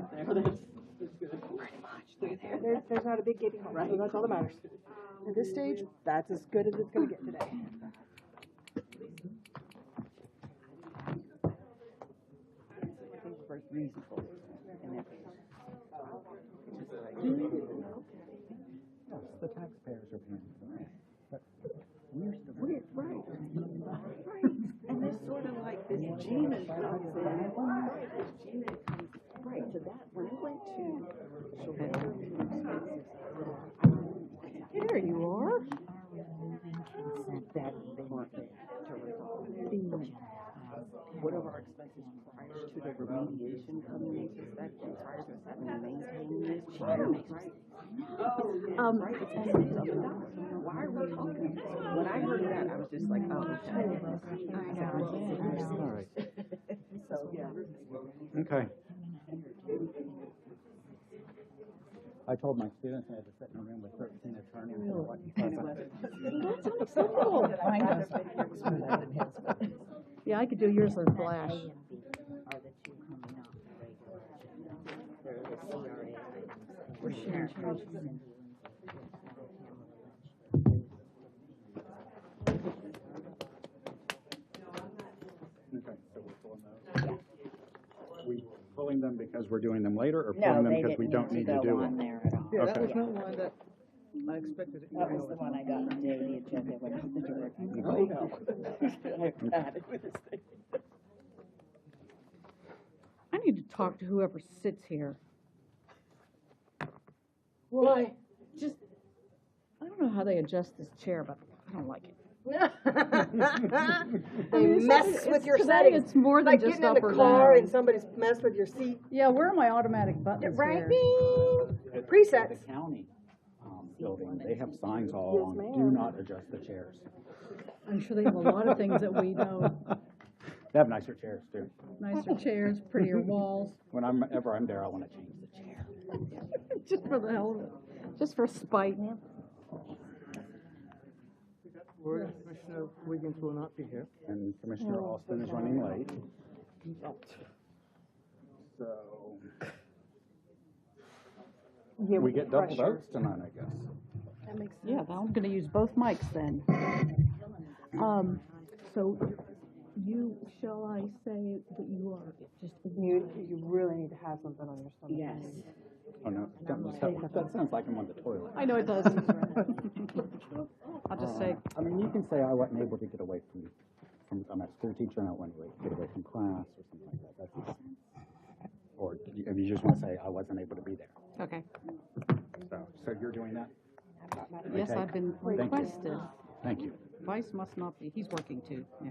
up there. That's good. Pretty much. There's not a big gaping hole, right? So that's all that matters. At this stage, that's as good as it's going to get today. Reasonable in that case. Yes, the taxpayers are paying for it. But We're right. And there's sort of like this gene that comes in. This gene that comes right to that. When I went to there you are. That's important to resolve. What are our expenses prior to the remediation coming into effect and prior to us having to maintain this change? Right. Why are we talking? When I heard that, I was just like, oh, okay. all right. So, yeah. Okay. I told my students I had to sit in a room with 13 attorneys. That's unacceptable. Yeah, I could do yours with Flash. We're sharing. Okay, so we're pulling those? Yeah. We pulling them because we're doing them later, or pulling them because we don't need to do them? There at all. Yeah, Okay. that was not one that I expected. That was the one I got today, the agenda went out the door. Oh, no. I had it with this thing. I need to talk to whoever sits here. Why? Just, I don't know how they adjust this chair, but I don't like it. They mess with your settings. It's more than like just getting up in or the car down. and somebody's messed with your seat. Yeah, where are my automatic buttons Right, here? The presets. county building, they have signs all Yes, along, ma'am. do not adjust the chairs. I'm sure they have a lot of things that we don't. They have nicer chairs too. Nicer chairs, prettier walls, Whenever I'm there, I want to change the chair. just for the hell of it, just for spite. Commissioner Wiggins will not be here. And Commissioner Austin is running late. So Yeah, we get double pressure. votes tonight, I guess. That makes sense. Yeah, I'm gonna use both mics then. So shall I say that you are just, You really need to have something on your stomach. Yes. Oh, no, that sounds like I'm on the toilet. I know it does. I'll just say, I mean, you can say I wasn't able to get away from I'm a school teacher and I wasn't able to get away from class or something like that. That's or if you just want to say I wasn't able to be there. okay. So you're doing that? Yes, Okay. I've been Thank you. requested. Thank you. Vice must not be, he's working too, yeah.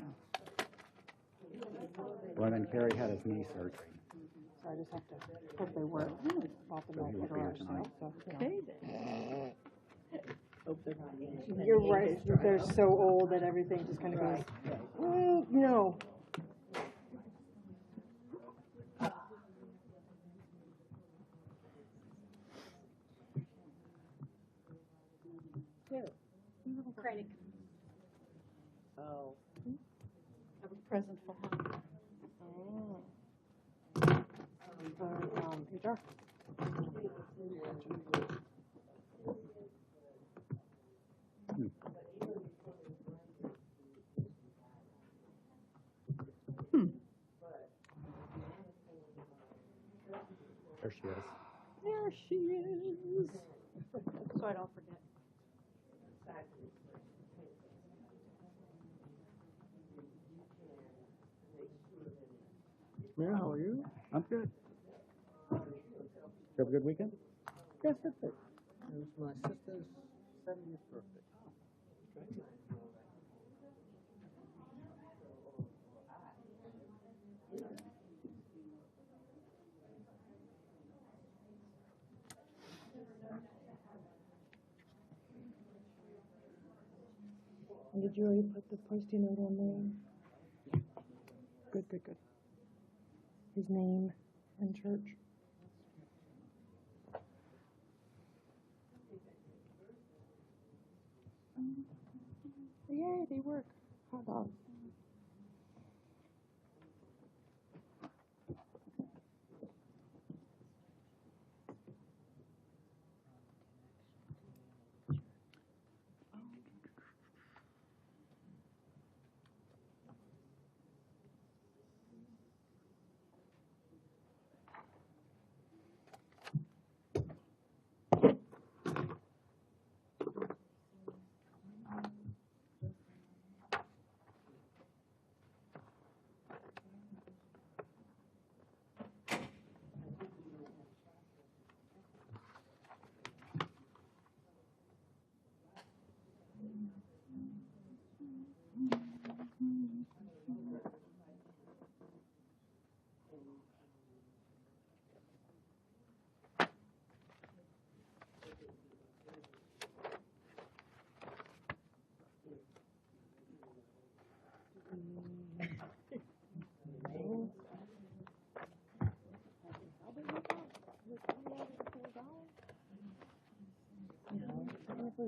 Well, then Kerry had his knee surgery. So I just have to hope they work. Off the So he won't be here tonight. Okay then. You're right. They're so old that everything just kind of goes, no. Credit. Oh. I have a present for her. HR. There she is. There she is. So I don't forget. Mayor, how are you? I'm good. You have a good weekend? Yes, that's it. It was my sister's 70th birthday. And did you already put the posting note on there? Good, good, good. His name and church. Yay, they work. Hot dogs.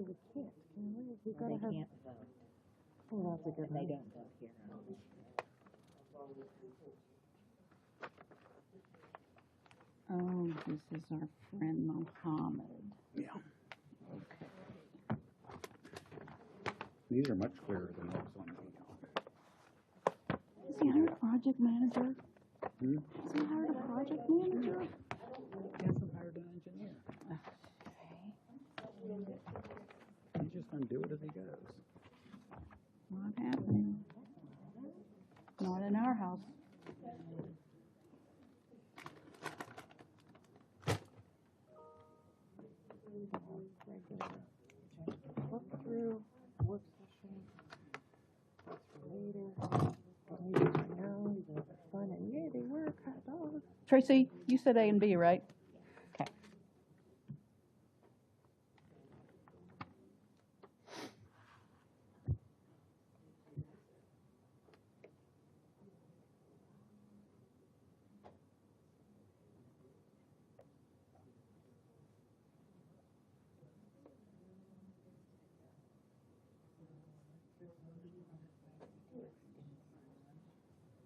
Technically, we can't, can we? We They gotta have, can't vote, oh, that's a good and they one. don't vote here. Oh, this is our friend Mohammed. Yeah. Okay. These are much clearer than those ones. Has he hired a project manager? Hmm? Has he hired a project manager? He hasn't hired an engineer. He's just gonna do it as he goes. Not happening. Not in our house. Work through, work session, that's for later. Maybe for now, you guys are fun, and yay, they work, hot dog. Tracy, you said A and B, right? Okay.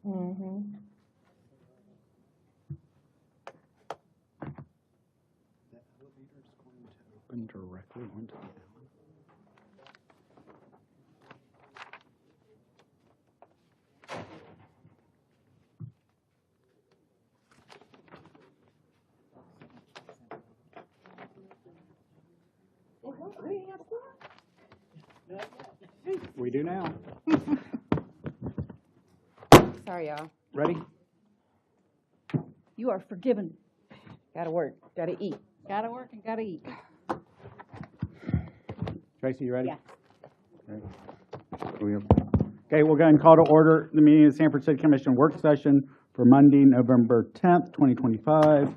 Mm-hmm. The elevator's going to open directly onto the island. We do now. Sorry, y'all. Ready? You are forgiven. Gotta work, gotta eat. Gotta work and gotta eat. Tracy, you ready? Yeah. Okay, we'll go ahead and call to order the meeting of the Sanford City Commission work session for Monday, November 10th, 2025.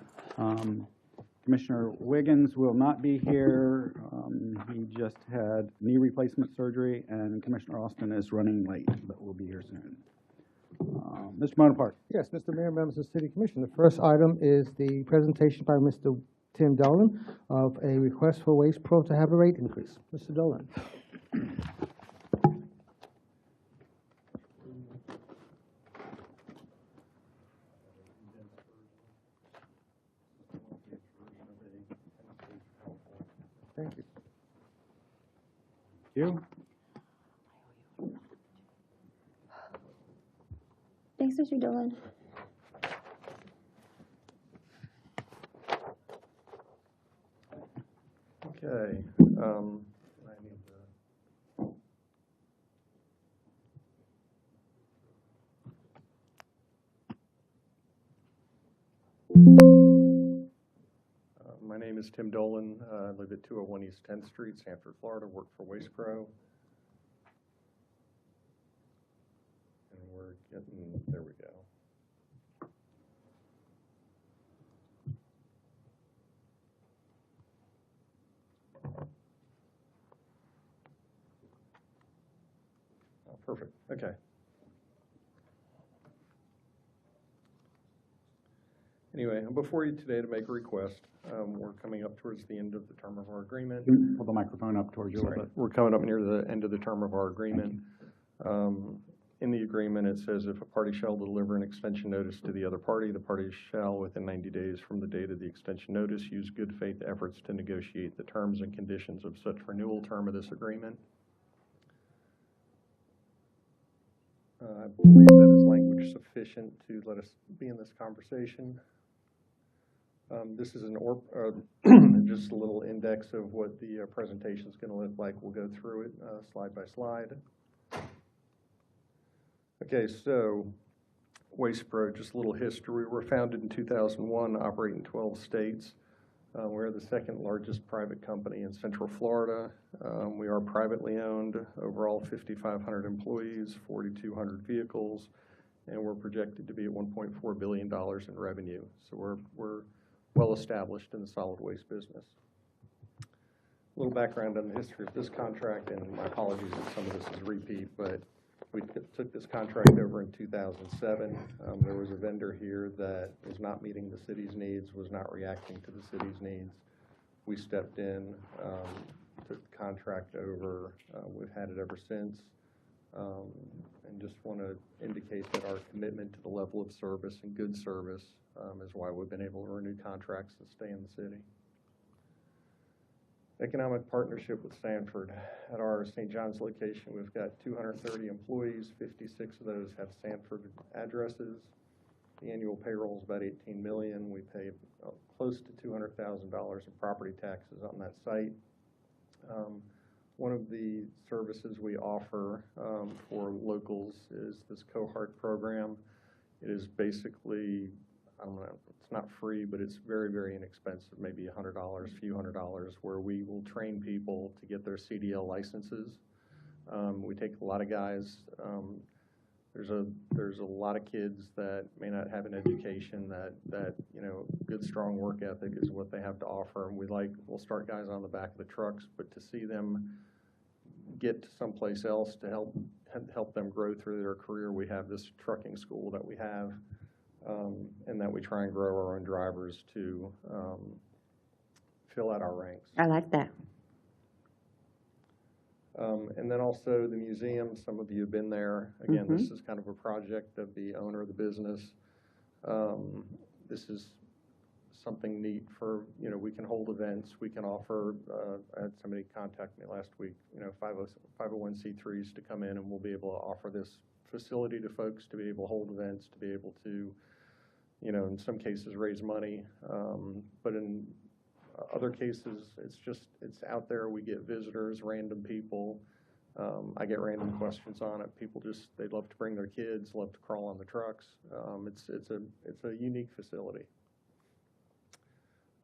Commissioner Wiggins will not be here. He just had knee replacement surgery, and Commissioner Austin is running late, but will be here soon. Mr. Bonaparte. Yes, Mr. Mayor, members of the City Commission. The first item is the presentation by Mr. Tim Dolan of a request for Waste Pro to have a rate increase. Mr. Dolan. Thank you. You? Thanks, Mr. Dolan. Okay. I need to. My name is Tim Dolan. I live at 201 East 10th Street, Sanford, Florida. Work for Waste Pro. And we're getting, there we go. Oh, perfect. Okay. Anyway, I'm before you today to make a request. We're coming up towards the end of the term of our agreement. Hold the microphone up towards you a little bit. We're coming up near the end of the term of our agreement. In the agreement, it says if a party shall deliver an extension notice to the other party, the party shall, within 90 days from the date of the extension notice, use good faith efforts to negotiate the terms and conditions of such renewal term of this agreement. I believe that is language sufficient to let us be in this conversation. This is just a little index of what the presentation is going to look like. We'll go through it slide by slide. Okay, so Waste Pro, just a little history. We were founded in 2001, operate in 12 states. We're the second largest private company in Central Florida. We are privately owned, overall 5,500 employees, 4,200 vehicles, and we're projected to be at $1.4 billion in revenue. So we're well established in the solid waste business. A little background on the history of this contract, and my apologies if some of this is repeat, but we took this contract over in 2007. There was a vendor here that was not meeting the city's needs, was not reacting to the city's needs. we stepped in, took the contract over. We've had it ever since. And just want to indicate that our commitment to the level of service and good service is why we've been able to renew contracts and stay in the city. Economic partnership with Sanford. At our St. John's location, we've got 230 employees. 56 of those have Sanford addresses. The annual payroll is about $18 million. We pay close to $200,000 in property taxes on that site. One of the services we offer for locals is this cohort program. It is basically, I don't know, it's not free, but it's very, very inexpensive, maybe $100, a few $100s, where we will train people to get their CDL licenses. We take a lot of guys. There's a lot of kids that may not have an education that you know, good strong work ethic is what they have to offer, and we'll start guys on the back of the trucks, but to see them get to someplace else to help them grow through their career, we have this trucking school that we have, and that we try and grow our own drivers to fill out our ranks. I like that. And then also the museum, some of you have been there. Again, this is kind of a project of the owner of the business. This is something neat for, you know, we can hold events, we can offer, I had somebody contact me last week, you know, 501c3s to come in, and we'll be able to offer this facility to folks to be able to hold events, to be able to, you know, in some cases raise money, but in other cases, it's out there. We get visitors, random people. I get random questions on it. People they love to bring their kids, love to crawl on the trucks. It's a unique facility.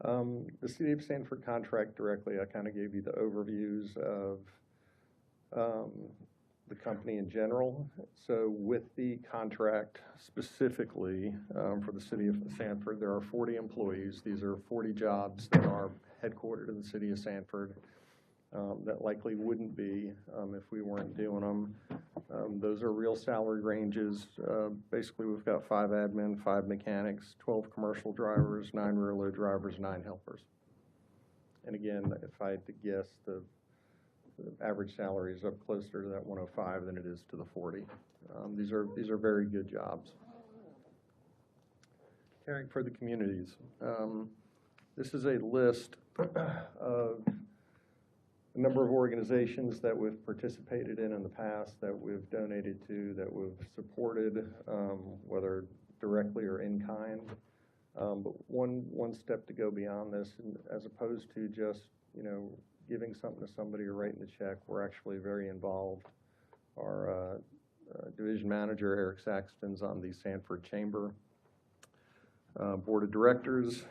The City of Sanford contract directly, I kind of gave you the overviews of the company in general. So with the contract specifically for the City of Sanford, there are 40 employees. These are 40 jobs that are headquartered in the City of Sanford that likely wouldn't be if we weren't doing them. Those are real salary ranges. Basically, we've got 5 admin, 5 mechanics, 12 commercial drivers, 9 rear load drivers, 9 helpers. And again, if I had to guess, the average salary is up closer to that 105 than it is to the 40. These are very good jobs. Caring for the communities. This is a list of a number of organizations that we've participated in the past, that we've donated to, that we've supported, whether directly or in kind. But one step to go beyond this, and as opposed to just, you know, giving something to somebody or writing the check, we're actually very involved. Our division manager, Eric Saxton's on the Sanford Chamber Board of Directors.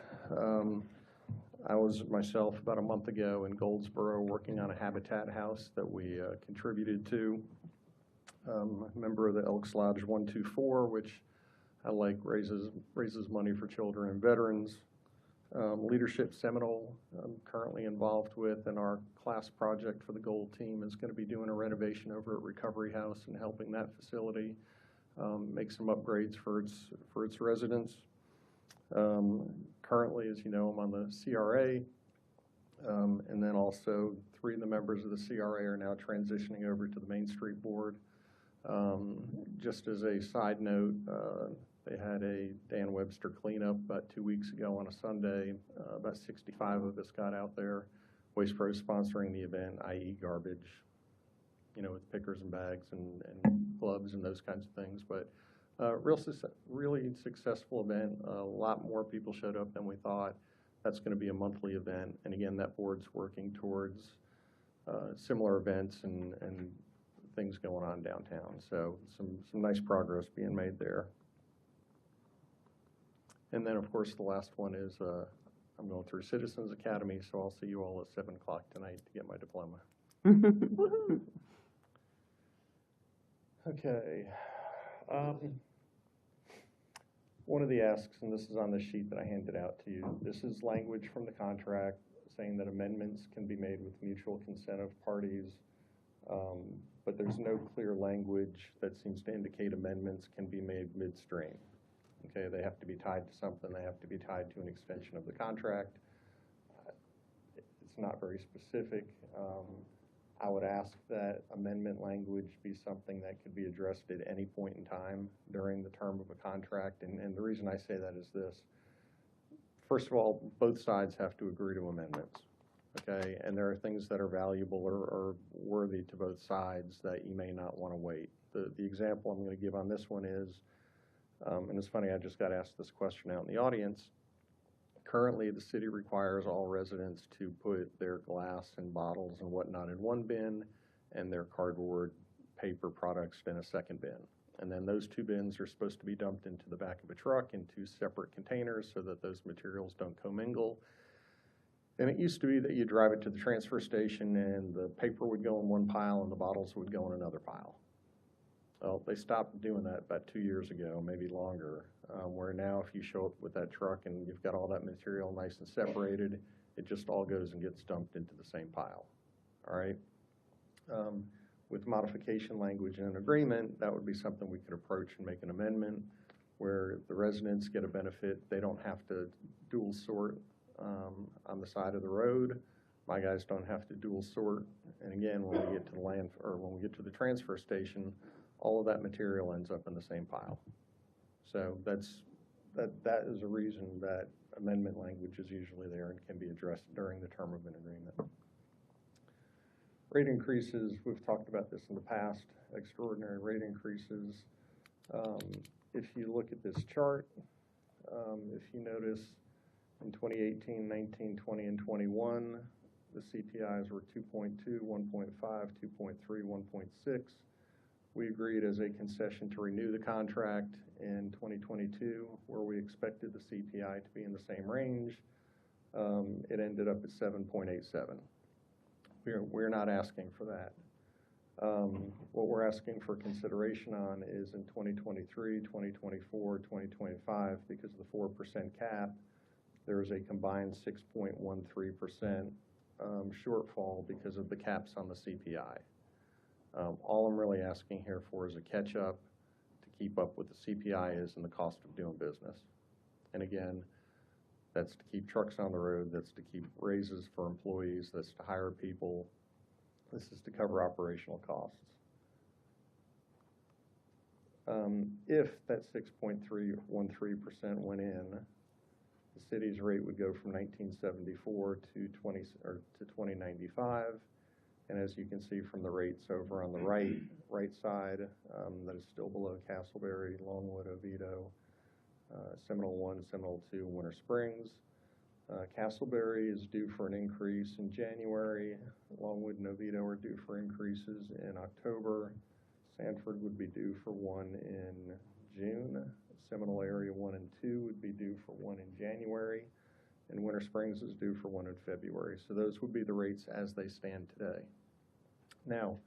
I was myself about a month ago in Goldsboro working on a habitat house that we contributed to. A member of the Elks Lodge 124, which I like, raises money for children and veterans. Leadership Seminole, I'm currently involved with, and our class project for the Gold Team is going to be doing a renovation over at Recovery House and helping that facility make some upgrades for its residents. Currently, as you know, I'm on the CRA, and then also 3 of the members of the CRA are now transitioning over to the Main Street Board. Just as a side note, they had a Dan Webster cleanup about 2 weeks ago on a Sunday. About 65 of us got out there. Waste Pro sponsoring the event, i.e. garbage, you know, with pickers and bags and gloves and those kinds of things. But really successful event. A lot more people showed up than we thought. That's going to be a monthly event. And again, that board's working towards similar events and things going on downtown. So some nice progress being made there. And then, of course, the last one is I'm going through Citizens Academy, so I'll see you all at 7 o'clock tonight to get my diploma. Okay. One of the asks, and this is on the sheet that I handed out to you, this is language from the contract saying that amendments can be made with mutual consent of parties, but there's no clear language that seems to indicate amendments can be made midstream. Okay, they have to be tied to something. They have to be tied to an extension of the contract. it's not very specific. I would ask that amendment language be something that could be addressed at any point in time during the term of a contract. And the reason I say that is this. First of all, both sides have to agree to amendments, okay? And there are things that are valuable or worthy to both sides that you may not want to wait. The example I'm going to give on this one is, and it's funny, I just got asked this question out in the audience. Currently, the city requires all residents to put their glass and bottles and whatnot in one bin and their cardboard paper products in a second bin. And then those two bins are supposed to be dumped into the back of a truck in two separate containers so that those materials don't commingle. And it used to be that you drive it to the transfer station and the paper would go in one pile and the bottles would go in another pile. Well, they stopped doing that about 2 years ago, maybe longer, where now if you show up with that truck and you've got all that material nice and separated, it just all goes and gets dumped into the same pile, all right? With modification language and an agreement, that would be something we could approach and make an amendment where the residents get a benefit. They don't have to dual sort on the side of the road. My guys don't have to dual sort. And again, when we get to the when we get to the transfer station, all of that material ends up in the same pile. So that is a reason that amendment language is usually there and can be addressed during the term of an agreement. Rate increases, we've talked about this in the past, extraordinary rate increases. If you look at this chart, if you notice in 2018, 19, 20, and 21, the CPIs were 2.2, 1.5, 2.3, 1.6. We agreed as a concession to renew the contract in 2022, where we expected the CPI to be in the same range. It ended up at 7.87. We're not asking for that. What we're asking for consideration on is in 2023, 2024, 2025, because of the 4% cap, there is a combined 6.13% shortfall because of the caps on the CPI. All I'm really asking here for is a catch-up to keep up with the CPI is and the cost of doing business. And again, that's to keep trucks on the road, that's to keep raises for employees, that's to hire people. This is to cover operational costs. If that 6.313% went in, the city's rate would go from 1974 to 2095. And as you can see from the rates over on the right side, that is still below Castleberry, Longwood, Oviedo, Seminole 1, Seminole 2, Winter Springs. Castleberry is due for an increase in January. Longwood and Oviedo are due for increases in October. Sanford would be due for one in June. Seminole Area 1 and 2 would be due for one in January. And Winter Springs is due for one in February. So those would be the rates as they stand today. Now,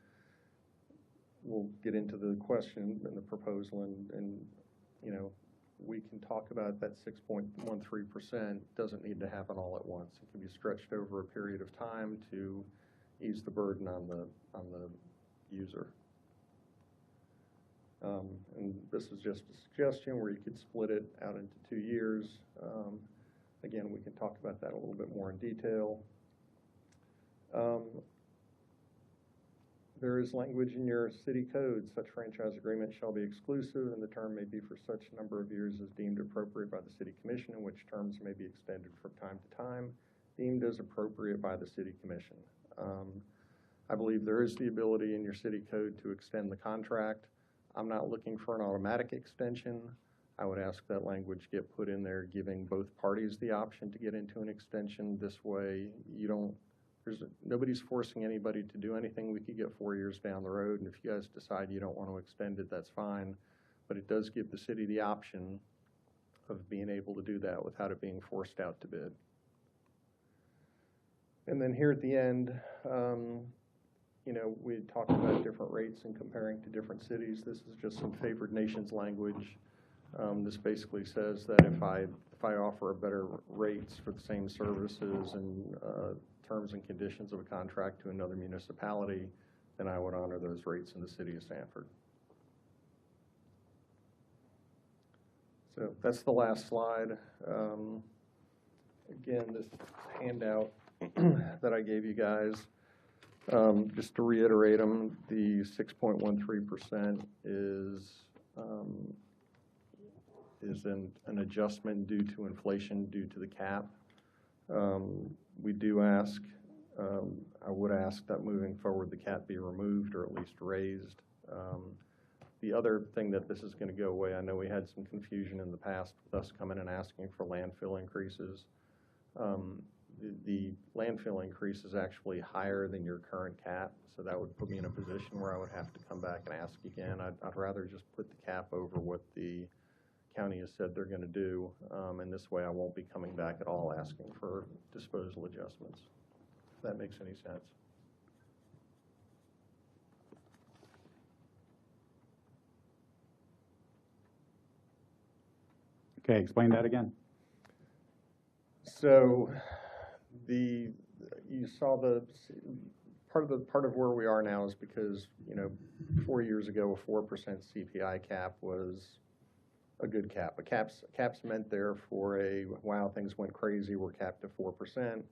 we'll get into the question and the proposal, and you know, we can talk about that 6.13% doesn't need to happen all at once. It can be stretched over a period of time to ease the burden on the user. And this is just a suggestion where you could split it out into 2 years. Again, we can talk about that a little bit more in detail. There is language in your city code, such franchise agreement shall be exclusive and the term may be for such number of years as deemed appropriate by the city commission, in which terms may be extended from time to time, deemed as appropriate by the city commission. I believe there is the ability in your city code to extend the contract. I'm not looking for an automatic extension. I would ask that language get put in there, giving both parties the option to get into an extension. This way, nobody's forcing anybody to do anything. We could get 4 years down the road, and if you guys decide you don't want to extend it, that's fine. But it does give the city the option of being able to do that without it being forced out to bid. And then here at the end, you know, we talked about different rates and comparing to different cities. This is just some favored nations language. This basically says that if I offer a better rates for the same services and terms and conditions of a contract to another municipality, then I would honor those rates in the city of Sanford. So that's the last slide. Again, this handout that I gave you guys. Just to reiterate them, the 6.13% is an adjustment due to inflation due to the cap. We do ask, I would ask that moving forward the cap be removed or at least raised. The other thing that this is going to go away, I know we had some confusion in the past with us coming and asking for landfill increases. The landfill increase is actually higher than your current cap, so that would put me in a position where I would have to come back and ask again. I'd rather just put the cap over what the county has said they're going to do, and this way I won't be coming back at all asking for disposal adjustments, if that makes any sense. Okay, explain that again. So you saw part of where we are now is because, 4 years ago, a 4% CPI cap was a good cap. A cap's meant there for wow, things went crazy, we're capped to 4%.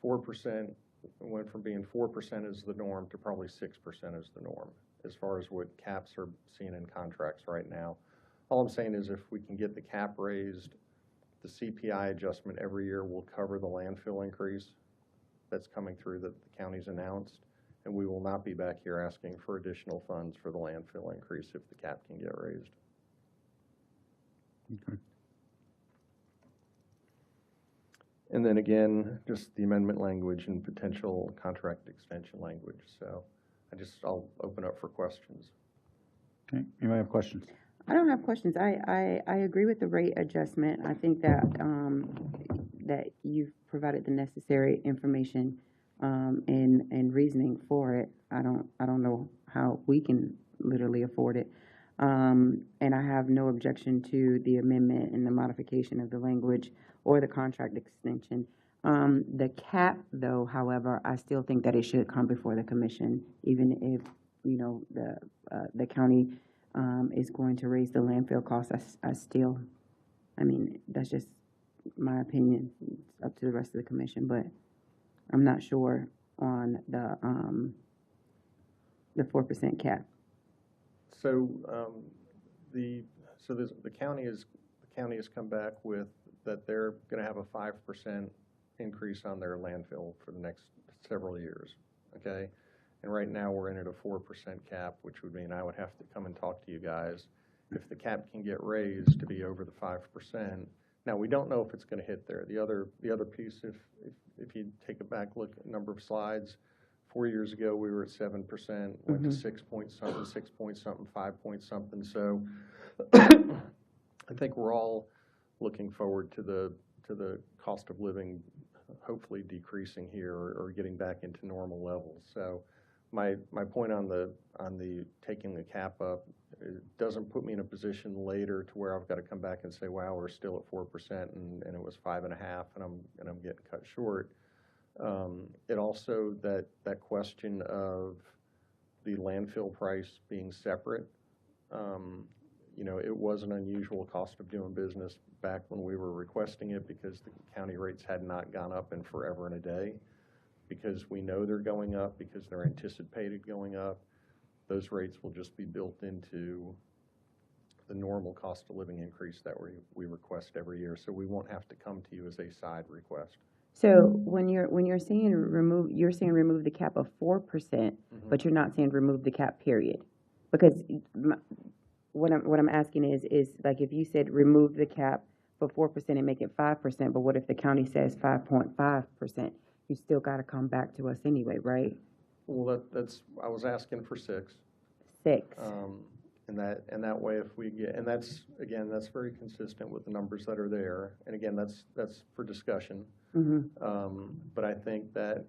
4% went from being 4% as the norm to probably 6% as the norm, as far as what caps are seen in contracts right now. All I'm saying is if we can get the cap raised, the CPI adjustment every year will cover the landfill increase that's coming through that the county's announced, and we will not be back here asking for additional funds for the landfill increase if the cap can get raised. Okay. And then again, just the amendment language and potential contract extension language. So I'll open up for questions. Okay, anybody have questions? I don't have questions. I agree with the rate adjustment. I think that that you've provided the necessary information and reasoning for it. I don't know how we can literally afford it. And I have no objection to the amendment and the modification of the language or the contract extension. The cap, though, however, I still think that it should come before the commission, even if the county is going to raise the landfill cost. I mean, that's just my opinion. It's up to the rest of the commission, but I'm not sure on the 4% cap. So the county has come back with that they're going to have a 5% increase on their landfill for the next several years. Okay. And right now we're in at a 4% cap, which would mean I would have to come and talk to you guys. If the cap can get raised to be over the 5%, now we don't know if it's going to hit there. The other piece, if you take a back look at a number of slides, 4 years ago we were at 7%, went to 6 point something, 6 point something, 5 point something. So I think we're all looking forward to the cost of living hopefully decreasing here or getting back into normal levels. So my point on the taking the cap up, it doesn't put me in a position later to where I've got to come back and say, wow, we're still at 4% and it was 5.5 and I'm getting cut short. It also that question of the landfill price being separate. It was an unusual cost of doing business back when we were requesting it because the county rates had not gone up in forever and a day. Because we know they're going up, because they're anticipated going up, those rates will just be built into the normal cost of living increase that we request every year. So we won't have to come to you as a side request. So when you're saying remove the cap of 4%, but you're not saying remove the cap period, because what I'm asking is like if you said remove the cap for 4% and make it 5%, but what if the county says 5.5%? You still got to come back to us anyway, right? Well, I was asking for 6. 6. And that way, if we get, and that's very consistent with the numbers that are there. And again, that's for discussion. But I think that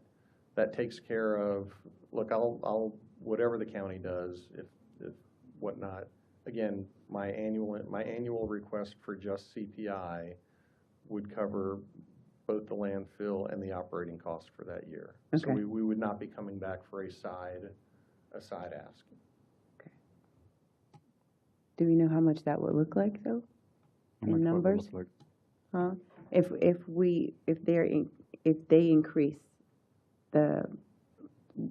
takes care of. Look, I'll whatever the county does, if whatnot. Again, my annual request for just CPI would cover both the landfill and the operating cost for that year. Okay. So we would not be coming back for a side ask. Okay. Do we know how much that would look like though? In numbers? Like? Huh? If they're if they increase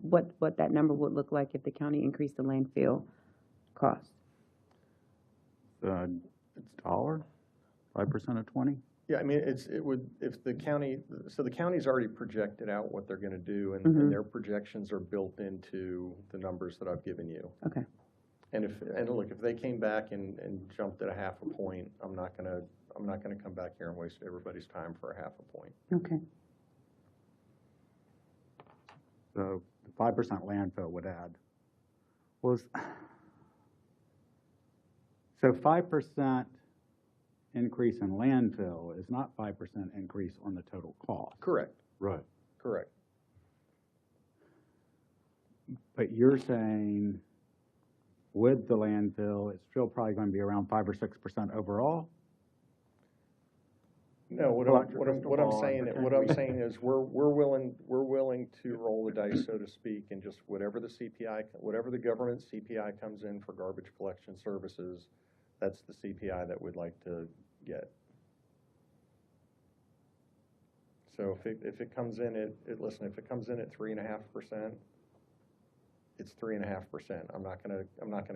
what that number would look like if the county increased the landfill cost? It's dollar, 5% of 20? Yeah, I mean, it would, if the county, so the county's already projected out what they're gonna do, and Mhm. their projections are built into the numbers that I've given you. Okay. And look, if they came back and jumped at a half a point, I'm not gonna come back here and waste everybody's time for a half a point. Okay. So the 5% landfill would add, so 5% increase in landfill is not 5% increase on the total cost. Correct, Right. correct. But you're saying with the landfill, it's still probably going to be around 5 or 6% overall? No, what I'm saying is we're willing to roll the dice, so to speak, and just whatever the government CPI comes in for garbage collection services, that's the CPI that we'd like to get. So if it comes in if it comes in at 3.5%, it's 3.5%. I'm not gonna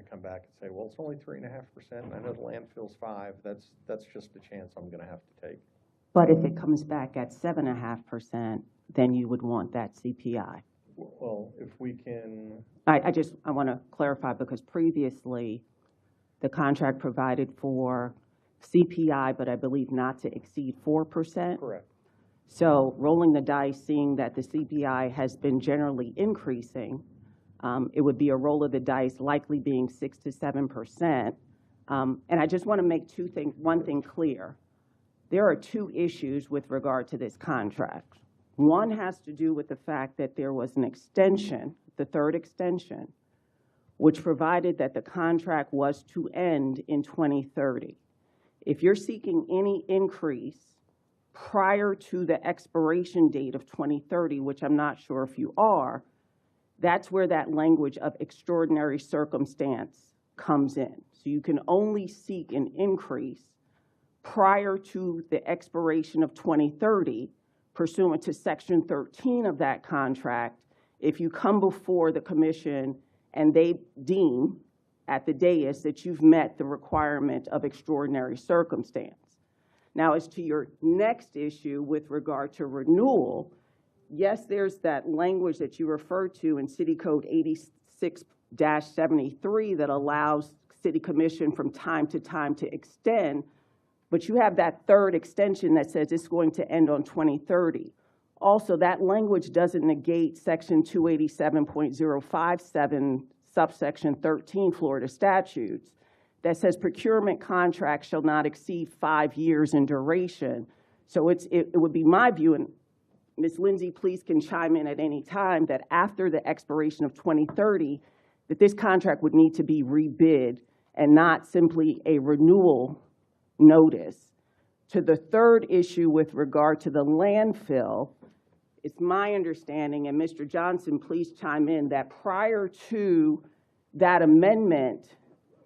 come back and say, well, it's only 3.5%. I know the landfill's 5%. That's just a chance I'm gonna have to take. But if it comes back at 7.5%, then you would want that CPI. Well, if we can, I want to clarify, because previously, the contract provided for CPI, but I believe not to exceed 4%. correct. So rolling the dice, seeing that the CPI has been generally increasing, it would be a roll of the dice likely being 6 to 7%. And I just want to make one thing clear. There are two issues with regard to this contract. One has to do with the fact that there was an extension, the third extension, which provided that the contract was to end in 2030. If you're seeking any increase prior to the expiration date of 2030, which I'm not sure if you are, that's where that language of extraordinary circumstance comes in. So you can only seek an increase prior to the expiration of 2030, pursuant to Section 13 of that contract, if you come before the commission and they deem at the dais that you've met the requirement of extraordinary circumstance. Now, as to your next issue with regard to renewal, yes, there's that language that you referred to in City Code 86-73 that allows City Commission from time to time to extend, but you have that third extension that says it's going to end on 2030. Also, that language doesn't negate Section 287.057, subsection 13, Florida statutes, that says procurement contracts shall not exceed 5 years in duration. So it would be my view, and Ms. Lindsay, please can chime in at any time, that after the expiration of 2030, that this contract would need to be rebid and not simply a renewal notice. To the third issue with regard to the landfill, it's my understanding, and Mr. Johnson, please chime in, that prior to that amendment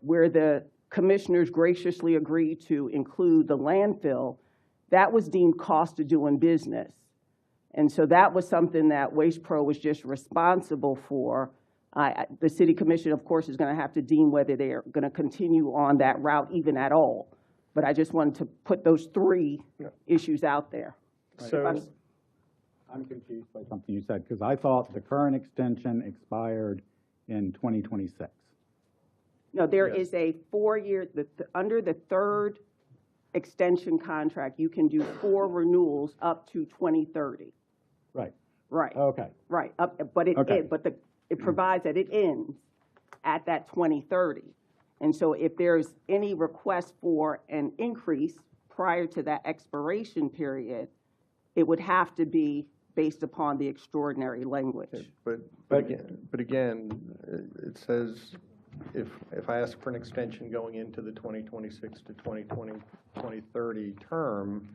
where the commissioners graciously agreed to include the landfill, that was deemed cost of doing business. And so that was something that Waste Pro was just responsible for. The City Commission, of course, is going to have to deem whether they are going to continue on that route even at all. But I just wanted to put those three issues out there. So, I'm confused by something you said, because I thought the current extension expired in 2026. No, there Yes. is a 4-year, under the third extension contract, you can do 4 renewals up to 2030. Right. Right. Okay. Right, but Okay. it provides that it ends at that 2030. And so if there's any request for an increase prior to that expiration period, it would have to be based upon the extraordinary language. but again, it says if I ask for an extension going into the 2026 to 2030 term,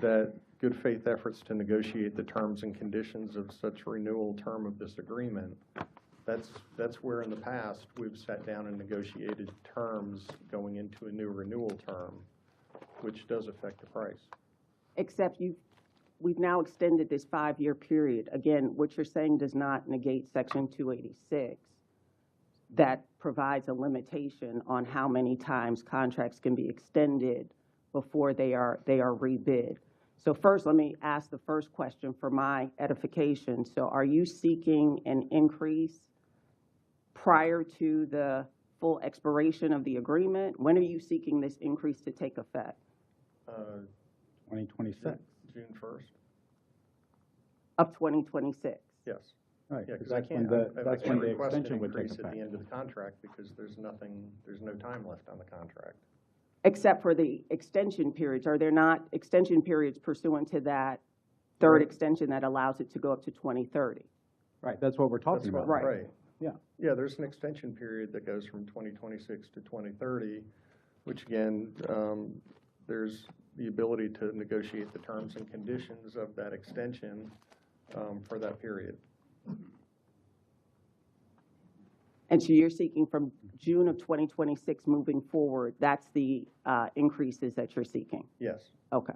that good faith efforts to negotiate the terms and conditions of such renewal term of this agreement, that's where in the past we've sat down and negotiated terms going into a new renewal term, which does affect the price. Except we've now extended this 5-year period. Again, what you're saying does not negate Section 286 that provides a limitation on how many times contracts can be extended before they are rebid. So first, let me ask the first question for my edification. So are you seeking an increase prior to the full expiration of the agreement? When are you seeking this increase to take effect? 2026. June 1st? Of 2026? Yes. Right, Yeah, because because I that's when can't, the, I that's when can't the request an extension would take increase at effect. the end of the contract because there's nothing, there's no time left on the contract. Except for the extension periods. Are there not extension periods pursuant to that third Right. extension that allows it to go up to 2030? Right, that's what we're talking That's about. what- Right. Yeah. Yeah, there's an extension period that goes from 2026 to 2030, which again, there's the ability to negotiate the terms and conditions of that extension for that period. And so you're seeking from June of 2026 moving forward, that's the increases that you're seeking? Yes, Okay.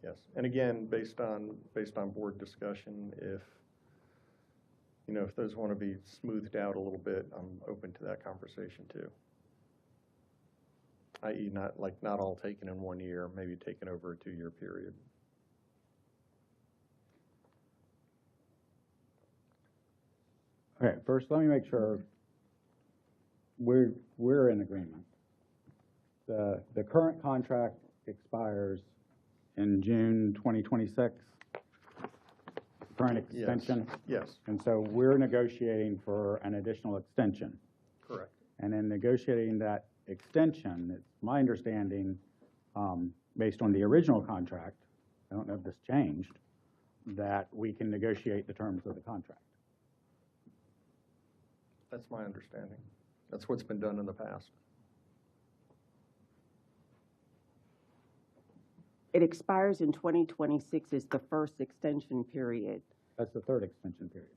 yes. And again, based on board discussion, if, you know, if those want to be smoothed out a little bit, I'm open to that conversation too. I.e. not all taken in 1 year, maybe taken over a 2-year period. Okay, first, let me make sure we're in agreement. The current contract expires in June 2026, current Yes. extension. Yes, And so we're negotiating for an additional extension. correct. And in negotiating that extension, it's my understanding, based on the original contract, I don't know if this changed, that we can negotiate the terms of the contract. That's my understanding. That's what's been done in the past. It expires in 2026 is the first extension period. That's the third extension period.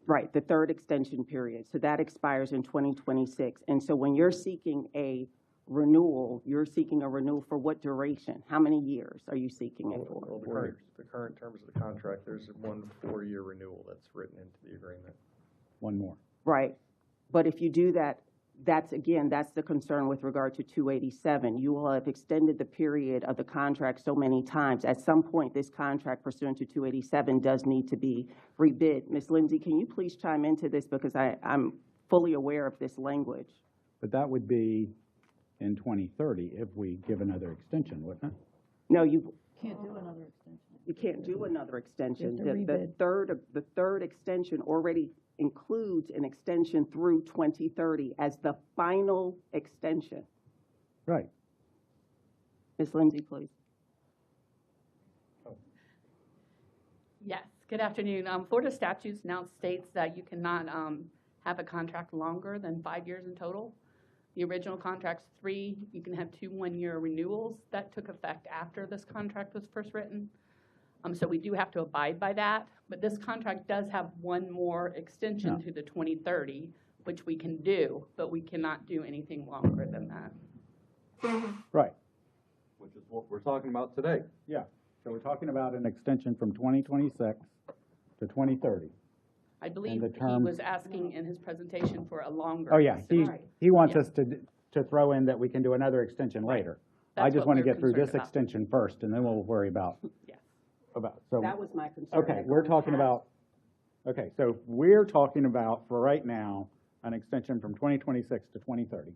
Right, the third extension period. So that expires in 2026. And so when you're seeking a renewal, you're seeking a renewal for what duration? How many years are you seeking it for? Well, the current terms of the contract, there's one 4-year renewal that's written into the agreement. One more. Right. But if you do that, that's the concern with regard to 287. You will have extended the period of the contract so many times. At some point, this contract pursuant to 287 does need to be rebid. Ms. Lindsay, can you please chime into this because I'm fully aware of this language? But that would be in 2030 if we give another extension, wouldn't it? No, you Can't do another extension. can't do another extension. You have to The third extension already includes an extension through 2030 as the final extension. Right. Ms. Lindsay, please. Yes, good afternoon. Florida statutes now states that you cannot have a contract longer than 5 years in total. The original contract's 3. You can have 2 one-year renewals that took effect after this contract was first written. So we do have to abide by that, but this contract does have one more extension Yeah. to the 2030, which we can do, but we cannot do anything longer than that. Right. Which is what we're talking about today. Yeah. So we're talking about an extension from 2026 to 2030. I believe the he term- was asking in his presentation for a longer. Oh, yeah, extension. he wants Yeah. us to throw in that we can do another extension later. I That's just what want to we're get through this concerned about. extension first, and then we'll worry about, Yes. so. That was my concern. Okay, we're talking about, okay, so we're talking about, for right now, an extension from 2026 to 2030,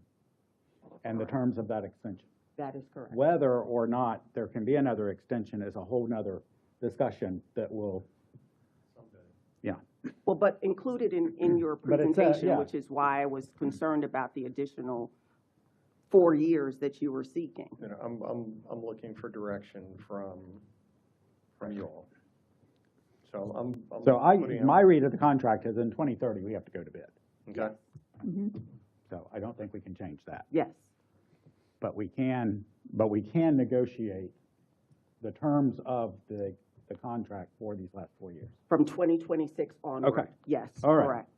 and the terms of that extension. That is correct. Whether or not there can be another extension is a whole nother discussion that will, yeah. Well, but included in your But it's, presentation, yeah. which is why I was concerned about the additional 4 years that you were seeking. You know, I'm looking for direction from you all. So I'm So putting my read of the contract is in 2030, we have to go to bid. Okay, So I don't think we can change that. Yes. But we can negotiate the terms of the contract for these last 4 years. From 2026 onward. Okay. Yes, All right. correct.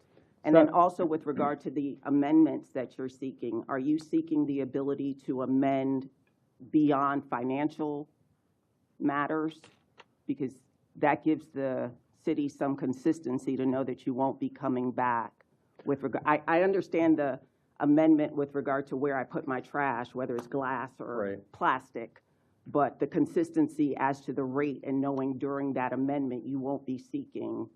And then also with regard to the amendments that you're seeking, are you seeking the ability to amend beyond financial matters, because that gives the city some consistency to know that you won't be coming back with regard. I understand the amendment with regard to where I put my trash, whether it's glass or Right. plastic, but the consistency as to the rate and knowing during that amendment, you won't be seeking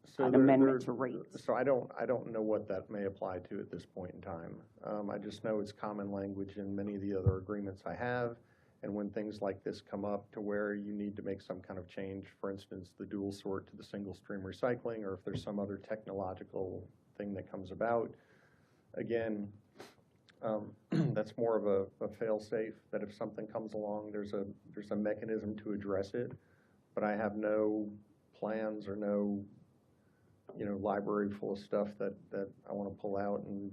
So an there- amendment there- to rates. So I don't know what that may apply to at this point in time. I just know it's common language in many of the other agreements I have. And when things like this come up to where you need to make some kind of change, for instance, the dual sort to the single stream recycling, or if there's some other technological thing that comes about, again, that's more of a fail-safe, that if something comes along, there's a mechanism to address it. But I have no plans or no, library full of stuff that I want to pull out and,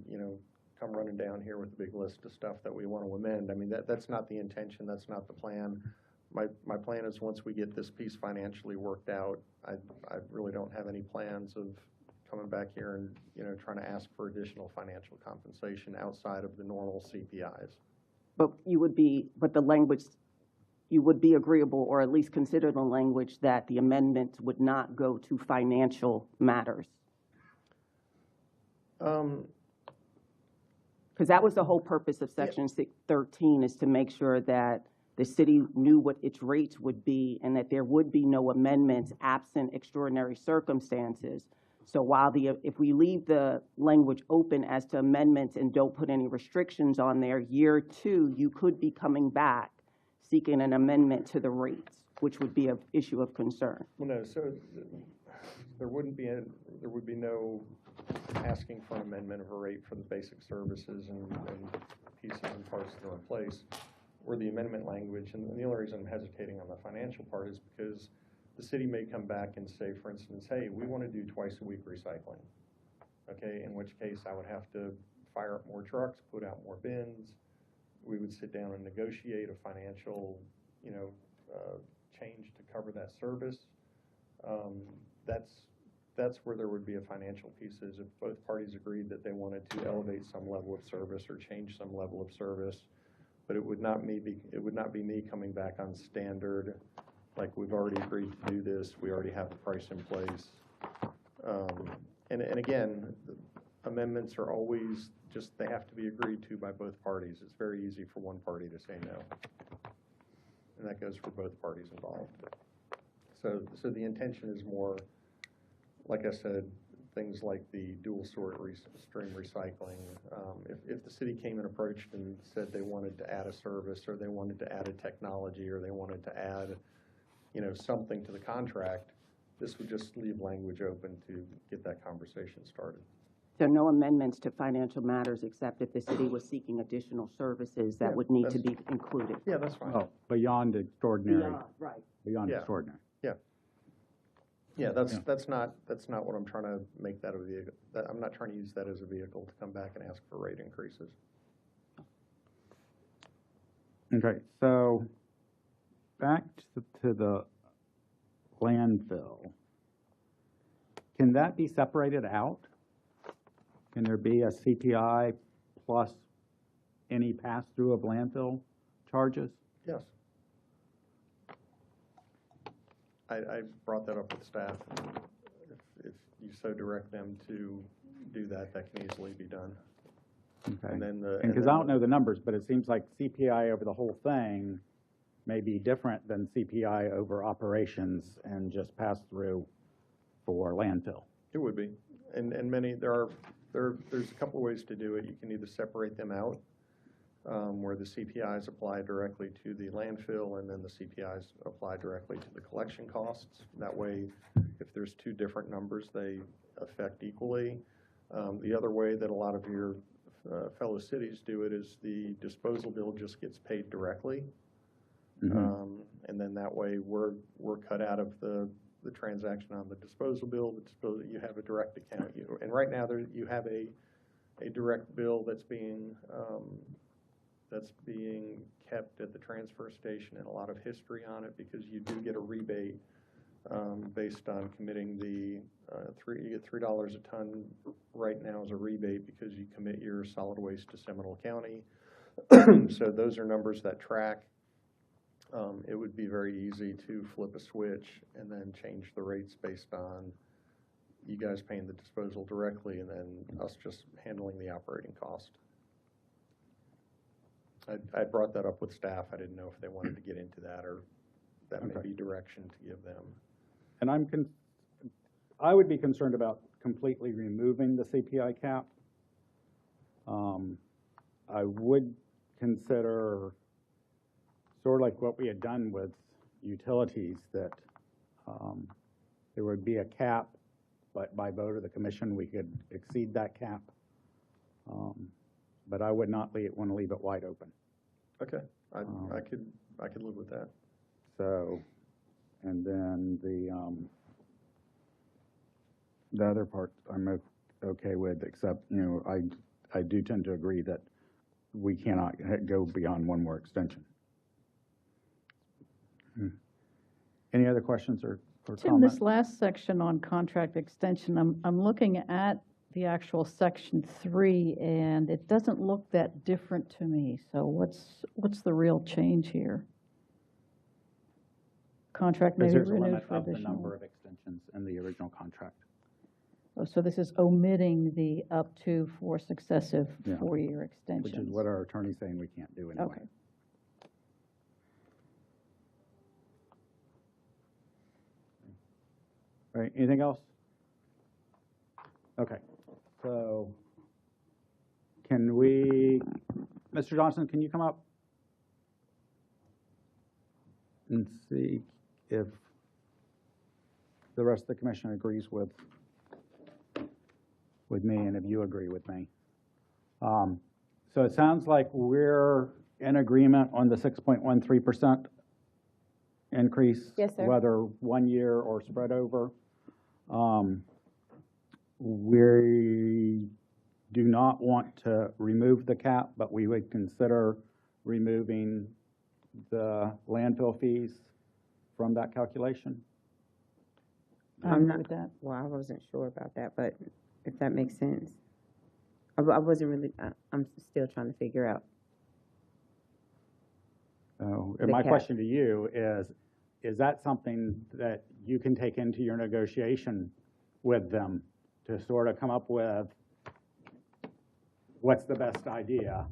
come running down here with a big list of stuff that we want to amend. I mean, that's not the intention, that's not the plan. My plan is once we get this piece financially worked out, I really don't have any plans of coming back here and, trying to ask for additional financial compensation outside of the normal CPIs. But the language, you would be agreeable, or at least consider the language that the amendment would not go to financial matters. Because that was the whole purpose of Section 613, is to make sure that the city knew what its rates would be and that there would be no amendments absent extraordinary circumstances. So while if we leave the language open as to amendments and don't put any restrictions on there, year 2, you could be coming back seeking an amendment to the rates, which would be an issue of concern. Well, no, so there would be no asking for an amendment of a rate for the basic services and pieces and parts that are in place, or the amendment language. And the only reason I'm hesitating on the financial part is because the city may come back and say, for instance, hey, we want to do twice a week recycling. Okay, in which case I would have to fire up more trucks, put out more bins. We would sit down and negotiate a financial, change to cover that service. That's where there would be a financial piece, is if both parties agreed that they wanted to elevate some level of service or change some level of service. But it would not be me coming back on standard, like we've already agreed to do this, we already have the price in place. And again, amendments are always just, they have to be agreed to by both parties. It's very easy for one party to say no. And that goes for both parties involved. So the intention is more, like I said, things like the dual sort stream recycling. If the city came and approached and said they wanted to add a service, or they wanted to add a technology, or they wanted to add, something to the contract, this would just leave language open to get that conversation started. So no amendments to financial matters, except if the city was seeking additional services that would need to be included. Yeah, that's fine. Oh, beyond extraordinary. Right. Beyond Yeah. extraordinary. Yeah, that's not what I'm trying to make that a vehicle. I'm not trying to use that as a vehicle to come back and ask for rate increases. Okay, so back to the landfill. Can that be separated out? Can there be a CPI plus any pass-through of landfill charges? Yes. I brought that up with staff. If you so direct them to do that, that can easily be done. Okay. And then Because I don't know the numbers, but it seems like CPI over the whole thing may be different than CPI over operations and just pass-through for landfill. It would be, and many, there's a couple of ways to do it. You can either separate them out, where the CPIs apply directly to the landfill, and then the CPIs apply directly to the collection costs. That way, if there's two different numbers, they affect equally. The other way that a lot of your fellow cities do it is the disposal bill just gets paid directly. Mm-hmm. And then that way we're cut out of the transaction on the disposal bill. You have a direct account. And right now you have a direct bill that's being kept at the transfer station, and a lot of history on it, because you do get a rebate based on committing you get $3 a ton right now as a rebate because you commit your solid waste to Seminole County. So those are numbers that track. it would be very easy to flip a switch and then change the rates based on you guys paying the disposal directly and then us just handling the operating cost. I brought that up with staff. I didn't know if they wanted to get into that, or that may Okay. be direction to give them. And I would be concerned about completely removing the CPI cap. I would consider sort of like what we had done with utilities, that there would be a cap, but by vote of the commission, we could exceed that cap. But I would not want to leave it wide open. Okay, I could live with that. So, and then the other part I'm okay with, except, I do tend to agree that we cannot go beyond one more extension. Any other questions or Tim, comments? this last section on contract extension, I'm looking at the actual section 3, and it doesn't look that different to me. So what's the real change here? Contract may Because be there's a renewed limit for of the number additional. of extensions in the original contract. Oh, so this is omitting the up to 4 successive Yeah. 4-year extensions. Which is what our attorney's saying we can't do anyway. Okay. All right, anything else? Okay, so can we, Mr. Johnson, can you come up and see if the rest of the commission agrees with me and if you agree with me? So it sounds like we're in agreement on the 6.13% increase. Yes, sir. Whether 1 year or spread over. We do not want to remove the cap, but we would consider removing the landfill fees from that calculation. I'm I'm good not, with that. well, I wasn't sure about that, but if that makes sense. I wasn't really, I'm still trying to figure out. So, The and my cap. question to you is that something that you can take into your negotiation with them to sort of come up with what's the best idea,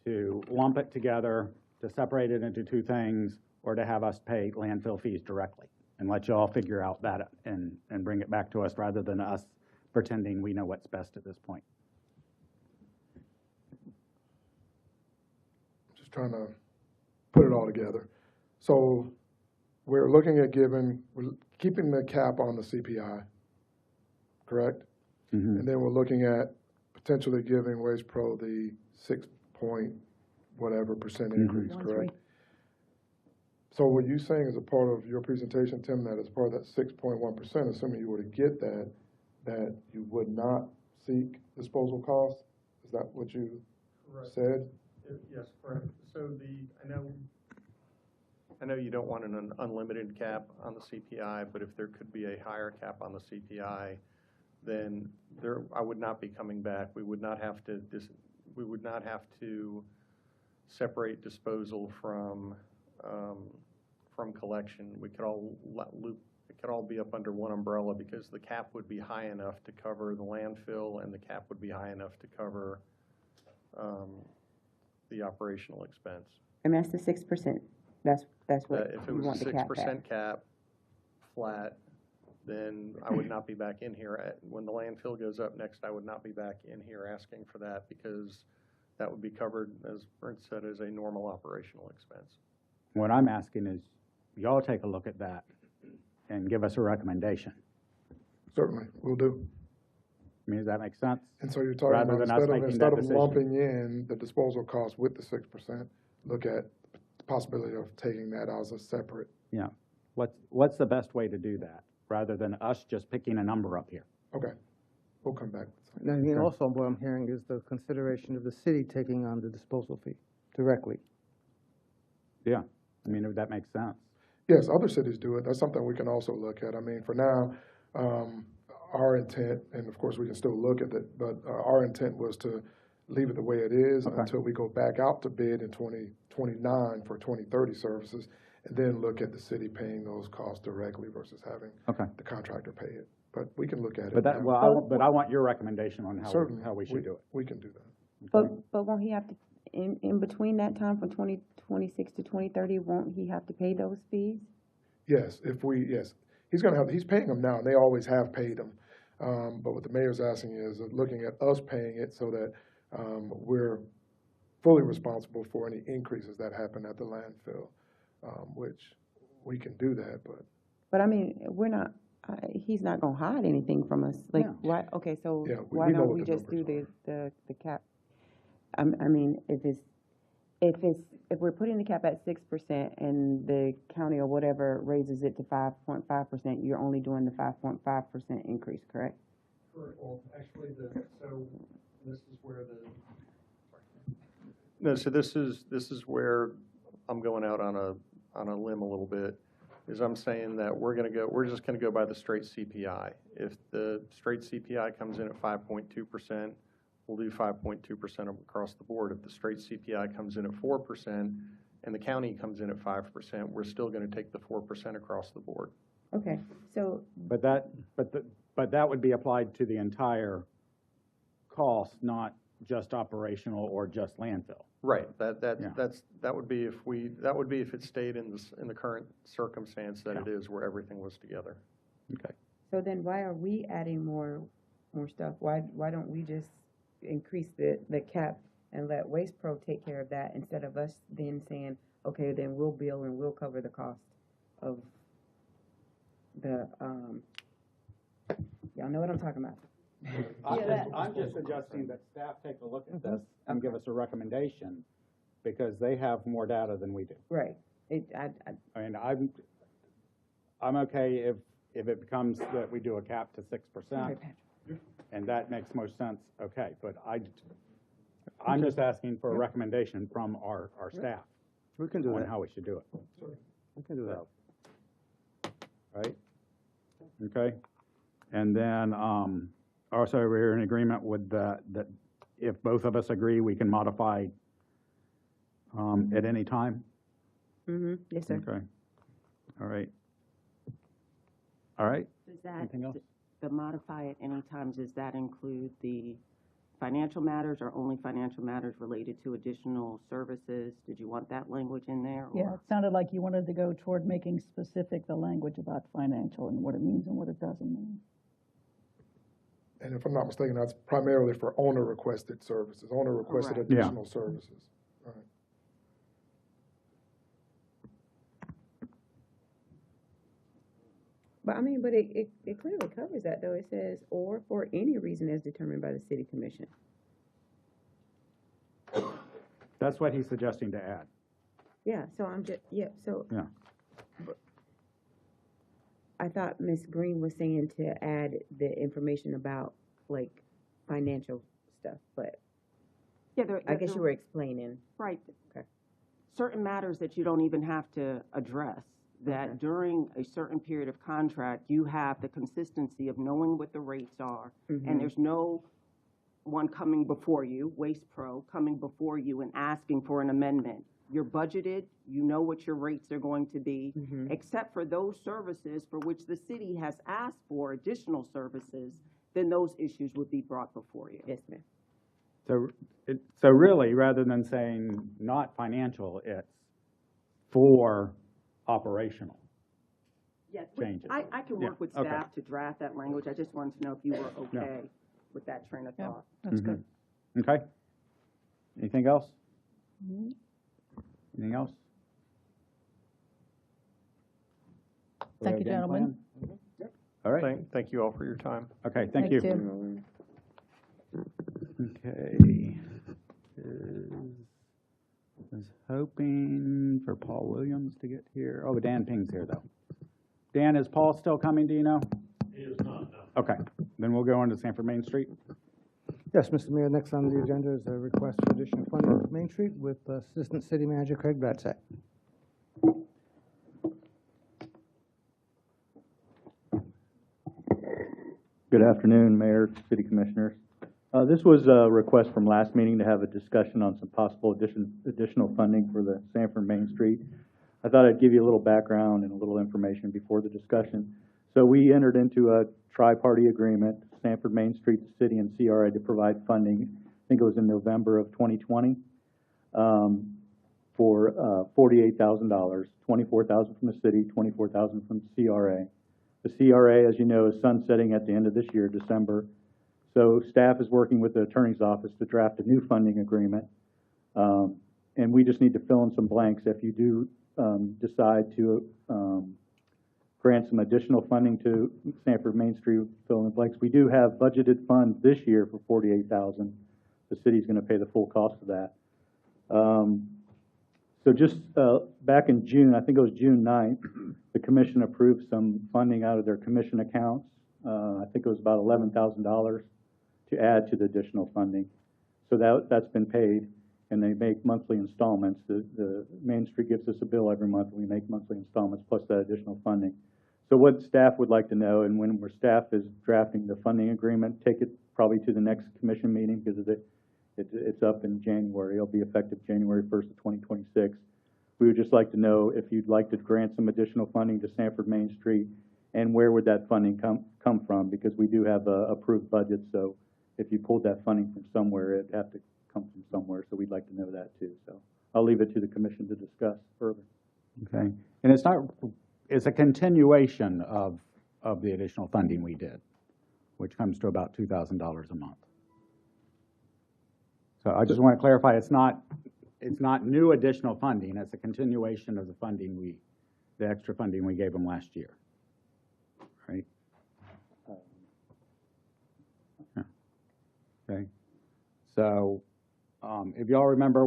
to lump it together, to separate it into two things, or to have us pay landfill fees directly and let you all figure out that and bring it back to us rather than us pretending we know what's best at this point? Just trying to put it all together. So we're looking at we're keeping the cap on the CPI, correct? Mhm. And then we're looking at potentially giving Waste Pro the 6% increase, correct? So what you saying as a part of your presentation, Tim, that as part of that 6.1%, assuming you were to get that you would not seek disposal costs? Is that what you Correct. said? Yes, correct. So I know you don't want an unlimited cap on the CPI, but if there could be a higher cap on the CPI, then I would not be coming back. We would not have to separate disposal from collection. We could it could all be up under one umbrella because the cap would be high enough to cover the landfill and the cap would be high enough to cover the operational expense. And that's the 6%. That's what If it you was want a the cap at. 6% cap, flat, then I would not be back in here. When the landfill goes up next, I would not be back in here asking for that because that would be covered, as Brent said, as a normal operational expense. What I'm asking is, y'all take a look at that and give us a recommendation. Certainly, we'll do. I mean, does that make sense? And so you're talking Rather about than us making that instead of decision. lumping in the disposal cost with the 6%, look at the possibility of taking that as a separate. Yeah. What's the best way to do that, rather than us just picking a number up here? Okay, we'll come back. And then also what I'm hearing is the consideration of the city taking on the disposal fee directly. Yeah, I mean, that makes sense. Yes, other cities do it. That's something we can also look at. I mean, for now, our intent, and of course we can still look at it, but our intent was to leave it the way it is Okay. until we go back out to bid in 29 for 2030 services, and then look at the city paying those costs directly versus having Okay. the contractor pay it. But we can look at it. But that, now. well, I want your recommendation on Certainly, how we should do it. We can do that. But won't he have to, in between that time from 2026 to 2030, won't he have to pay those fees? Yes, yes, he's paying them now, and they always have paid them. But what the mayor's asking is looking at us paying it so that, we're fully responsible for any increases that happen at the landfill, which we can do that, but. But I mean, we're not, he's not gonna hide anything from us, like, No. why, okay, so Yeah, why we know don't what we the just do numbers the cap? I mean, if we're putting the cap at 6% and the county or whatever raises it to 5.5%, you're only doing the 5.5% increase, correct? Correct. Well, actually, so this is where No, so this is where I'm going out on a limb a little bit, is I'm saying that we're just gonna go by the straight CPI. If the straight CPI comes in at 5.2%, we'll do 5.2% across the board. If the straight CPI comes in at 4% and the county comes in at 5%, we're still gonna take the 4% across the board. Okay, so, But that would be applied to the entire cost, not just operational or just landfill. Right, Yeah. that would be if it stayed in the current circumstance that it is, where everything was together. Okay. so then why are we adding more stuff? Why don't we just increase the cap and let Waste Pro take care of that, instead of us then saying, okay, then we'll bill and we'll cover the cost of the, y'all know what I'm talking about? I'm just suggesting that staff take a look at this and give us a recommendation, because they have more data than we do. Right, I mean, I'm okay if it becomes that we do a cap to 6%, and that makes most sense, okay, but I'm just asking for a recommendation from our staff We can do on that. how we should do it, We can do that. right? Okay, and then, also, we're in agreement with that if both of us agree, we can modify, at any time? yes, sir. Okay, all right. All right, Does that, anything else? the modify at any time, does that include the financial matters or only financial matters related to additional services? Did you want that language in there? Yeah, or- it sounded like you wanted to go toward making specific the language about financial and what it means and what it doesn't mean. And if I'm not mistaken, that's primarily for owner-requested services, owner-requested Correct. Yeah. additional services. Right. But I mean, but it clearly covers that, though. It says, or for any reason as determined by the city commission. That's what he's suggesting to add. Yeah, so I'm just, yeah, so. Yeah. but I thought Ms. Green was saying to add the information about, like, financial stuff, but Yeah, I guess you were explaining. Right. Okay. Certain matters that you don't even have to address, that Okay. during a certain period of contract, you have the consistency of knowing what the rates are, and there's no one coming before you, Waste Pro, coming before you and asking for an amendment. You're budgeted, you know what your rates are going to be, except for those services for which the city has asked for additional services, then those issues would be brought before you. Yes, ma'am. So really, rather than saying not financial, it's for operational. Yes, changes. I can Yeah, work with okay. staff to draft that language. I just wanted to know if you were okay with that train of Yeah. thought. That's good. Okay? Anything else? Mhm. Anything else? Thank you, Game gentlemen. plan? All right, Thank you all for your time. okay, thank you. Tim. Okay. Was hoping for Paul Williams to get here. Oh, Dan Ping's here, though. Dan, is Paul still coming, do you know? He is not, no. Okay, then we'll go on to Sanford Main Street. Yes, Mr. Mayor, next on the agenda is a request for additional funding for Main Street with Assistant City Manager Craig Ratzak. Good afternoon, Mayor, City Commissioners. This was a request from last meeting to have a discussion on some possible additional funding for the Sanford Main Street. I thought I'd give you a little background and a little information before the discussion. So we entered into a tri-party agreement, Sanford Main Street, the city, and CRA to provide funding. I think it was in November of 2020 for $48,000, $24,000 from the city, $24,000 from the CRA. The CRA, as you know, is sunsetting at the end of this year, December. So staff is working with the attorney's office to draft a new funding agreement. And we just need to fill in some blanks. If you do decide to grant some additional funding to Sanford Main Street, fill in the blanks. We do have budgeted funds this year for $48,000. The city's going to pay the full cost of that. So just back in June, I think it was June 9th, the commission approved some funding out of their commission accounts. I think it was about $11,000 to add to the additional funding. So that's been paid, and they make monthly installments. The Main Street gives us a bill every month, and we make monthly installments plus that additional funding. So what staff would like to know, and when staff is drafting the funding agreement, take it probably to the next commission meeting because it's up in January. It'll be effective January 1st of 2026. We would just like to know if you'd like to grant some additional funding to Sanford Main Street, and where would that funding come from? Because we do have a approved budget, so if you pulled that funding from somewhere, it'd have to come from somewhere. So we'd like to know that too. So I'll leave it to the commission to discuss further. Okay, and it's a continuation of the additional funding we did, which comes to about $2,000 a month. So I just want to clarify, it's not new additional funding. It's a continuation of the funding the extra funding we gave them last year, right? Yeah. Okay. So if y'all remember,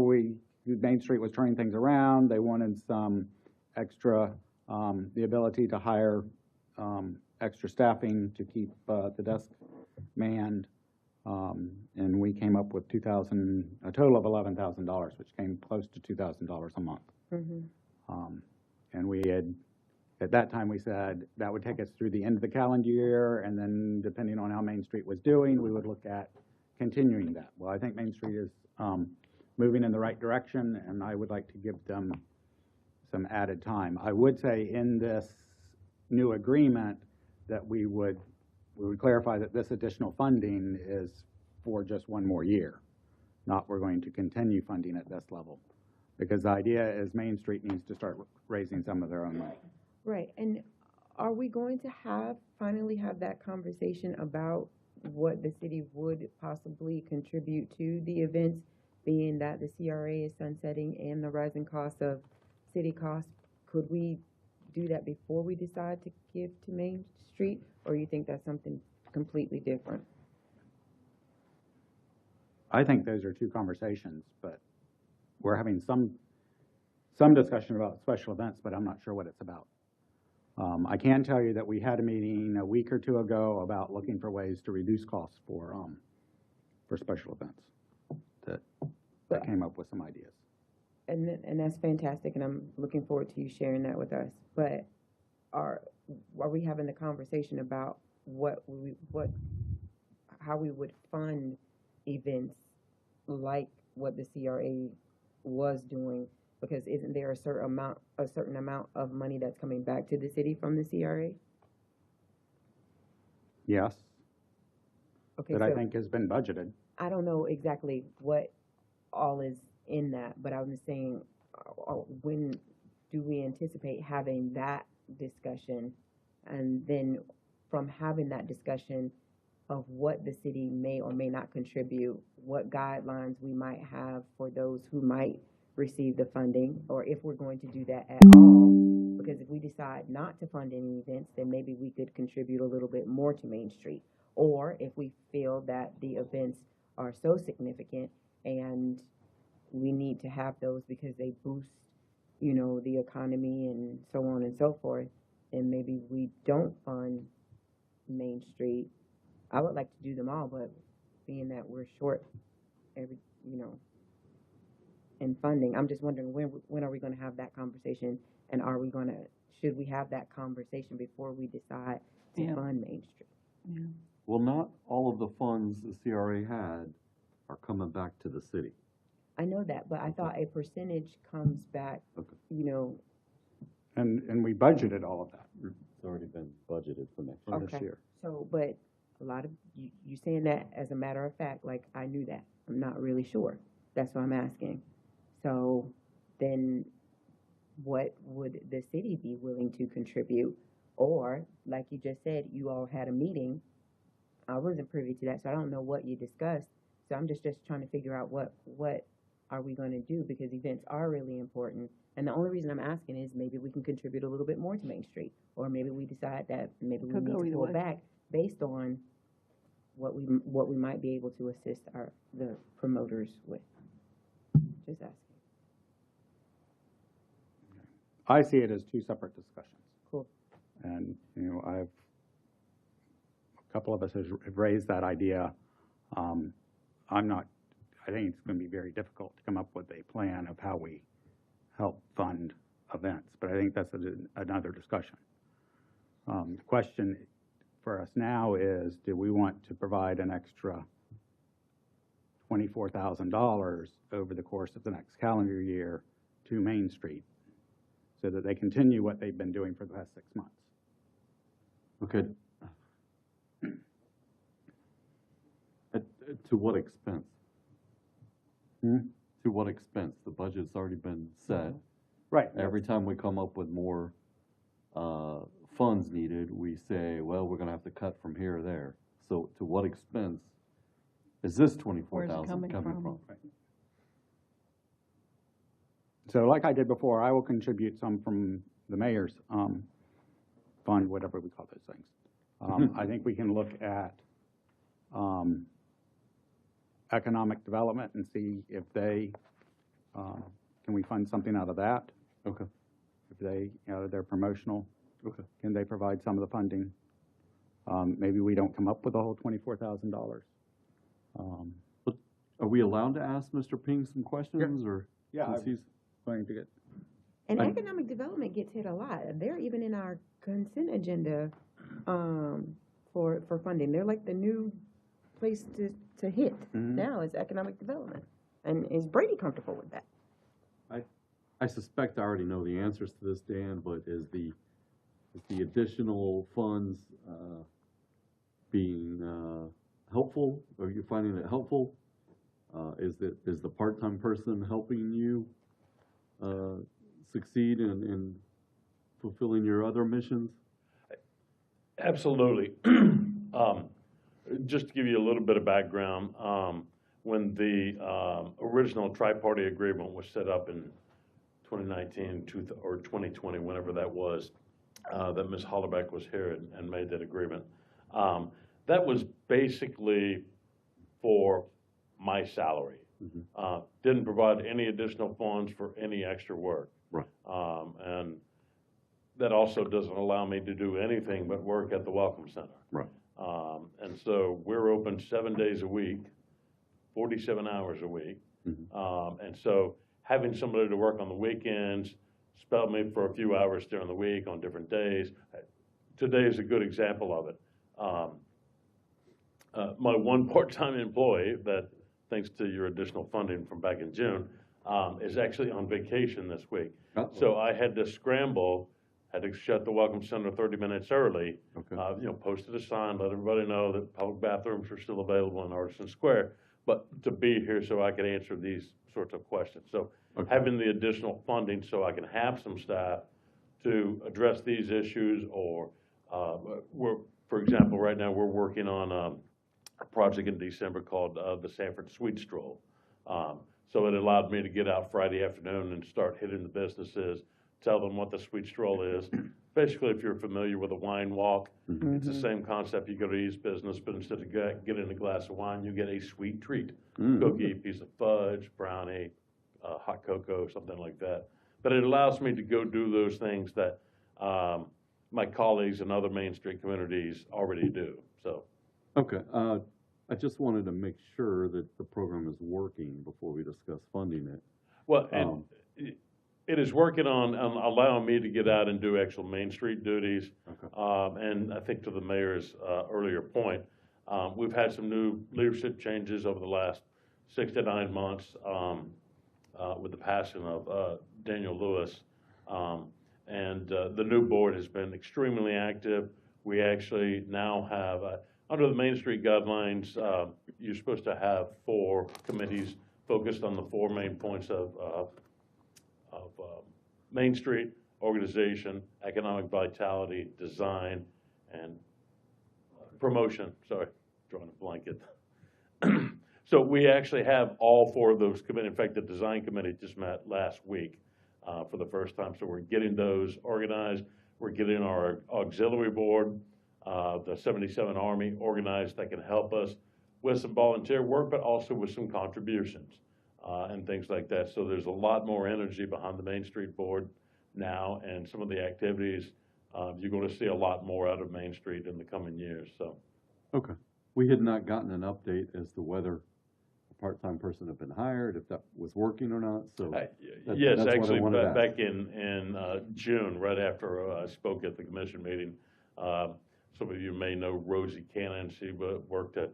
Main Street was turning things around. They wanted some extra, the ability to hire extra staffing to keep the desk manned. And we came up with a total of $11,000, which came close to $2,000 a month. Mm-hmm. And we had, at that time, we said that would take us through the end of the calendar year, and then depending on how Main Street was doing, we would look at continuing that. Well, I think Main Street is moving in the right direction, and I would like to give them some added time. I would say in this new agreement that we would clarify that this additional funding is for just one more year, not we're going to continue funding at this level. Because the idea is Main Street needs to start raising some of their own money. Right, and are we going to finally have that conversation about what the city would possibly contribute to the events, being that the CRA is sunsetting and the rising cost of city costs? Could we do that before we decide to give to Main Street, or you think that's something completely different? I think those are two conversations, but we're having some discussion about special events, but I'm not sure what it's about. I can tell you that we had a meeting a week or two ago about looking for ways to reduce costs for special events. That came up with some ideas. And that's fantastic, and I'm looking forward to you sharing that with us. But are we having the conversation about how we would fund events like what the CRA was doing? Because isn't there a certain amount of money that's coming back to the city from the CRA? Yes. Okay, that I think has been budgeted. I don't know exactly what all is in that, but I was saying, when do we anticipate having that discussion? And then from having that discussion of what the city may or may not contribute, what guidelines we might have for those who might receive the funding, or if we're going to do that at all. Because if we decide not to fund any events, then maybe we could contribute a little bit more to Main Street. Or if we feel that the events are so significant and we need to have those because they boost, the economy and so on and so forth, and maybe we don't fund Main Street. I would like to do them all, but being that we're short in funding, I'm just wondering when are we going to have that conversation, and should we have that conversation before we decide to fund Main Street? Well, not all of the funds the CRA had are coming back to the city. I know that, but I thought a percentage comes back, Okay. you know, And we budgeted all of that. It's already been budgeted for next For this okay. year. So, but a lot of, you saying that as a matter of fact, like, I knew that. I'm not really sure. That's what I'm asking. So then what would the city be willing to contribute? Or, like you just said, you all had a meeting. I wasn't privy to that, so I don't know what you discussed. So I'm just trying to figure out what are we gonna do, because events are really important. And the only reason I'm asking is maybe we can contribute a little bit more to Main Street, or maybe we decide that maybe we Could need go to either pull way. back based on what we might be able to assist the promoters with. Just asking. I see it as two separate discussions. Cool. And, you know, a couple of us have raised that idea. I think it's going to be very difficult to come up with a plan of how we help fund events, but I think that's another discussion. The question for us now is, do we want to provide an extra $24,000 over the course of the next calendar year to Main Street so that they continue what they've been doing for the past 6 months? Okay. To what expense? To what expense? The budget's already been set. Right. Every time we come up with more funds needed, we say, well, we're gonna have to cut from here or there. So to what expense is this Where's it 24,000 coming coming from? from? So like I did before, I will contribute some from the mayor's fund, whatever we call those things. I think we can look at economic development and see if they, can we fund something out of that? Okay. If they, you know, they're promotional, Okay. can they provide some of the funding? Maybe we don't come up with the whole $24,000. But are we allowed to ask Mr. Ping some questions or? Yeah, since he's- Going to get, And I- economic development gets hit a lot. They're even in our consent agenda, for funding. They're like the new place to hit now is economic development. And is Brady comfortable with that? I suspect I already know the answers to this, Dan, but is the additional funds being helpful? Are you finding it helpful? Is the part-time person helping you succeed in fulfilling your other missions? Absolutely. Just to give you a little bit of background, when the original tri-party agreement was set up in 2019 or 2020, whenever that was, that Ms. Hollerbeck was here and made that agreement, that was basically for my salary. Didn't provide any additional funds for any extra work. Right. And that also doesn't allow me to do anything but work at the Welcome Center. Right. And so we're open 7 days a week, 47 hours a week. And so having somebody to work on the weekends, spell me for a few hours during the week on different days. Today is a good example of it. My one part-time employee that, thanks to your additional funding from back in June, is actually on vacation this week. So I had to scramble, had to shut the Welcome Center 30 minutes early. Okay. Posted a sign, let everybody know that public bathrooms are still available in Artisan Square, but to be here so I could answer these sorts of questions. So having the additional funding so I can have some staff to address these issues, or for example, right now we're working on a project in December called the Sanford Sweet Stroll. So it allowed me to get out Friday afternoon and start hitting the businesses, tell them what the Sweet Stroll is. Basically, if you're familiar with a wine walk, it's the same concept. You go to East Business, but instead of getting a glass of wine, you get a sweet treat. Cookie, piece of fudge, brownie, hot cocoa, something like that. But it allows me to go do those things that my colleagues in other Main Street communities already do. So. Okay. I just wanted to make sure that the program is working before we discuss funding it. Well, and It is working on allowing me to get out and do actual Main Street duties. Okay. And I think to the mayor's earlier point, we've had some new leadership changes over the last 6 to 9 months with the passing of Daniel Lewis. And the new board has been extremely active. We actually now have, under the Main Street guidelines, you're supposed to have 4 committees focused on the 4 main points of Main Street: organization, economic vitality, design, and promotion. Sorry, drawing a blanket. So we actually have all 4 of those committees. In fact, the design committee just met last week for the first time. So we're getting those organized. We're getting our auxiliary board, the 77 Army, organized that can help us with some volunteer work, but also with some contributions and things like that. So there's a lot more energy behind the Main Street board now, and some of the activities, you're going to see a lot more out of Main Street in the coming years. So, Okay. We had not gotten an update as to whether a part-time person had been hired, if that was working or not, so. yes, that's what I actually, wanted to ask. back in June, right after I spoke at the commission meeting, some of you may know Rosie Cannon. She worked at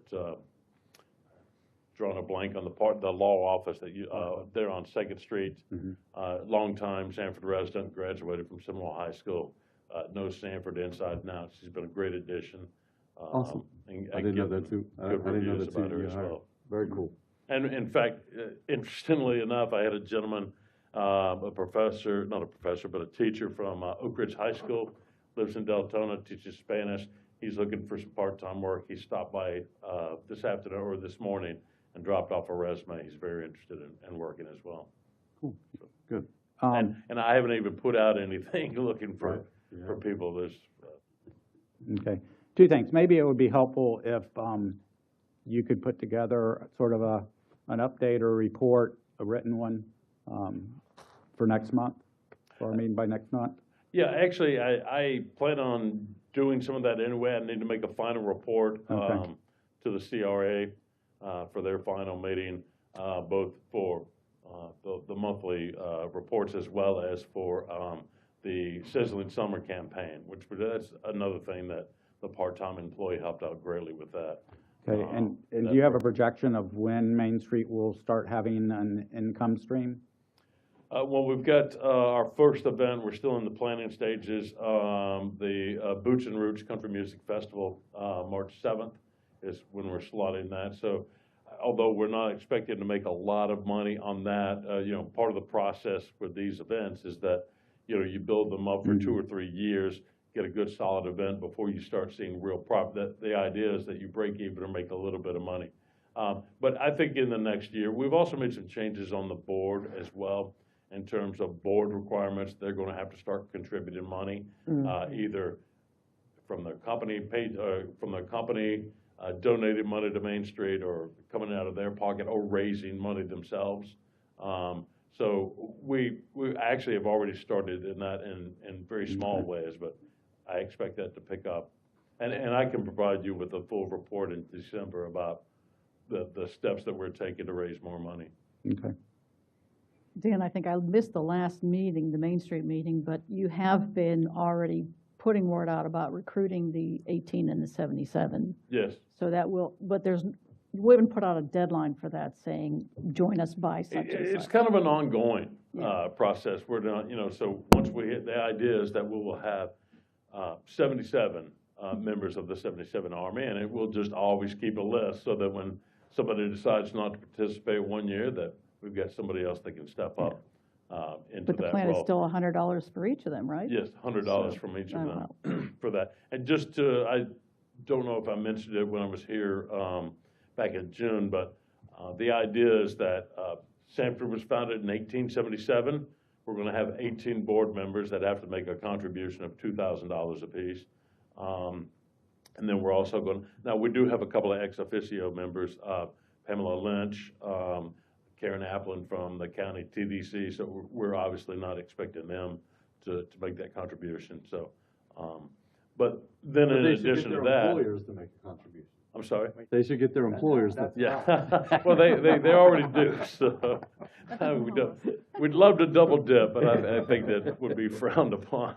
drawing a blank on the law office that you there on 2nd Street. Long time Sanford resident, graduated from Seminole High School, knows Sanford inside and out. She's been a great addition. Awesome. I didn't know that too. I didn't know that about her too. as well. Very cool. And in fact, interestingly enough, I had a gentleman, a professor, not a professor, but a teacher from Oak Ridge High School, lives in Deltona, teaches Spanish. He's looking for some part-time work. He stopped by this afternoon or this morning and dropped off a resume. He's very interested in working as well. Cool. Good. And I haven't even put out anything looking for people. There's Okay. 2 things. Maybe it would be helpful if you could put together sort of an update or a report, a written one, for next month, or I mean by next month. Yeah, actually, I plan on doing some of that anyway. I need to make a final report to the CRA for their final meeting, both for the monthly reports as well as for the Sizzling Summer campaign, which that's another thing that the part-time employee helped out greatly with that. Okay, and do you have a projection of when Main Street will start having an income stream? Well, we've got our first event. We're still in the planning stages. The Boots and Roots Country Music Festival, March 7th, is when we're slotting that. So, although we're not expecting to make a lot of money on that, part of the process for these events is that, you build them up for 2 or 3 years, get a good solid event before you start seeing real profit. The idea is that you break even or make a little bit of money. But I think in the next year, we've also made some changes on the board as well. In terms of board requirements, they're going to have to start contributing money, either from their company donating money to Main Street, or coming out of their pocket, or raising money themselves. So we actually have already started in that in very small ways, but I expect that to pick up. And I can provide you with a full report in December about the steps that we're taking to raise more money. Okay. Dan, I think I missed the last meeting, the Main Street meeting, but you have been already putting word out about recruiting the 18 and the 77. Yes. So that but we haven't put out a deadline for that saying, join us by such and such. It's kind of an ongoing process. We're not, so once we hit, the idea is that we will have 77 members of the 77 Army, and it will just always keep a list so that when somebody decides not to participate 1 year, that we've got somebody else that can step up into that role. But the plan is still $100 for each of them, right? Yes, $100 from each of them for that. And I don't know if I mentioned it when I was here back in June, but the idea is that Sanford was founded in 1877. We're going to have 18 board members that have to make a contribution of $2,000 apiece. And then we're also now we do have a couple of ex officio members, Pamela Lynch, Karen Applin from the county TDC, so we're obviously not expecting them to make that contribution. So, but then in addition to that, employers to make a contribution. I'm sorry? They should get their employers to. Yeah, well, they already do, so we don't. we'd love to double dip, but I think that would be frowned upon.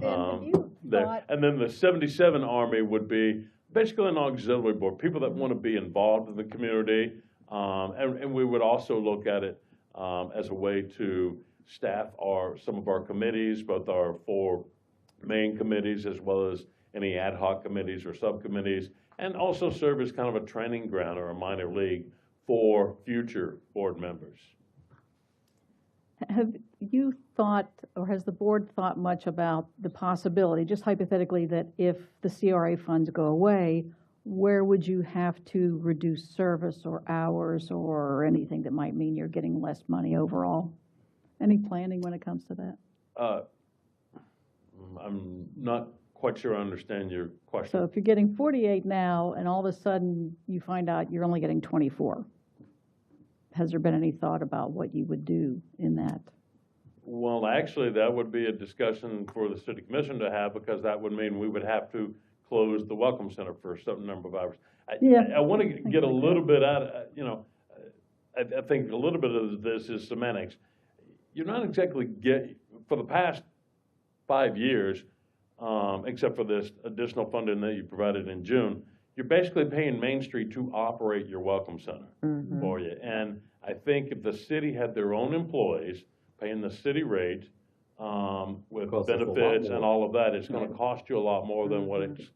have you There. thought- And then the 77 Army would be basically an auxiliary board, people that want to be involved in the community. And we would also look at it as a way to staff some of our committees, both our 4 main committees as well as any ad hoc committees or subcommittees, and also serve as kind of a training ground or a minor league for future board members. Have you thought, or has the board thought much about the possibility, just hypothetically, that if the CRA funds go away, where would you have to reduce service or hours or anything that might mean you're getting less money overall? Any planning when it comes to that? I'm not quite sure I understand your question. So if you're getting 48 now, and all of a sudden you find out you're only getting 24, has there been any thought about what you would do in that? Well, actually, that would be a discussion for the city commission to have, because that would mean we would have to close the Welcome Center for a certain number of hours. I want to get a little bit out of, I think a little bit of this is semantics. You're not exactly for the past 5 years, except for this additional funding that you provided in June, you're basically paying Main Street to operate your Welcome Center for you. And I think if the city had their own employees paying the city rate with Costs us a lot benefits more. and all of that, it's going to cost you a lot more than what it's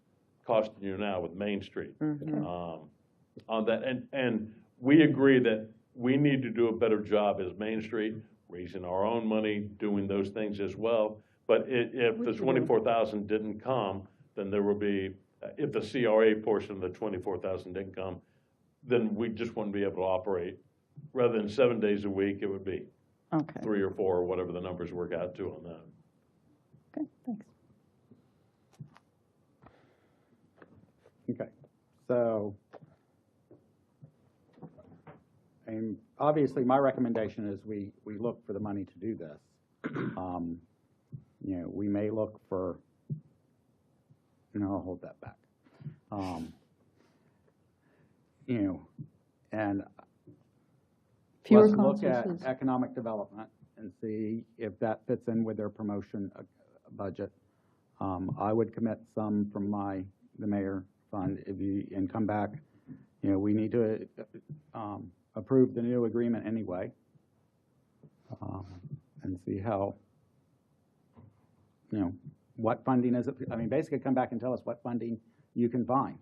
costing you now with Main Street. On that, and we agree that we need to do a better job as Main Street, raising our own money, doing those things as well. But if the 24,000 didn't come, then there will be, if the CRA portion of the 24,000 didn't come, then we just wouldn't be able to operate. Rather than 7 days a week, it would be Okay. 3 or 4, or whatever the numbers work out to on that. Okay, thanks. Okay, so, and obviously, my recommendation is we look for the money to do this. We may look for, I'll hold that back. And Fewer let's look at conferences. economic development and see if that fits in with their promotion budget. I would commit some from the mayor fund and come back. We need to approve the new agreement anyway, and see how, what funding is it? I mean, basically come back and tell us what funding you can find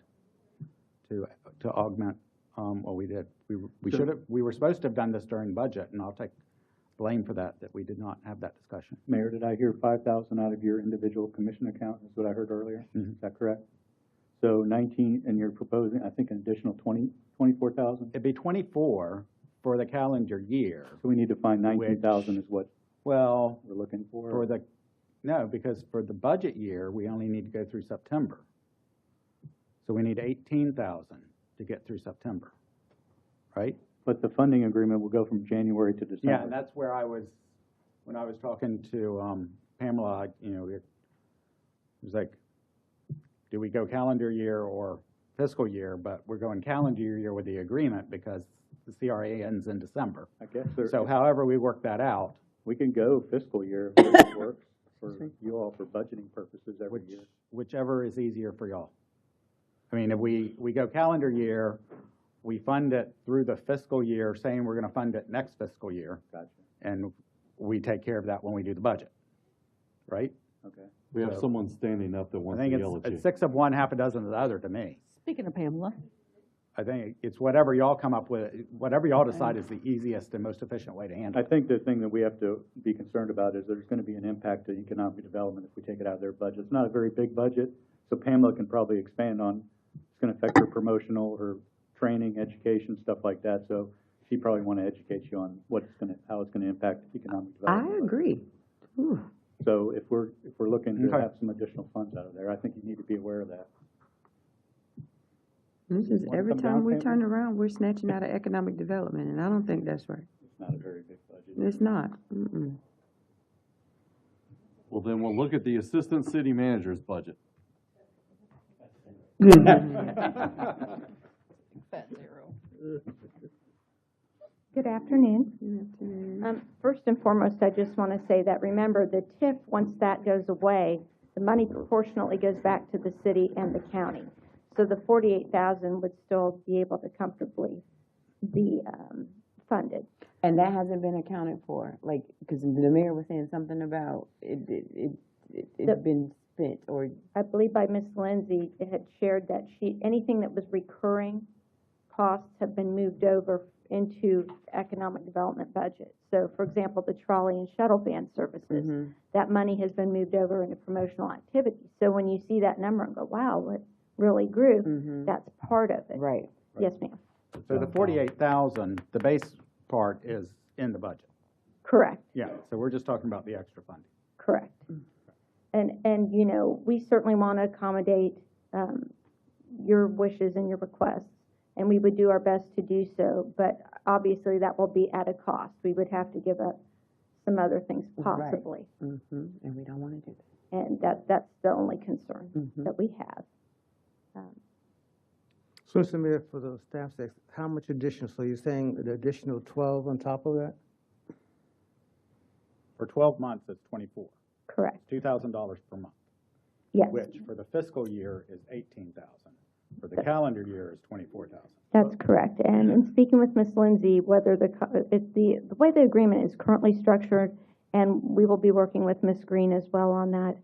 to augment what we did. We were supposed to have done this during budget, and I'll take blame for that we did not have that discussion. Mayor, did I hear 5,000 out of your individual commission account, is what I heard earlier? Is that correct? So 19, and you're proposing, I think, an additional 24,000? It'd be 24 for the calendar year. So we need to find 19,000 is what Well, we're looking for? no, because for the budget year, we only need to go through September. So we need 18,000 to get through September, right? But the funding agreement will go from January to December. Yeah, and that's where when I was talking to Pamela, it was like, do we go calendar year or fiscal year? But we're going calendar year with the agreement because the CRA ends in December. I guess So however we work that out, we can go fiscal year if it works for you all for budgeting purposes every year. whichever is easier for y'all. I mean, if we go calendar year, we fund it through the fiscal year, saying we're going to fund it next fiscal year. Gotcha. And we take care of that when we do the budget, right? Okay. We have So- someone standing up that I wants to think yell at you. it's 6 of one, half a dozen of the other to me. Speaking of Pamela, I think it's whatever y'all come up with, whatever y'all decide is the easiest and most efficient way to handle I it. think the thing that we have to be concerned about is there's going to be an impact to economic development if we take it out of their budget. It's not a very big budget, so Pamela can probably expand on, it's going to affect her promotional, her training, education, stuff like that. So she probably want to educate you on how it's going to impact economic I development. agree. Ooh. So if we're looking to Okay. have some additional funds out of there, I think you need to be aware of that. It's just Wanna every come down, time we Pamela? turn around, we're snatching out of economic development, and I don't think that's right. It's not a very big budget. It's not. Mm-mm. Well, then we'll look at the assistant city manager's budget. fat zero. Good afternoon. First and foremost, I just want to say that, remember, the TIF, once that goes away, the money proportionally goes back to the city and the county. So the 48,000 would still be able to comfortably be funded. And that hasn't been accounted for, like, because the mayor was saying something about it's been spent, or. I believe by Ms. Lindsay, it had shared that anything that was recurring costs have been moved over into economic development budget. So, for example, the trolley and shuttle van services, that money has been moved over into promotional activities. So when you see that number and go, wow, it really grew, that's part of it. Right. Yes, ma'am. So the 48,000, the base part is in the budget. Correct. Yeah, so we're just talking about the extra funding. Correct. And you know, we certainly want to accommodate your wishes and your requests, and we would do our best to do so, but obviously that will be at a cost. We would have to give up some other things possibly. Right. And we don't want to do that. And that's the only concern that we have. So, Mr. Mayor, for the staff sake, how much additional, so you're saying the additional 12 on top of that? For 12 months, it's 24. Correct. $2,000 per month. Yes. Which for the fiscal year is 18,000. For the calendar year is 24,000. That's correct. And in speaking with Ms. Lindsay, whether the way the agreement is currently structured, and we will be working with Ms. Green as well on that,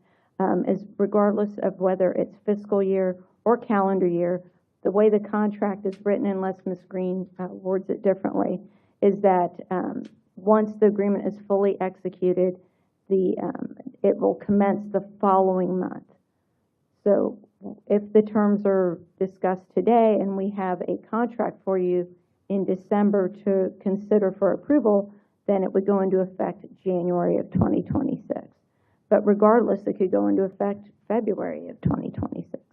is regardless of whether it's fiscal year or calendar year, the way the contract is written, unless Ms. Green words it differently, is that once the agreement is fully executed, it will commence the following month. So if the terms are discussed today and we have a contract for you in December to consider for approval, then it would go into effect January of 2026. But regardless, it could go into effect February of 2026.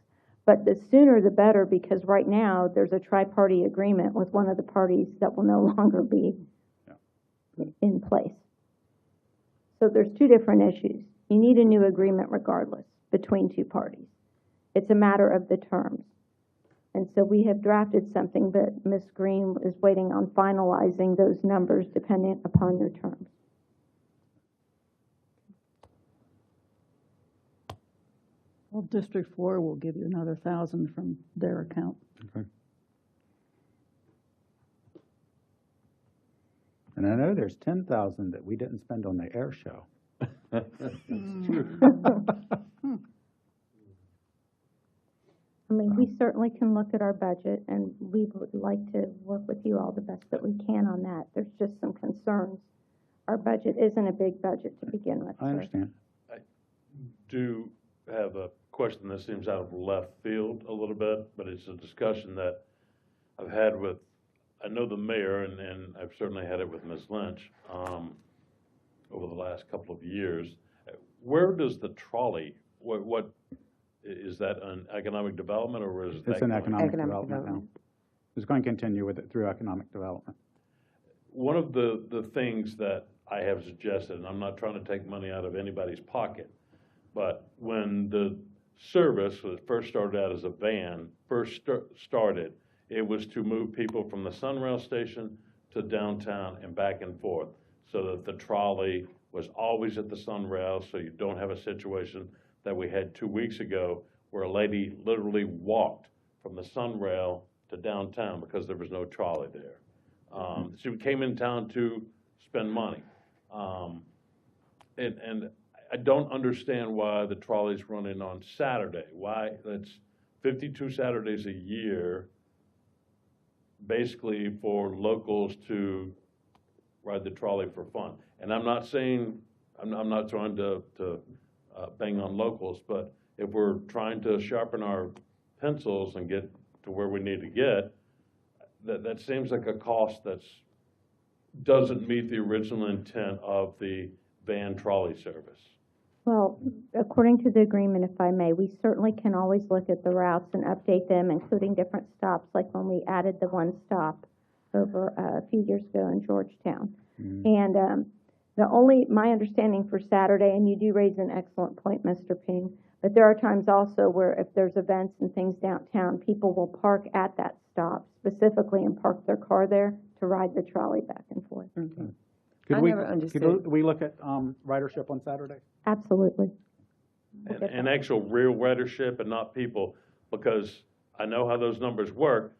But the sooner the better, because right now there's a tri-party agreement with one of the parties that will no longer be in place. So there's two different issues. You need a new agreement regardless between two parties. It's a matter of the terms. And so we have drafted something, but Ms. Green is waiting on finalizing those numbers depending upon your terms. Well, District 4 will give you another 1,000 from their account. Okay. And I know there's 10,000 that we didn't spend on the air show. That's true. I mean, we certainly can look at our budget, and we would like to work with you all the best that we can on that. There's just some concerns. Our budget isn't a big budget to begin with. I understand. I do have a question that seems out of left field a little bit, but it's a discussion that I've had with, I know the mayor, and I've certainly had it with Ms. Lynch over the last couple of years. Where does the trolley, what is that an economic development, or is that? It's an economic Economic development now. It's going to continue with it through economic development. One of the things that I have suggested, and I'm not trying to take money out of anybody's pocket, but when the service was first started out as a van, started, it was to move people from the Sunrail station to downtown and back and forth, so that the trolley was always at the Sunrail, so you don't have a situation that we had 2 weeks ago where a lady literally walked from the Sunrail to downtown because there was no trolley there. She came in town to spend money. And I don't understand why the trolley's running on Saturday. Why? That's 52 Saturdays a year, basically for locals to ride the trolley for fun. And I'm not saying, I'm not trying to bang on locals, but if we're trying to sharpen our pencils and get to where we need to get, that seems like a cost that doesn't meet the original intent of the van trolley service. Well, according to the agreement, if I may, we certainly can always look at the routes and update them, including different stops, like when we added the one stop over a few years ago in Georgetown. And my understanding for Saturday, and you do raise an excellent point, Mr. Ping, But there are times also where if there's events and things downtown, people will park at that stop specifically and park their car there to ride the trolley back and forth. Okay. Could I we, never could understood. we look at, ridership on Saturday? Absolutely. And actual real ridership and not people, because I know how those numbers work.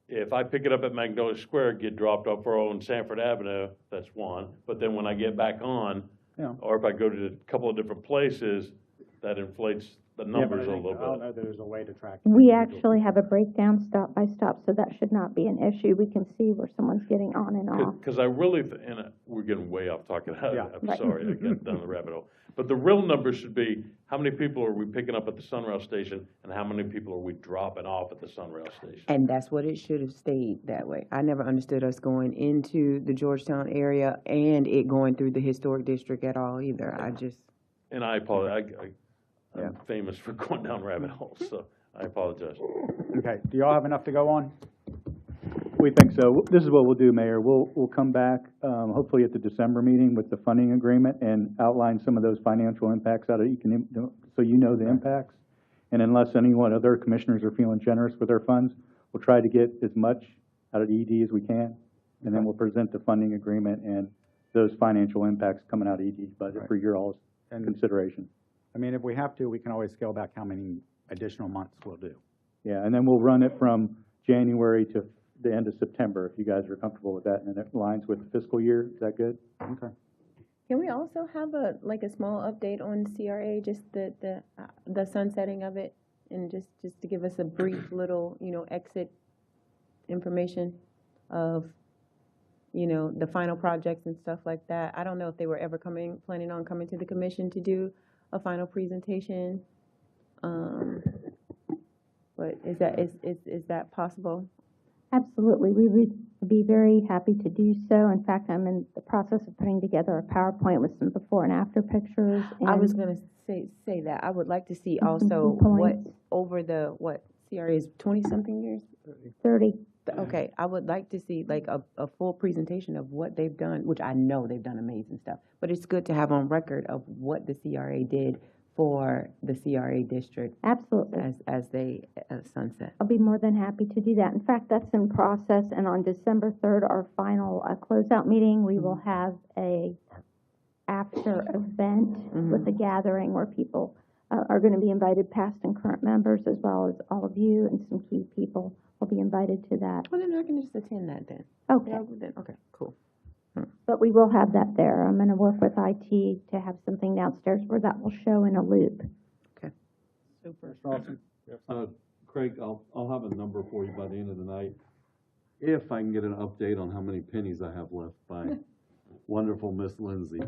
If I pick it up at Magnolia Square, get dropped off on Sanford Avenue, that's one. But then when I get back on, Yeah. or if I go to a couple of different places, that inflates the numbers a little I don't bit. know that there's a way to track. We individual actually have a breakdown stop by stop, so that should not be an issue. We can see where someone's getting on and off. Because I really, we're getting way off talking, Yeah. I'm Right. sorry, I got down the rabbit hole. But the real number should be, how many people are we picking up at the Sunrail station, and how many people are we dropping off at the Sunrail station? And that's what it should have stayed that way. I never understood us going into the Georgetown area and it going through the historic district at all either. I just, And I apologize, Yeah. I'm famous for going down rabbit holes, so I apologize. Okay, do y'all have enough to go on? We think so. This is what we'll do, Mayor. We'll come back, hopefully at the December meeting with the funding agreement and outline some of those financial impacts out of, so you know the impacts. And unless anyone, other commissioners are feeling generous with their funds, we'll try to get as much out of the ED as we can. And then we'll present the funding agreement and those financial impacts coming out of ED's budget Right. for your all's consideration. I mean, if we have to, we can always scale back how many additional months we'll do. Yeah, and then we'll run it from January to the end of September, if you guys are comfortable with that, and it aligns with the fiscal year. Is that good? Okay. can we also have a small update on CRA, just the sunsetting of it? And just to give us a brief little, exit information of, the final projects and stuff like that. I don't know if they were ever planning on coming to the commission to do a final presentation. But is that possible? Absolutely. We would be very happy to do so. In fact, I'm in the process of putting together a PowerPoint with some before and after pictures. I was and gonna say that. I would like to see some also points. over CRA is 20-something years? 30. Okay, I would like to see like a full presentation of what they've done, which I know they've done amazing stuff. But it's good to have on record of what the CRA did for the CRA district Absolutely. as they sunset. I'll be more than happy to do that. In fact, that's in process, and on December 3rd, our final closeout meeting, we will have a after event with a gathering where people are going to be invited, past and current members, as well as all of you and some key people will be invited to that. Well, then I can just attend that then. Okay, Yeah, then, okay, cool. but we will have that there. I'm going to work with IT to have something downstairs where that will show in a loop. Super. Craig, I'll have a number for you by the end of the night, if I can get an update on how many pennies I have left by wonderful Miss Lindsay.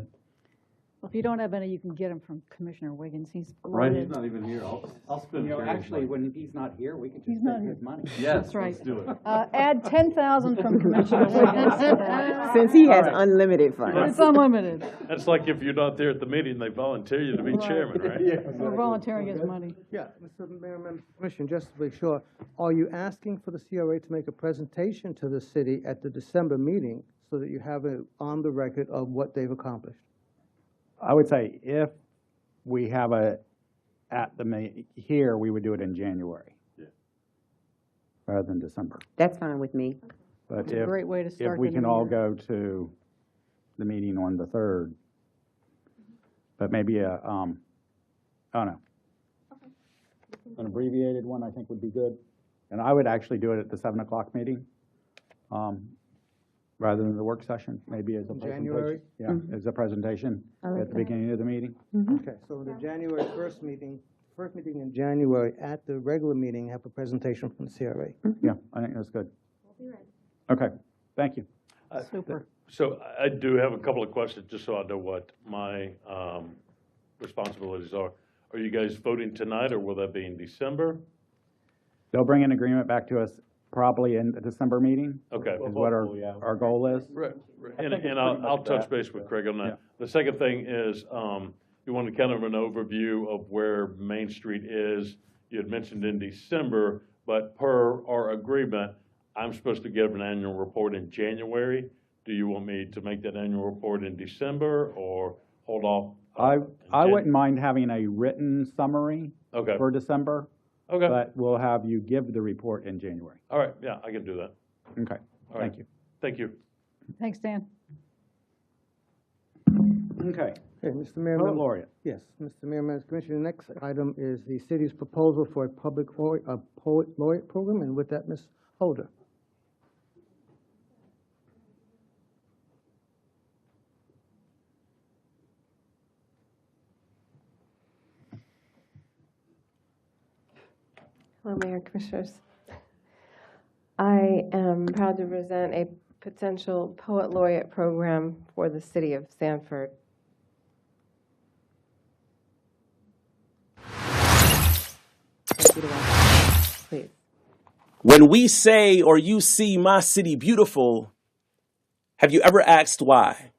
Well, if you don't have any, you can get them from Commissioner Wiggins. He's Right, loaded. he's not even here. I'll spend Karen's Actually, money. when he's not here, we could He's just not take here. his money. Yes, That's right. let's do it. Add 10,000 from Commissioner Wiggins to that. Since he has All right. unlimited funds. It's unlimited. That's like if you're not there at the meeting, they volunteer you to be Right. chairman, right? We're volunteering his money. Yeah, Mr. Mayor, members of the commission, just to be sure, are you asking for the CRA to make a presentation to the city at the December meeting so that you have it on the record of what they've accomplished? I would say if we have here, we would do it in January. Yeah. Rather than December. That's fine with me. But It's a great way to if start we the can new all year. go to the meeting on the 3rd, but maybe I don't know. An abbreviated one, I think would be good. And I would actually do it at the 7 o'clock meeting, rather than the work session, maybe as a In presentation. January? Yeah, as a presentation I like at the that. beginning of the meeting. Okay, so the January first meeting in January, at the regular meeting, have a presentation from the CRA. Yeah, I think that's good. Okay, thank you. Super. So I do have a couple of questions, just so I know what my responsibilities are. Are you guys voting tonight, or will that be in December? They'll bring an agreement back to us probably in the December meeting. Okay. Is what our goal is. Right, and think it's I'll pretty much touch that. base with Craig on Yeah. that. The second thing is, you wanted kind of an overview of where Main Street is. You had mentioned in December, but per our agreement, I'm supposed to give an annual report in January. Do you want me to make that annual report in December, or hold off? I wouldn't mind having a written summary Okay, for December, okay, but we'll have you give the report in January. all right, yeah, I can do that. Okay, All right. thank you. Thank you. Thanks, Dan. Okay, Okay, Mr. Mayor. poet members- laureate. Yes, Mr. Mayor, members of the commission, the next item is the city's proposal for a poet laureate program, and with that, Ms. Holder. Hello, Mayor and Commissioners. I am proud to present a potential Poet Laureate program for the city of Sanford. Thank you to watch. Please. When we say or you see my city beautiful, have you ever asked why?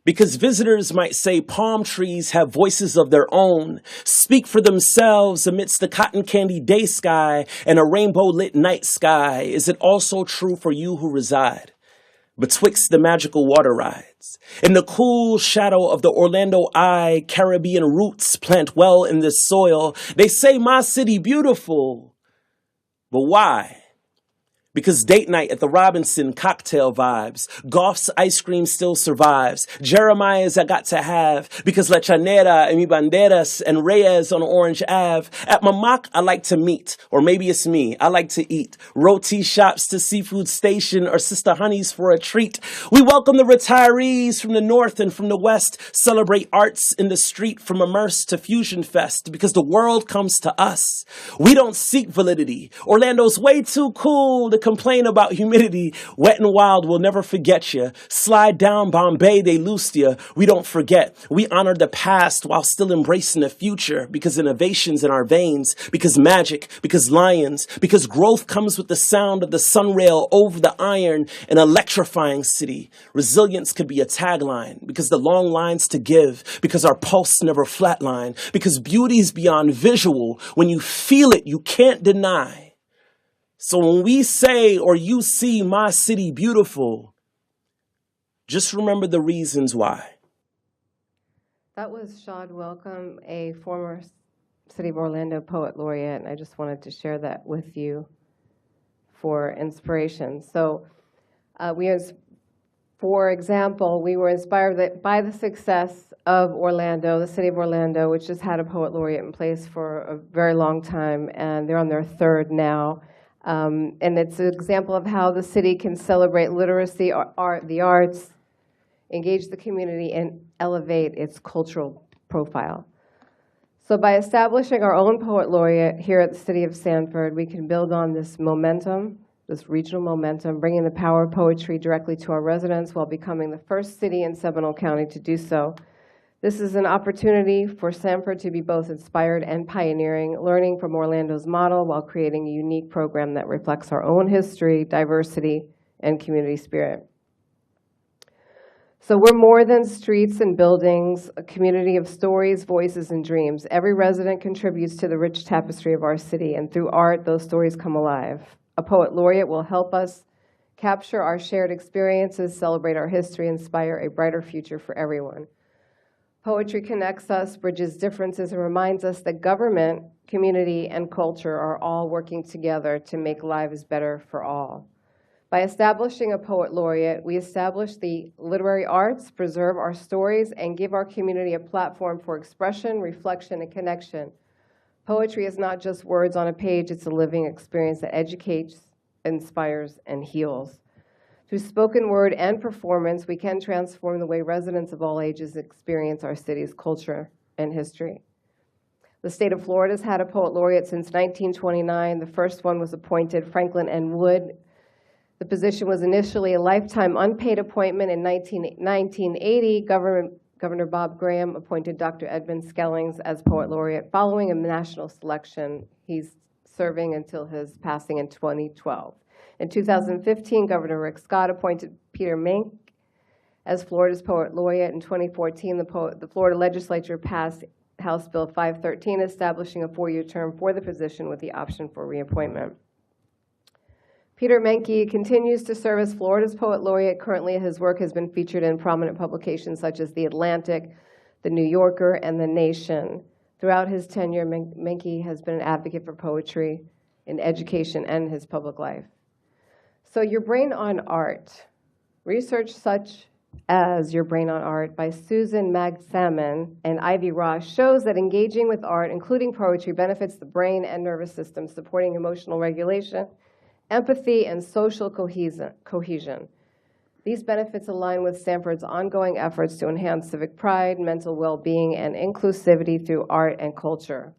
Because visitors might say palm trees have voices of their own, speak for themselves amidst the cotton candy day sky and a rainbow-lit night sky. Is it also true for you who reside betwixt the magical water rides? In the cool shadow of the Orlando Eye, Caribbean roots plant well in this soil. They say my city beautiful, but why? Because date night at the Robinson cocktail vibes. Goff's ice cream still survives. Jeremiah's I got to have. Because La Chanera and Mi Banderas and Reyes on Orange Ave. At Mamak, I like to meet. Or maybe it's me. I like to eat. Roti shops to Seafood Station or Sister Honey's for a treat. We welcome the retirees from the north and from the west. Celebrate arts in the street from Immerse to Fusion Fest. Because the world comes to us. We don't seek validity. Orlando's way too cool to complain about humidity. Wet and Wild will never forget you. Slide down Bombay, they loosed you. We don't forget. We honor the past while still embracing the future because innovation's in our veins, because magic, because lions, because growth comes with the sound of the sunrail over the iron, an electrifying city. Resilience could be a tagline because the long lines to give, because our pulse never flatline, because beauty's beyond visual. When you feel it, you can't deny. So when we say or you see my city beautiful, just remember the reasons why. That was Shad Welcome, a former City of Orlando Poet Laureate, and I just wanted to share that with you for inspiration. So for example, we were inspired by the success of Orlando, the City of Orlando, which has had a Poet Laureate in place for a very long time, and they're on their third now. And it's an example of how the city can celebrate literacy, art, the arts, engage the community, and elevate its cultural profile. So by establishing our own Poet Laureate here at the City of Sanford, we can build on this momentum, this regional momentum, bringing the power of poetry directly to our residents while becoming the first city in Seminole County to do so. This is an opportunity for Sanford to be both inspired and pioneering, learning from Orlando's model while creating a unique program that reflects our own history, diversity, and community spirit. So we're more than streets and buildings, a community of stories, voices, and dreams. Every resident contributes to the rich tapestry of our city, and through art, those stories come alive. A Poet Laureate will help us capture our shared experiences, celebrate our history, inspire a brighter future for everyone. Poetry connects us, bridges differences, and reminds us that government, community, and culture are all working together to make lives better for all. By establishing a Poet Laureate, we establish the literary arts, preserve our stories, and give our community a platform for expression, reflection, and connection. Poetry is not just words on a page, it's a living experience that educates, inspires, and heals. Through spoken word and performance, we can transform the way residents of all ages experience our city's culture and history. The state of Florida has had a Poet Laureate since 1929. The first one was appointed Franklin N. Wood. The position was initially a lifetime unpaid appointment. In 1980, Governor Bob Graham appointed Dr. Edmund Skellings as Poet Laureate. Following a national selection, he's serving until his passing in 2012. In 2015, Governor Rick Scott appointed Peter Menck as Florida's Poet Laureate. In 2014, the Florida legislature passed House Bill 513, establishing a 4-year term for the position with the option for reappointment. Peter Menck continues to serve as Florida's Poet Laureate. Currently, his work has been featured in prominent publications such as The Atlantic, The New Yorker, and The Nation. Throughout his tenure, Menke has been an advocate for poetry in education and his public life. So Your Brain on Art. Research such as Your Brain on Art by Susan Mag-Salmon and Ivy Ross shows that engaging with art, including poetry, benefits the brain and nervous system, supporting emotional regulation, empathy, and social cohesion. These benefits align with Sanford's ongoing efforts to enhance civic pride, mental well-being, and inclusivity through art and culture.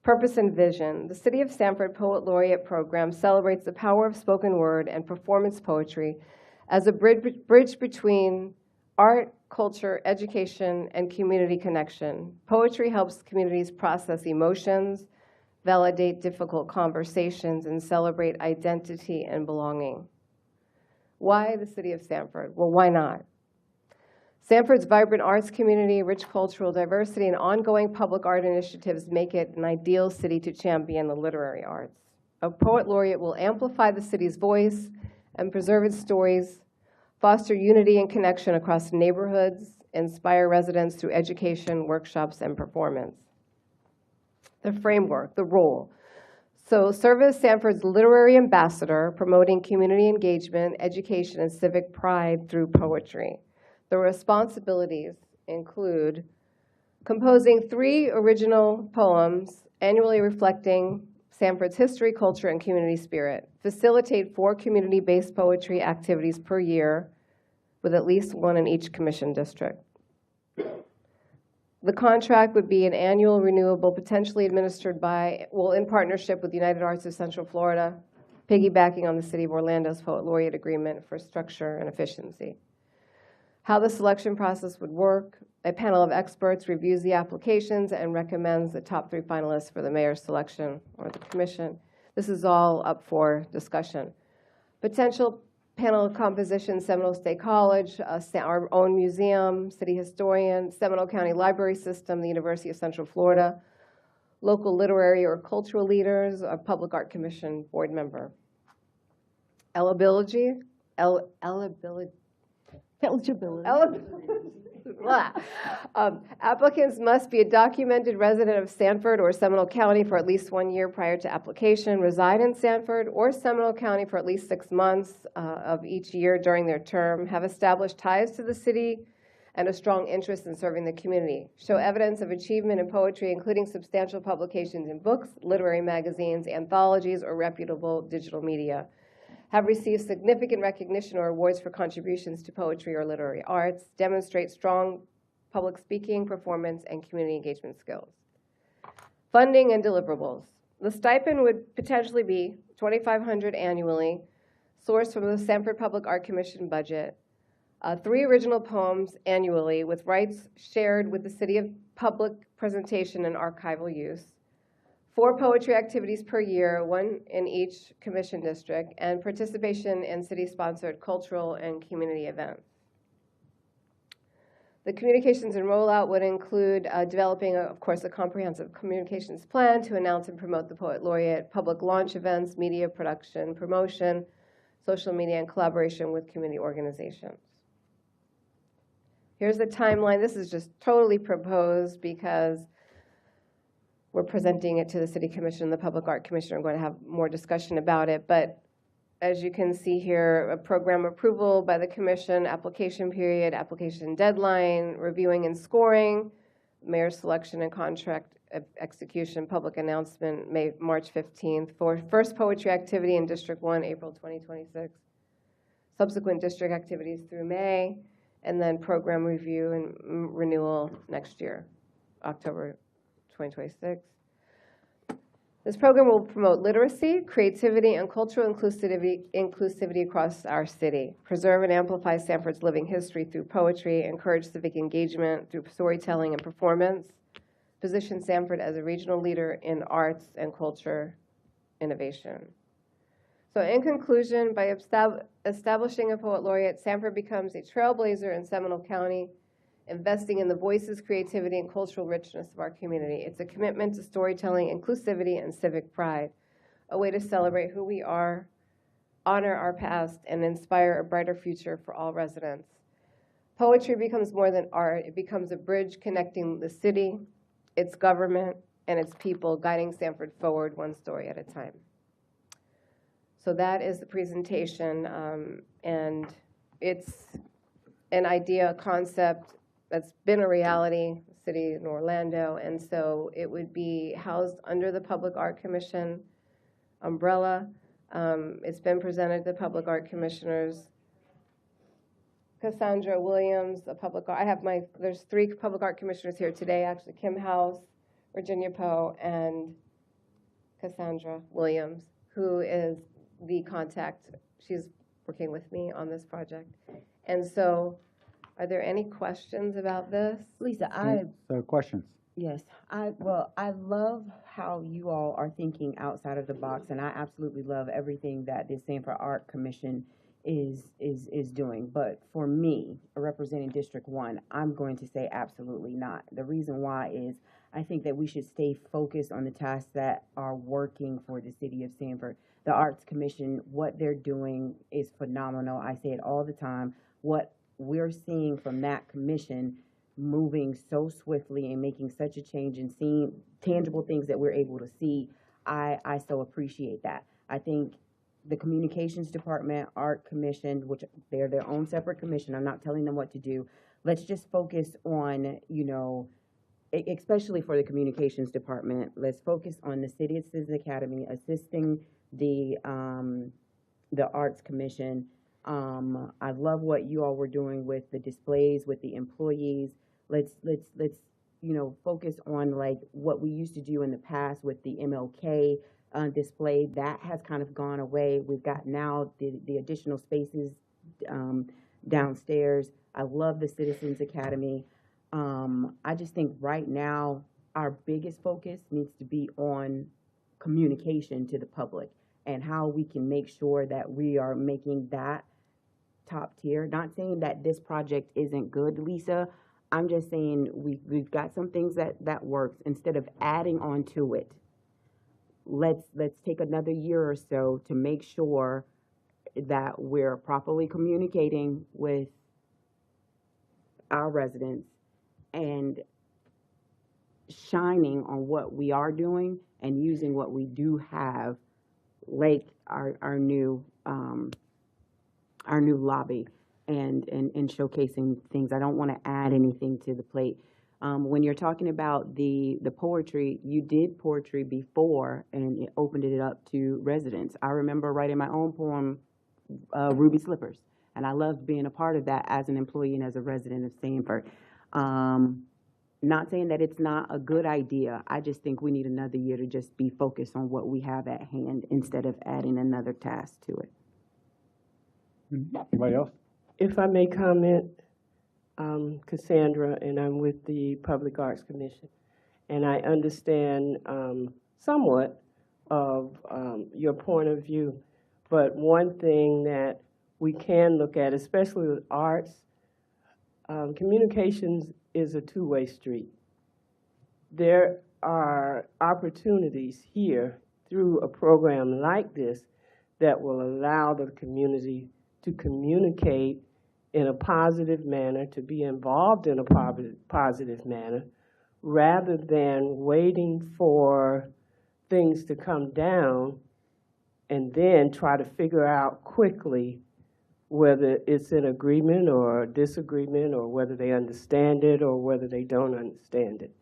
Purpose and vision. The City of Sanford Poet Laureate program celebrates the power of spoken word and performance poetry as a bridge between art, culture, education, and community connection. Poetry helps communities process emotions, validate difficult conversations, and celebrate identity and belonging. Why the City of Sanford? Well, why not? Sanford's vibrant arts community, rich cultural diversity, and ongoing public art initiatives make it an ideal city to champion the literary arts. A poet laureate will amplify the city's voice and preserve its stories, foster unity and connection across neighborhoods, inspire residents through education, workshops, and performance. The framework, the role. So serve as Sanford's literary ambassador, promoting community engagement, education, and civic pride through poetry. The responsibilities include composing 3 original poems annually reflecting Sanford's history, culture, and community spirit. Facilitate 4 community-based poetry activities per year with at least 1 in each commission district. The contract would be an annual renewable, potentially administered by, in partnership with the United Arts of Central Florida, piggybacking on the City of Orlando's Poet Laureate Agreement for structure and efficiency. How the selection process would work: a panel of experts reviews the applications and recommends the top 3 finalists for the mayor's selection or the commission. This is all up for discussion. Potential panel composition: Seminole State College, our own museum, city historian, Seminole County Library System, the University of Central Florida, local literary or cultural leaders, a public art commission board member. Eligibility. Applicants must be a documented resident of Sanford or Seminole County for at least 1 year prior to application, reside in Sanford or Seminole County for at least 6 months of each year during their term, have established ties to the city and a strong interest in serving the community, show evidence of achievement in poetry, including substantial publications in books, literary magazines, anthologies, or reputable digital media, have received significant recognition or awards for contributions to poetry or literary arts, demonstrate strong public speaking, performance, and community engagement skills. Funding and deliverables. The stipend would potentially be $2,500 annually, sourced from the Sanford Public Art Commission budget, 3 original poems annually with rights shared with the city of public presentation and archival use, 4 poetry activities per year, 1 in each commission district, and participation in city-sponsored cultural and community events. The communications and rollout would include developing, of course, a comprehensive communications plan to announce and promote the Poet Laureate, public launch events, media production, promotion, social media, and collaboration with community organizations. Here's the timeline. This is just totally proposed because we're presenting it to the City Commission and the Public Art Commission. We're going to have more discussion about it. But as you can see here, a program approval by the Commission, application period, application deadline, reviewing and scoring, mayor selection and contract execution, public announcement, March 15th, for first poetry activity in District 1, April 2026. Subsequent district activities through May, and then program review and renewal next year, October 2026. This program will promote literacy, creativity, and cultural inclusivity across our city, preserve and amplify Sanford's living history through poetry, encourage civic engagement through storytelling and performance, position Sanford as a regional leader in arts and culture innovation. So in conclusion, by establishing a Poet Laureate, Sanford becomes a trailblazer in Seminole County, investing in the voices, creativity, and cultural richness of our community. It's a commitment to storytelling, inclusivity, and civic pride, a way to celebrate who we are, honor our past, and inspire a brighter future for all residents. Poetry becomes more than art. It becomes a bridge connecting the city, its government, and its people, guiding Sanford forward one story at a time. So that is the presentation, and it's an idea, a concept that's been a reality, city in Orlando, and so it would be housed under the Public Art Commission umbrella. It's been presented to the Public Art Commissioners. Cassandra Williams, there's 3 Public Art Commissioners here today, actually, Kim House, Virginia Poe, and Cassandra Williams, who is the contact. She's working with me on this project. And so, are there any questions about this? Lisa, So questions? yes, I love how you all are thinking outside of the box, and I absolutely love everything that the Sanford Art Commission is doing. But for me, representing District 1, I'm going to say absolutely not. The reason why is I think that we should stay focused on the tasks that are working for the city of Sanford. The Arts Commission, what they're doing is phenomenal. I say it all the time. What we're seeing from that commission moving so swiftly and making such a change and seeing tangible things that we're able to see, I so appreciate that. I think the Communications Department, Art Commission, which they're their own separate commission, I'm not telling them what to do. Let's just focus on, especially for the Communications Department, let's focus on the Citizens Academy assisting the Arts Commission. I love what you all were doing with the displays, with the employees. Let's focus on like what we used to do in the past with the MLK display. That has kind of gone away. We've got now the additional spaces downstairs. I love the Citizens Academy. I just think right now our biggest focus needs to be on communication to the public and how we can make sure that we are making that top tier. Not saying that this project isn't good, Lisa. I'm just saying we've got some things that works. Instead of adding on to it, let's take another year or so to make sure that we're properly communicating with our residents and shining on what we are doing and using what we do have, like our new lobby and showcasing things. I don't want to add anything to the plate. When you're talking about the poetry, you did poetry before and it opened it up to residents. I remember writing my own poem, Ruby Slippers, and I loved being a part of that as an employee and as a resident of Sanford. Not saying that it's not a good idea. I just think we need another year to just be focused on what we have at hand instead of adding another task to it. Anybody else? If I may comment, Cassandra, and I'm with the Public Arts Commission, and I understand somewhat of your point of view, but one thing that we can look at, especially with arts, communications is a two-way street. There are opportunities here through a program like this that will allow the community to communicate in a positive manner, to be involved in a positive manner, rather than waiting for things to come down and then try to figure out quickly whether it's an agreement or a disagreement or whether they understand it or whether they don't understand it.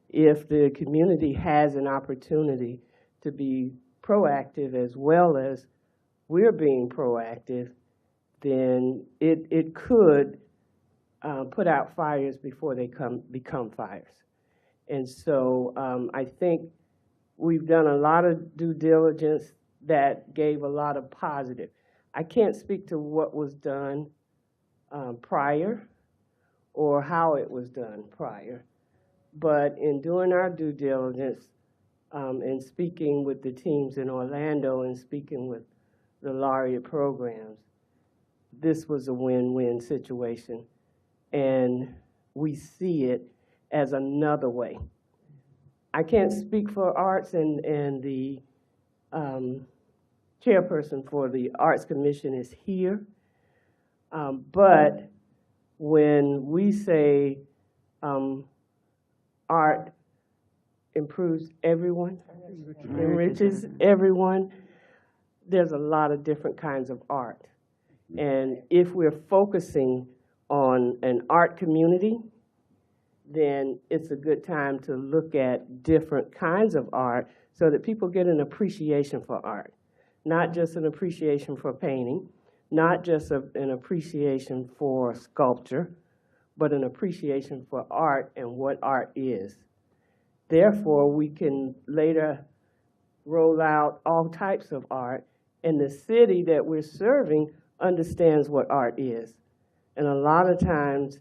If the community has an opportunity to be proactive as well as we're being proactive, then it could put out fires before they become fires. And so I think we've done a lot of due diligence that gave a lot of positive. I can't speak to what was done prior or how it was done prior, but in doing our due diligence and speaking with the teams in Orlando and speaking with the laureate programs, this was a win-win situation, and we see it as another way. I can't speak for arts, and the chairperson for the Arts Commission is here, but when we say art improves everyone, enriches everyone, there's a lot of different kinds of art. And if we're focusing on an art community, then it's a good time to look at different kinds of art so that people get an appreciation for art. Not just an appreciation for painting, not just an appreciation for sculpture, but an appreciation for art and what art is. Therefore, we can later roll out all types of art, and the city that we're serving understands what art is. And a lot of times,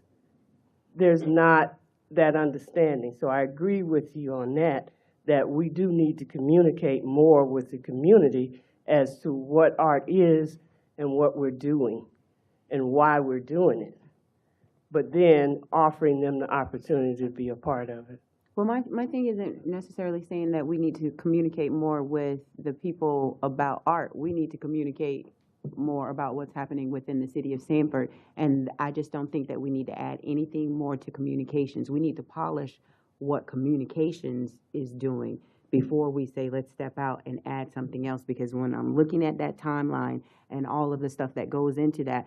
there's not that understanding. So I agree with you on that, that we do need to communicate more with the community as to what art is and what we're doing and why we're doing it, but then offering them the opportunity to be a part of it. Well, my thing isn't necessarily saying that we need to communicate more with the people about art. We need to communicate more about what's happening within the city of Sanford. And I just don't think that we need to add anything more to communications. We need to polish what communications is doing before we say, let's step out and add something else. Because when I'm looking at that timeline and all of the stuff that goes into that,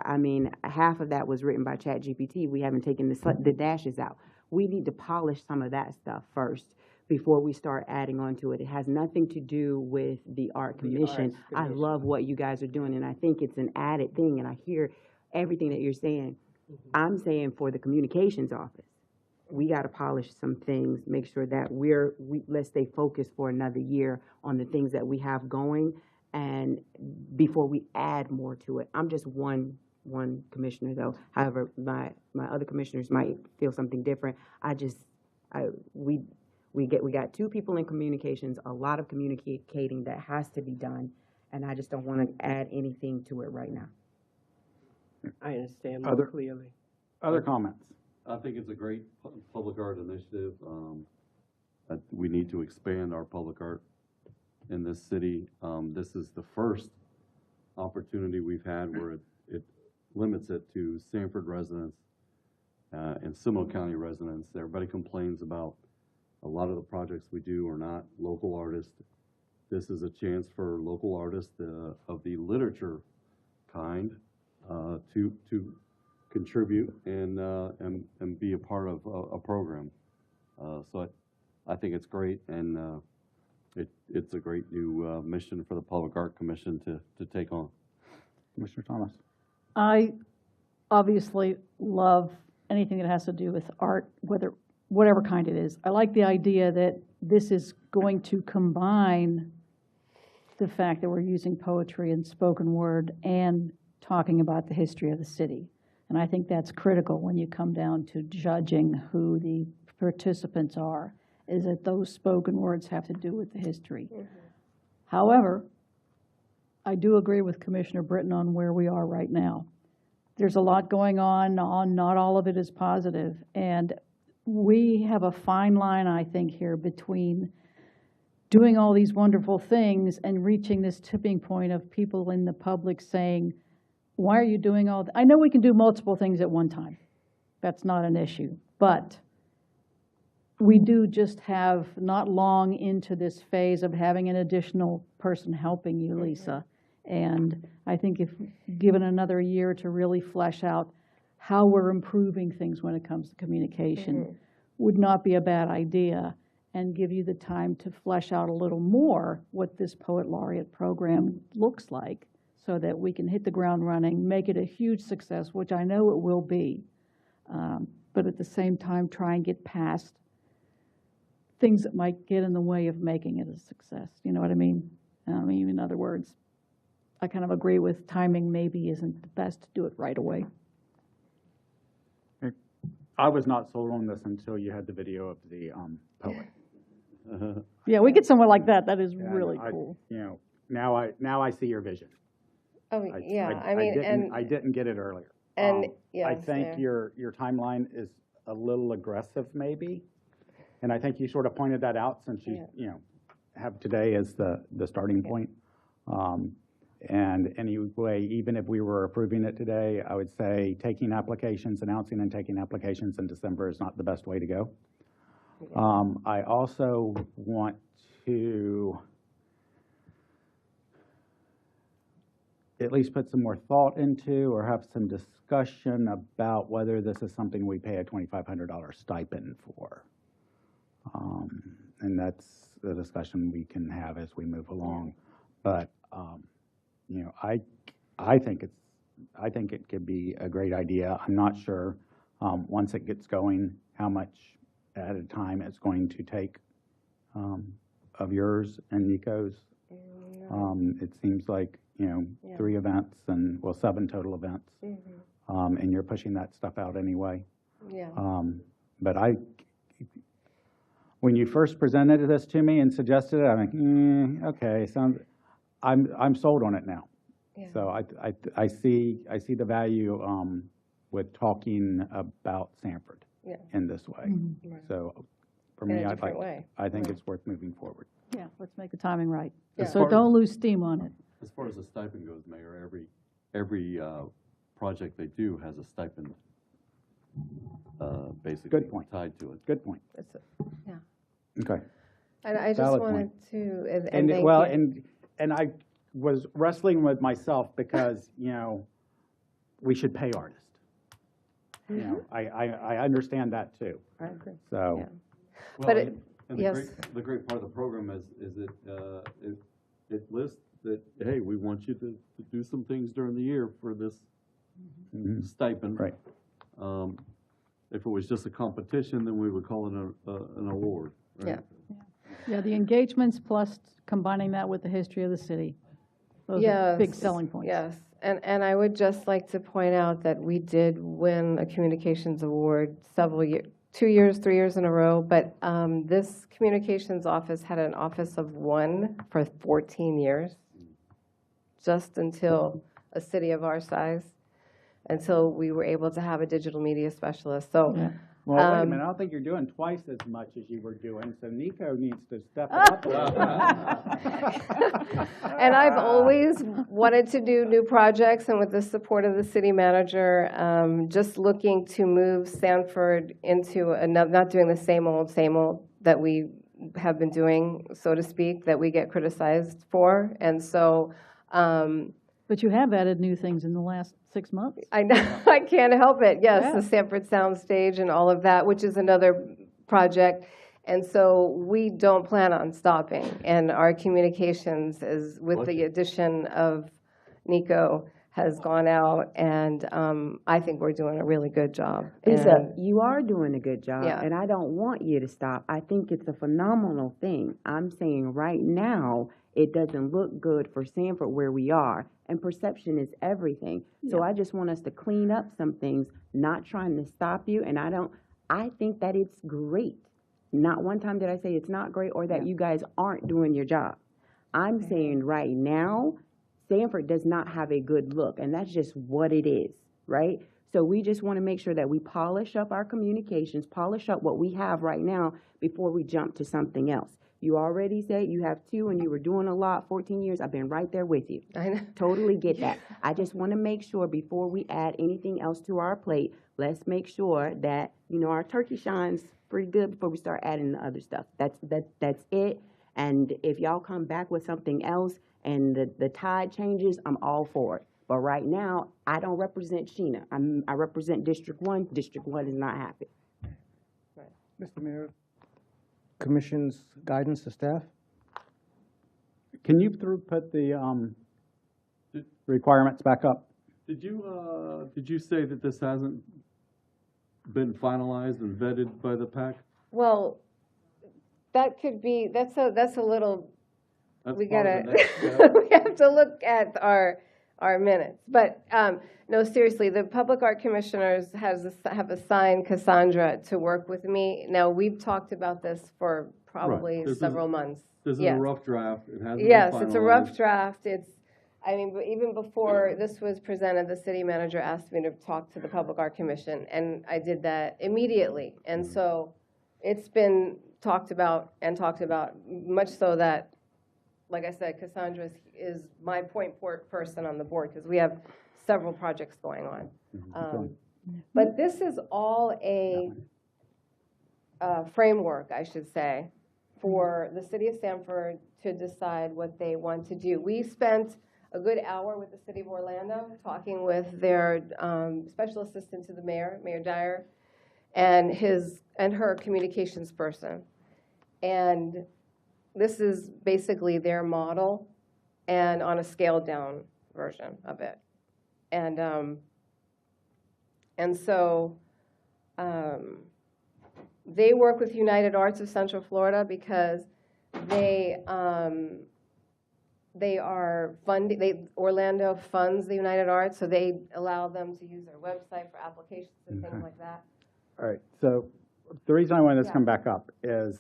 I mean, half of that was written by ChatGPT. We haven't taken the dashes out. We need to polish some of that stuff first before we start adding on to it. It has nothing to do with the Art Commission. I love what you guys are doing, and I think it's an added thing, and I hear everything that you're saying. I'm saying for the communications office, we got to polish some things, make sure that let's stay focused for another year on the things that we have going, and before we add more to it. I'm just one commissioner though. However, my other commissioners might feel something different. We got two people in communications, a lot of communicating that has to be done, and I just don't want to add anything to it right now. I understand more clearly. Other comments? I think it's a great public art initiative. We need to expand our public art in this city. This is the first opportunity we've had where it limits it to Sanford residents and Seminole County residents. Everybody complains about a lot of the projects we do are not local artists. This is a chance for local artists of the literature kind to contribute and be a part of a program. So I think it's great, and it's a great new mission for the Public Art Commission to take on. Commissioner Thomas. I obviously love anything that has to do with art, whatever kind it is. I like the idea that this is going to combine the fact that we're using poetry and spoken word and talking about the history of the city. And I think that's critical when you come down to judging who the participants are, is that those spoken words have to do with the history. Mm-hmm. However, I do agree with Commissioner Britton on where we are right now. There's a lot going on, not all of it is positive, and we have a fine line, I think, here between doing all these wonderful things and reaching this tipping point of people in the public saying, why are you doing all that? I know we can do multiple things at one time. That's not an issue. But we do just have not long into this phase of having an additional person helping you, Lisa. And I think if given another year to really flesh out how we're improving things when it comes to communication would not be a bad idea, and give you the time to flesh out a little more what this Poet Laureate program looks like, so that we can hit the ground running, make it a huge success, which I know it will be, but at the same time try and get past things that might get in the way of making it a success. You know what I mean? In other words, I kind of agree with timing maybe isn't the best to do it right away. I was not sold on this until you had the video of the poet. Yeah, we get someone like that. That is really cool. Now I see your vision. Oh, yeah, I didn't get it earlier. And yes, I think your timeline is a little aggressive, maybe, and I think you sort of pointed that out since you have today as the starting point. And anyway, even if we were approving it today, I would say taking applications, announcing and taking applications in December is not the best way to go. I also want to at least put some more thought into or have some discussion about whether this is something we pay a $2,500 stipend for. And that's the discussion we can have as we move along. But, you know, I think it could be a great idea. I'm not sure, once it gets going, how much at a time it's going to take, of yours and Nico's. It seems like, you know, 3 events and, well, 7 total events. And you're pushing that stuff out anyway. Yeah. But when you first presented this to me and suggested it, I'm like, okay, I'm sold on it now. Yeah. So I see the value with talking about Sanford in this way. Right. So for In me, a different way. I think it's worth moving forward. Yeah, let's make the timing right. Yeah. So don't lose steam on it. As far as the stipend goes, Mayor, every project they do has a stipend, basically Good point. tied to it. Good point. Yeah. Okay. And I just Valid wanted point. to, And thank well, you. and I was wrestling with myself because, you know, we should pay artists. You know, I understand that too. I agree. So, Yeah. Well, But and yes. the great part of the program is it lists that, hey, we want you to do some things during the year for this stipend. Right. If it was just a competition, then we would call it an award. Right? Yeah. Yeah, the engagements plus combining that with the history of the city. Those are big selling points. Yes, and I would just like to point out that we did win a communications award several years, 2 years, 3 years in a row, but this communications office had an office of 1 for 14 years, just until a city of our size, until we were able to have a digital media specialist. So. Yeah. well, wait a minute, I don't think you're doing twice as much as you were doing, so Nico needs to step it up a little bit. And I've always wanted to do new projects, and with the support of the city manager, just looking to move Sanford into not doing the same old that we have been doing, so to speak, that we get criticized for. And so, But you have added new things in the last 6 months. I know, I can't help it. Yes, Yeah. the Sanford Soundstage and all of that, which is another project. And so we don't plan on stopping. And our communications is, with the addition of Nico, has gone out, and I think we're doing a really good job. Lisa, And- you are doing a good job, Yeah. and I don't want you to stop. I think it's a phenomenal thing. I'm saying right now, it doesn't look good for Sanford where we are, and perception is everything. So I just want us to clean up some things, not trying to stop you, and I think that it's great. Not one time did I say it's not great or that you guys aren't doing your job. I'm saying right now, Sanford does not have a good look, and that's just what it is, right? So we just want to make sure that we polish up our communications, polish up what we have right now before we jump to something else. You already said you have 2 and you were doing a lot, 14 years. I've been right there with you. I know. Totally get that. I just want to make sure before we add anything else to our plate, let's make sure that, you know, our turkey shines pretty good before we start adding the other stuff. That's it. And if y'all come back with something else and the tide changes, I'm all for it. But right now, I don't represent Sheena. I represent District 1. District 1 is not happy. Mr. Mayor, Commission's guidance to staff? Can you put the requirements back up? Did you say that this hasn't been finalized and vetted by the PAC? Well, that could be, that's a little, That's we part gotta, of the next step. we have to look at our minutes. But, no, seriously, the Public Art Commissioners have assigned Cassandra to work with me. Now, we've talked about this for probably This is- several months. This is a Yes. rough draft. It hasn't been Yes, it's a rough finalized. draft. But even before this was presented, the city manager asked me to talk to the Public Art Commission, and I did that immediately. And so it's been talked about, much so that like I said, Cassandra is my point person on the board because we have several projects going on. But this is all a framework, I should say, for the city of Sanford to decide what they want to do. We spent a good hour with the city of Orlando talking with their special assistant to the mayor, Mayor Dyer, and her communications person. And this is basically their model and on a scaled down version of it. And so they work with United Arts of Central Florida because they are funding, Orlando funds the United Arts, so they allow them to use their website for applications and things like that. All right, so the reason I wanted this to come back up is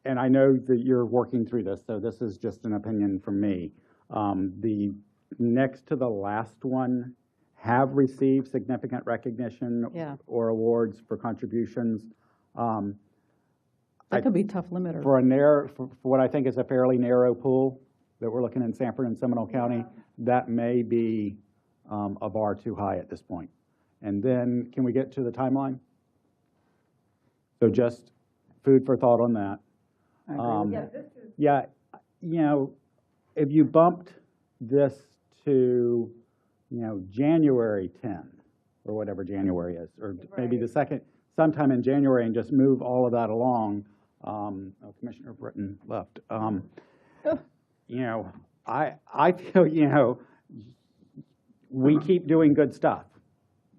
and I know that you're working through this, so this is just an opinion from me. The next to the last one have received significant recognition or awards for contributions. That could be a tough limiter. For what I think is a fairly narrow pool that we're looking in Sanford and Seminole County, that may be a bar too high at this point. And then, can we get to the timeline? So just food for thought on that. Yeah, you know, if you bumped this to, you know, January 10, or whatever January is, or maybe the second, sometime in January, and just move all of that along. Commissioner Britton left. You know, I feel, you know, we keep doing good stuff.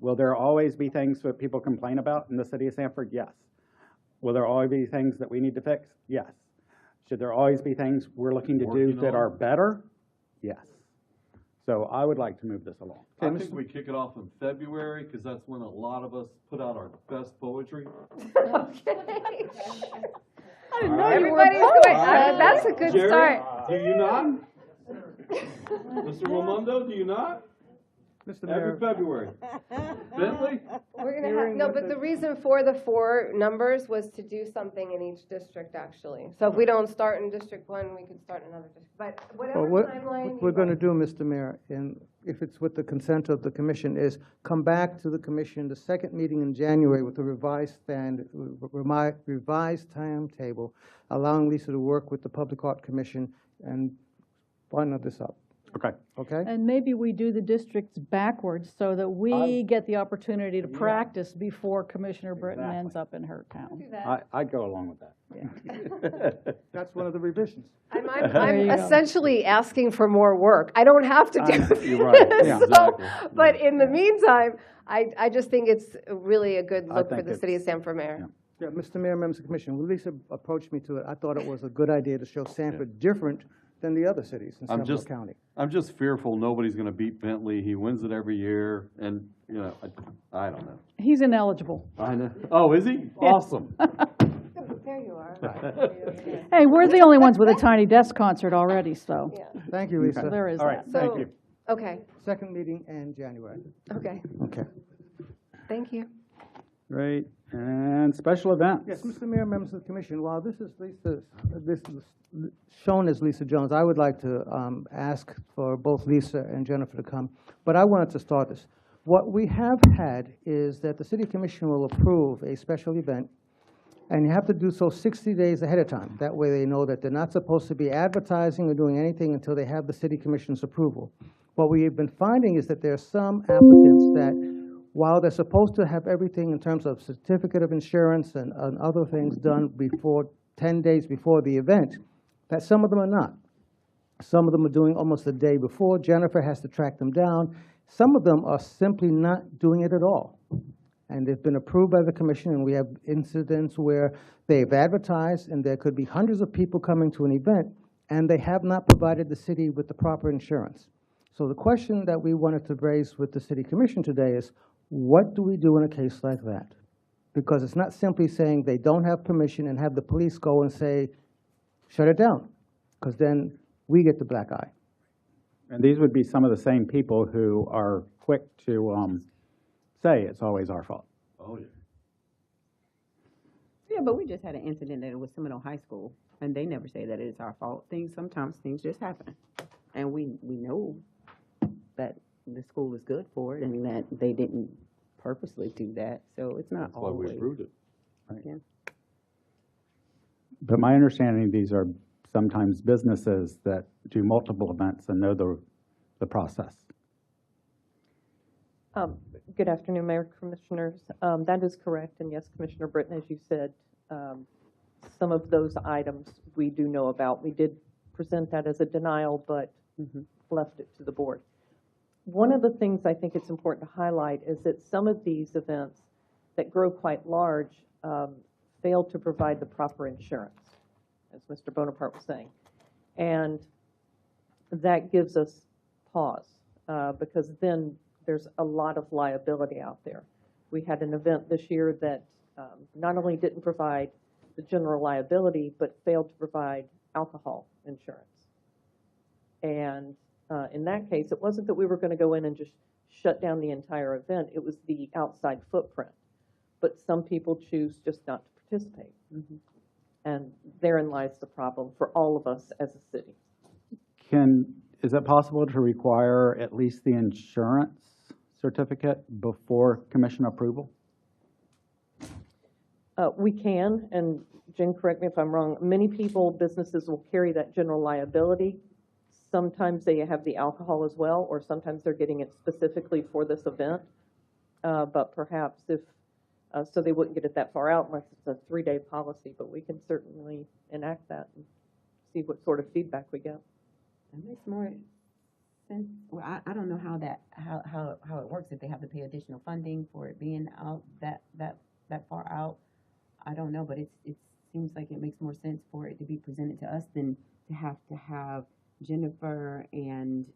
Will there always be things that people complain about in the city of Sanford? Yes. Will there always be things that we need to fix? Yes. Should there always be things we're looking to do that are better? Yes. So I would like to move this along. I think we kick it off in February, because that's when a lot of us put out our best poetry. Okay. I didn't know Everybody's you were going, that's a good Jerry, start. do you not? Mr. Raimondo, do you not? Mr. Mayor. Every February. Bentley? We're gonna have, no, but the reason for the 4 numbers was to do something in each district, actually. So if we don't start in District 1, we could start in another district, but whatever Well, timeline. what we're going to do, Mr. Mayor, and if it's with the consent of the commission, is come back to the commission, the second meeting in January, with a revised timetable, allowing Lisa to work with the Public Art Commission and final this up. Okay. Okay? And maybe we do the districts backwards so that we get the opportunity to practice before Commissioner Britton ends up in her town. I'd go along with that. That's one of the revisions. I'm essentially asking for more work. I don't have to do this. You're right. Yeah, exactly. But in the meantime, I just think it's really a good look for the city of Sanford Mayor. Yeah, Mr. Mayor, members of the commission, when Lisa approached me to it, I thought it was a good idea to show Sanford different than the other cities in Seminole County. I'm just fearful nobody's going to beat Bentley. He wins it every year, and, you know, I don't know. He's ineligible. I know. Oh, is he? Awesome. There you are. Hey, we're the only ones with a Tiny Desk concert already, so. Thank you, Lisa. So there is All right, that. thank you. Okay, Second meeting in January. okay. Okay. Thank you. Great. And special events. Yes, Mr. Mayor, members of the commission, while this is shown as Lisa Jones, I would like to ask for both Lisa and Jennifer to come, but I wanted to start this. What we have had is that the city commission will approve a special event, and you have to do so 60 days ahead of time. That way they know that they're not supposed to be advertising or doing anything until they have the city commission's approval. What we have been finding is that there are some applicants that, while they're supposed to have everything in terms of certificate of insurance and other things done before 10 days before the event, that some of them are not. Some of them are doing almost a day before. Jennifer has to track them down. Some of them are simply not doing it at all. And they've been approved by the commission, and we have incidents where they've advertised, and there could be hundreds of people coming to an event, and they have not provided the city with the proper insurance. So the question that we wanted to raise with the city commission today is, what do we do in a case like that? Because it's not simply saying they don't have permission and have the police go and say, shut it down, because then we get the black eye. And these would be some of the same people who are quick to say it's always our fault. Oh, yeah. Yeah, but we just had an incident at Seminole High School And they never say that it's our fault. Sometimes things just happen. And we know that the school is good for it and that they didn't purposely do that. So it's not That's why always. we approved it. Yeah. But my understanding, these are sometimes businesses that do multiple events and know the process. Good afternoon, Mayor, Commissioners. That is correct, and yes, Commissioner Britton, as you said, some of those items we do know about. We did present that as a denial, but left it to the board. One of the things I think it's important to highlight is that some of these events that grow quite large fail to provide the proper insurance, as Mr. Bonaparte was saying. And that gives us pause, because then there's a lot of liability out there. We had an event this year that not only didn't provide the general liability, but failed to provide alcohol insurance. And in that case, it wasn't that we were going to go in and just shut down the entire event. It was the outside footprint. But some people choose just not to participate. And therein lies the problem for all of us as a city. Is it possible to require at least the insurance certificate before commission approval? We can, and Jen, correct me if I'm wrong, many businesses will carry that general liability. Sometimes they have the alcohol as well, or sometimes they're getting it specifically for this event. But perhaps so they wouldn't get it that far out unless it's a 3-day policy, but we can certainly enact that and see what sort of feedback we get. That makes more sense. Well, I don't know how it works, if they have to pay additional funding for it being out that far out. I don't know, but it seems like it makes more sense for it to be presented to us than to have Jennifer and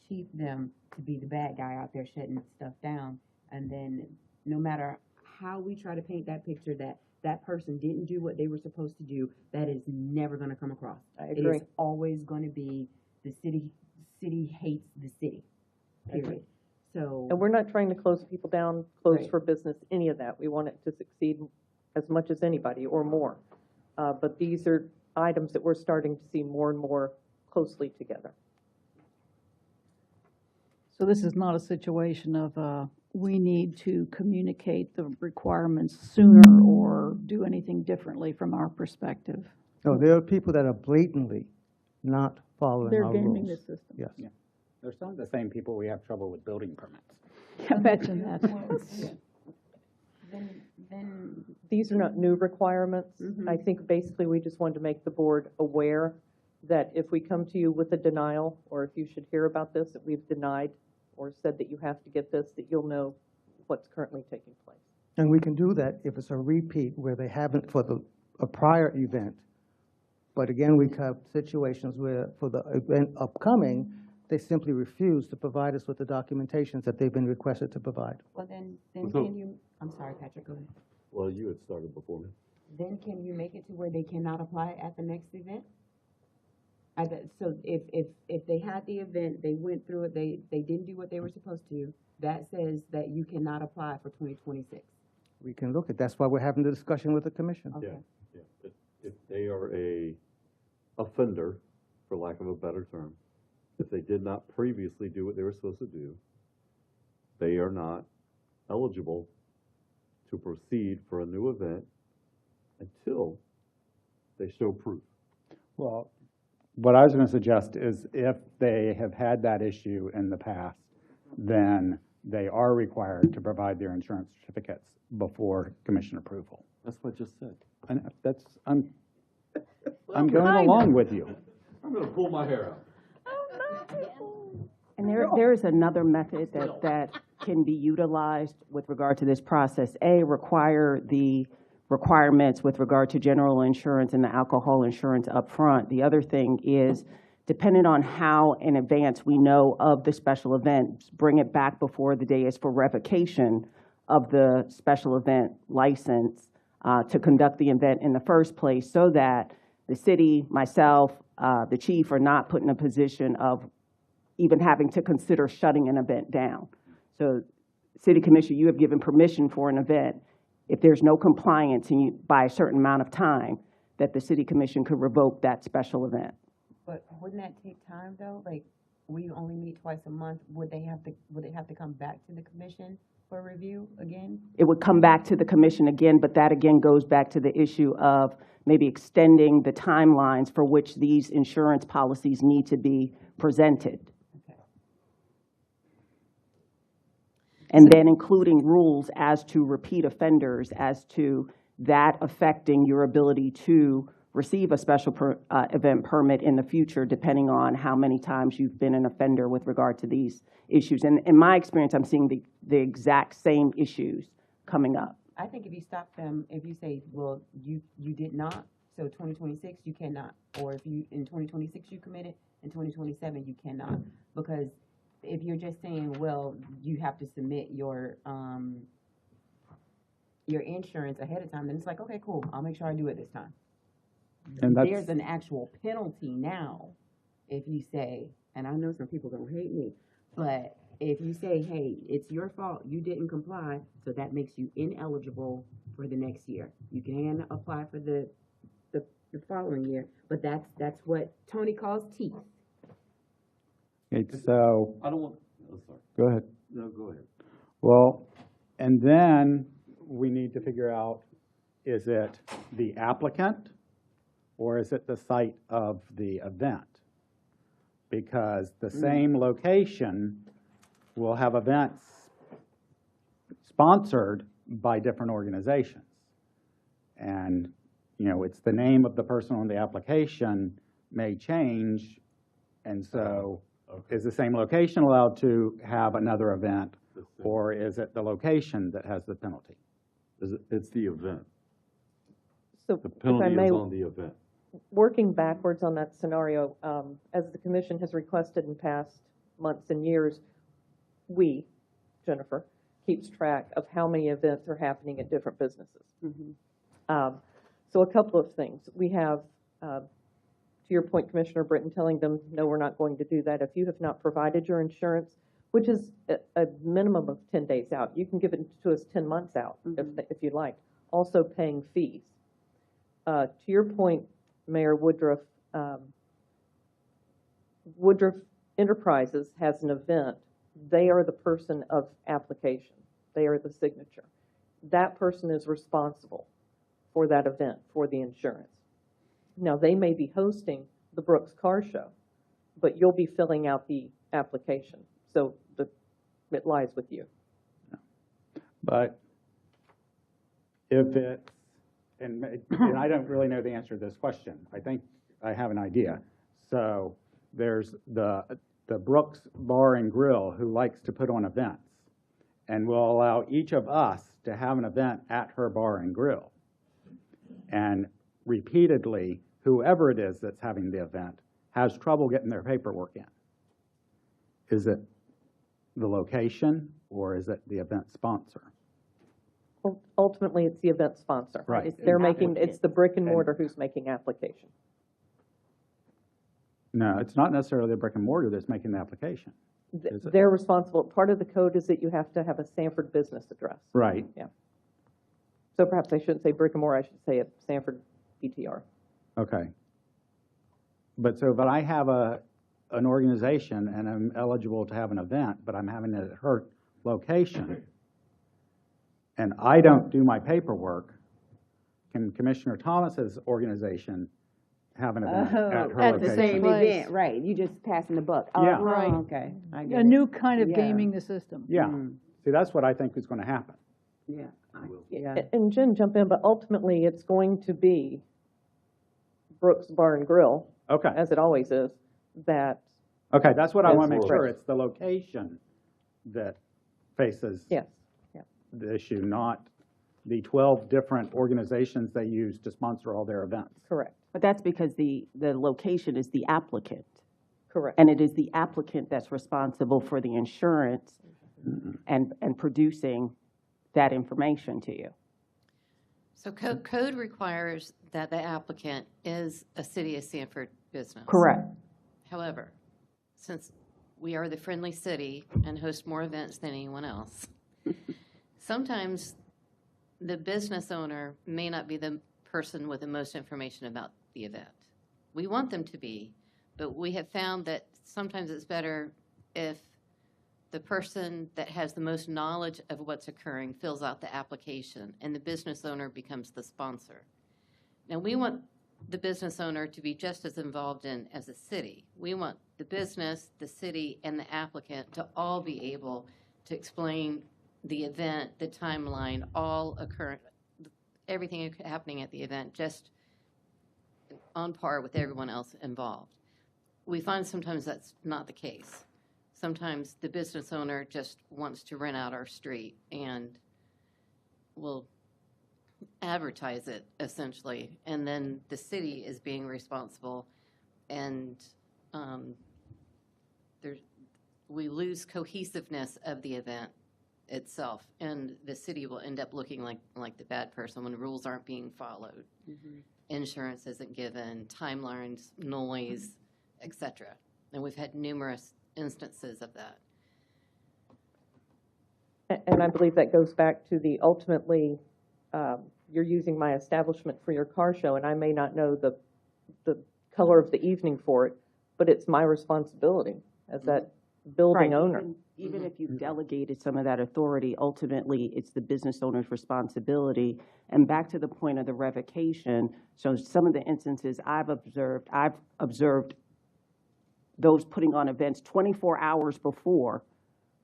Chief them to be the bad guy out there shutting stuff down. And then no matter how we try to paint that picture that person didn't do what they were supposed to do, that is never going to come across. I agree. It is always going to be the city hates the city, period. So, and we're not trying to close people down, close Right. for business, any of that. We want it to succeed as much as anybody or more. But these are items that we're starting to see more and more closely together. So this is not a situation of we need to communicate the requirements sooner or do anything differently from our perspective. No, there are people that are blatantly not following They're our gaming rules. the system. Yes. Yeah. They're some of the same people we have trouble with building permits. Imagine that. then These are not new requirements. I think basically we just wanted to make the board aware that if we come to you with a denial, or if you should hear about this, that we've denied or said that you have to get this, that you'll know what's currently taking place. And we can do that if it's a repeat where they haven't for a prior event. But again, we have situations where for the event upcoming, they simply refuse to provide us with the documentations that they've been requested to provide. Well, then So- can you, I'm sorry, Patrick, go ahead. Well, you had started before me. Then can you make it to where they cannot apply at the next event? So if they had the event, they went through it, they didn't do what they were supposed to, that says that you cannot apply for 2026. We can look at, that's why we're having the discussion with the commission. Okay. Yeah. If they are a offender, for lack of a better term, if they did not previously do what they were supposed to do, they are not eligible to proceed for a new event until they show proof. Well, what I was going to suggest is if they have had that issue in the past, then they are required to provide their insurance certificates before commission approval. That's what I just said. And I'm going along with you. I'm going to pull my hair out. And there is another method that can be utilized with regard to this process. Require the requirements with regard to general insurance and the alcohol insurance up front. The other thing is, depending on how in advance we know of the special event, bring it back before the day is for revocation of the special event license to conduct the event in the first place, so that the city, myself, the chief are not put in a position of even having to consider shutting an event down. So, City Commissioner, you have given permission for an event. If there's no compliance by a certain amount of time, that the city commission could revoke that special event. But wouldn't that take time though? Like, we only meet twice a month. Would it have to come back to the commission for review again? It would come back to the commission again, but that again goes back to the issue of maybe extending the timelines for which these insurance policies need to be presented. And then including rules as to repeat offenders, as to that affecting your ability to receive a special event permit in the future, depending on how many times you've been an offender with regard to these issues. And in my experience, I'm seeing the exact same issues coming up. I think if you stop them, if you say, well, you did not, so 2026, you cannot. Or if you, in 2026, you committed, in 2027, you cannot. Because if you're just saying, well, you have to submit your insurance ahead of time, then it's like, okay, cool, I'll make sure I do it this time. And that's, There's an actual penalty now if you say, and I know some people gonna hate me, but if you say, hey, it's your fault, you didn't comply, so that makes you ineligible for the next year. You can apply for the following year, but that's what Tony calls teeth. it's, so, I don't want, oh, sorry. go ahead. No, go ahead. Well, and then we need to figure out, is it the applicant or is it the site of the event? Because the same location will have events sponsored by different organizations. And, you know, it's the name of the person on the application may change, and so is the same location allowed to have another event, or is it the location that has the penalty? It's the event. So The if I penalty may, is on the event. working backwards on that scenario, as the commission has requested in past months and years, we, Jennifer, keeps track of how many events are happening at different businesses. So a couple of things. We have, to your point, Commissioner Britton, telling them, no, we're not going to do that. If you have not provided your insurance, which is a minimum of 10 days out, you can give it to us 10 months out if you'd like. Also paying fees. To your point, Mayor Woodruff, Woodruff Enterprises has an event. They are the person of application. They are the signature. That person is responsible for that event, for the insurance. Now, they may be hosting the Brooks Car Show, but you'll be filling out the application. So it lies with you. But if it's, and I don't really know the answer to this question. I think I have an idea. So there's the Brooks Bar and Grill who likes to put on events and will allow each of us to have an event at her bar and grill. And repeatedly, whoever it is that's having the event has trouble getting their paperwork in. Is it the location or is it the event sponsor? Well, ultimately, it's the event sponsor. Right. It's the brick and mortar who's making application. No, it's not necessarily the brick and mortar that's making the application. Is it? They're responsible. Part of the code is that you have to have a Sanford business address. Right. Yeah. So perhaps I shouldn't say brick and mortar, I should say a Sanford BTR. Okay. But I have an organization and I'm eligible to have an event, but I'm having it at her location. And I don't do my paperwork. Can Commissioner Thomas's organization have an event at her at location? the same Place. event, right? You just passing the buck. Yeah. Oh, Right. okay. I get A it. new kind of Yeah. gaming the system. Yeah. See, that's what I think is going to happen. Yeah. Yeah. And Jen, jump in, but ultimately, it's going to be Brooks Bar and Grill, Okay. as it always is, that, Okay, that's what I Yes, want to make sure. right. It's the location that faces yes. the issue, not the 12 different organizations they use to sponsor all their events. Correct. But that's because the location is the applicant. Correct. And it is the applicant that's responsible for the insurance and producing that information to you. So code requires that the applicant is a City of Sanford business. Correct. However, since we are the friendly city and host more events than anyone else, sometimes the business owner may not be the person with the most information about the event. We want them to be, but we have found that sometimes it's better if the person that has the most knowledge of what's occurring fills out the application and the business owner becomes the sponsor. Now, we want the business owner to be just as involved in as the city. We want the business, the city, and the applicant to all be able to explain the event, the timeline, all occurring, everything happening at the event, just on par with everyone else involved. We find sometimes that's not the case. Sometimes the business owner just wants to rent out our street and will advertise it essentially, and then the city is being responsible, and we lose cohesiveness of the event itself, and the city will end up looking like the bad person when rules aren't being followed. Insurance isn't given, timelines, noise, etc. And we've had numerous instances of that. And I believe that goes back to the ultimately, you're using my establishment for your car show, and I may not know the color of the evening for it, but it's my responsibility as that building owner. Even if you've delegated some of that authority, ultimately, it's the business owner's responsibility. And back to the point of the revocation, so some of the instances I've observed those putting on events 24 hours before,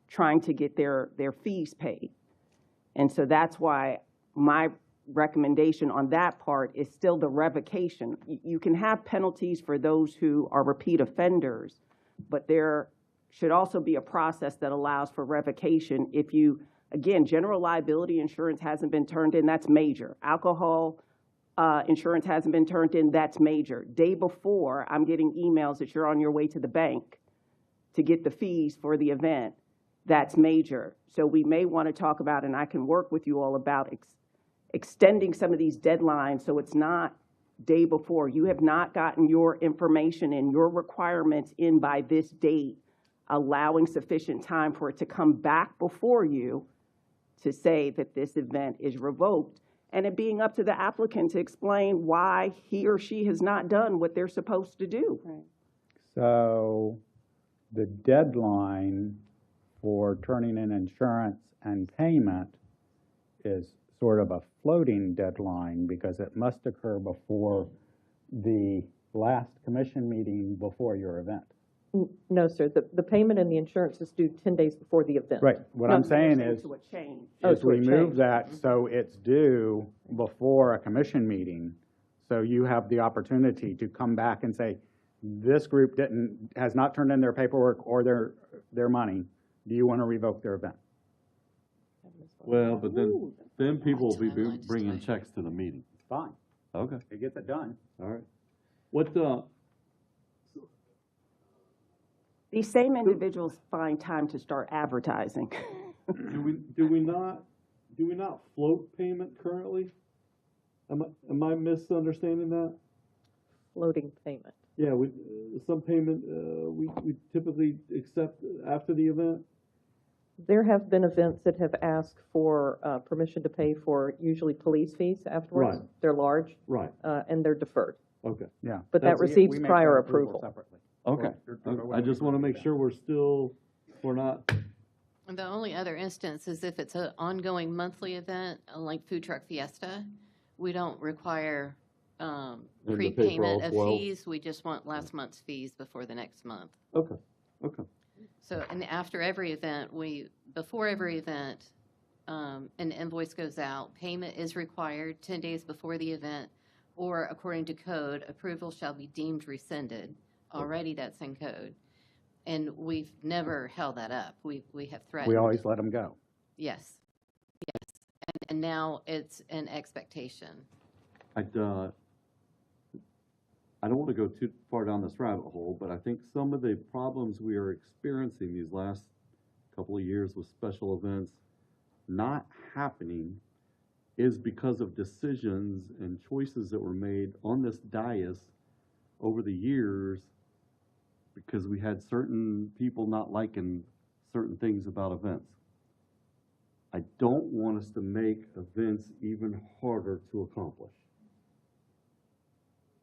trying to get their fees paid. And so that's why my recommendation on that part is still the revocation. You can have penalties for those who are repeat offenders, but there should also be a process that allows for revocation. If you, again, general liability insurance hasn't been turned in, that's major. Alcohol insurance hasn't been turned in, that's major. Day before, I'm getting emails that you're on your way to the bank to get the fees for the event. That's major. So we may want to talk about, and I can work with you all about extending some of these deadlines so it's not day before. You have not gotten your information and your requirements in by this date, allowing sufficient time for it to come back before you to say that this event is revoked, and it being up to the applicant to explain why he or she has not done what they're supposed to do. Right. So the deadline for turning in insurance and payment is sort of a floating deadline because it must occur before the last commission meeting before your event. No, sir. The payment and the insurance is due 10 days before the event. Right. What I'm saying is remove that so it's due before a commission meeting, so you have the opportunity to come back and say, this group has not turned in their paperwork or their money. Do you want to revoke their event? Well, but then people will be bringing checks to the meeting. Fine. Okay. It gets it done. All right. What These same individuals find time to start advertising. Do we not float payment currently? Am I misunderstanding that? Floating payment. Yeah, some payment we typically accept after the event. There have been events that have asked for permission to pay for usually police fees afterwards. Right. They're large. Right. And they're deferred. Okay. Yeah. But that receives prior approval. Separately. Okay. I just want to make sure we're not. The only other instance is if it's an ongoing monthly event, like Food Truck Fiesta, we don't require prepayment of fees. We just want last month's fees before the next month. Okay. So, and after every event, before every event, an invoice goes out. Payment is required 10 days before the event, or according to code, approval shall be deemed rescinded. Already that's in code. And we've never held that up. We have threatened. We always let them go. Yes. And now it's an expectation. I don't want to go too far down this rabbit hole, but I think some of the problems we are experiencing these last couple of years with special events not happening is because of decisions and choices that were made on this dais over the years, because we had certain people not liking certain things about events. I don't want us to make events even harder to accomplish.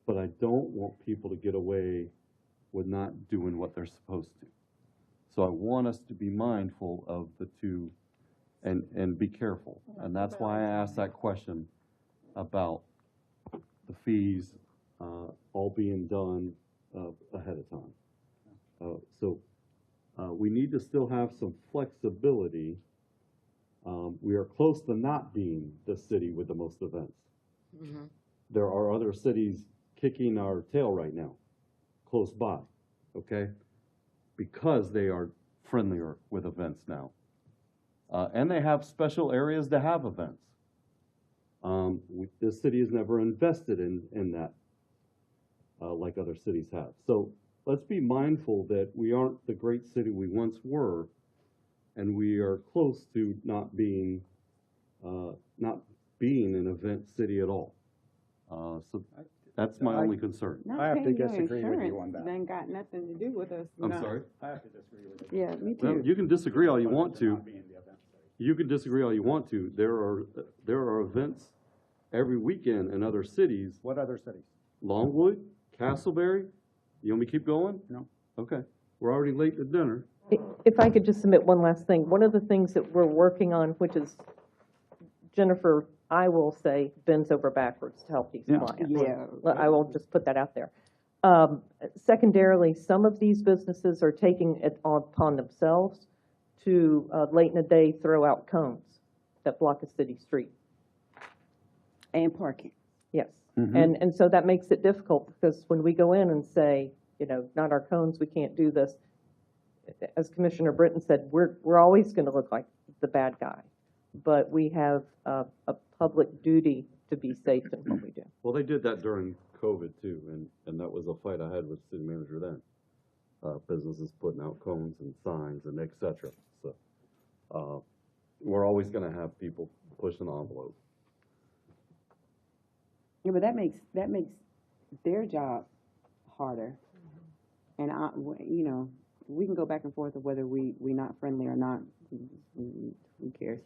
but I don't want people to get away with not doing what they're supposed to. So I want us to be mindful of the two and be careful. And that's why I asked that question about the fees all being done ahead of time. So we need to still have some flexibility. We are close to not being the city with the most events. Mhm. There are other cities kicking our tail right now, close by, okay? Because they are friendlier with events now. And they have special areas to have events. This city has never invested in that like other cities have. So let's be mindful that we aren't the great city we once were, and we are close to not being an event city at all. So that's my only concern. I have to disagree with you on that. Then got nothing to do with us. I'm sorry? I have to disagree with you. Yeah, me Well, too. you can disagree all you want to. Not being the event city. You can disagree all you want to. There are events every weekend in other cities. What other cities? Longwood, Castleberry. You want me to keep going? No. Okay. We're already late to dinner. If I could just submit one last thing, one of the things that we're working on, which is, Jennifer, I will say, bends over backwards to help these clients. Yeah. I will just put that out there. Secondarily, some of these businesses are taking it upon themselves to, late in the day, throw out cones that block a city street. And parking. Yes. Mhm. And so that makes it difficult, because when we go in and say, not our cones, we can't do this, as Commissioner Britton said, we're always going to look like the bad guy. But we have a public duty to be safe in what we do. Well, they did that during COVID too, and that was a fight I had with the city manager then. Businesses putting out cones and signs and et cetera. So we're always going to have people pushing the envelope. Yeah, but that makes their job harder. And we can go back and forth of whether we not friendly or not. Who cares?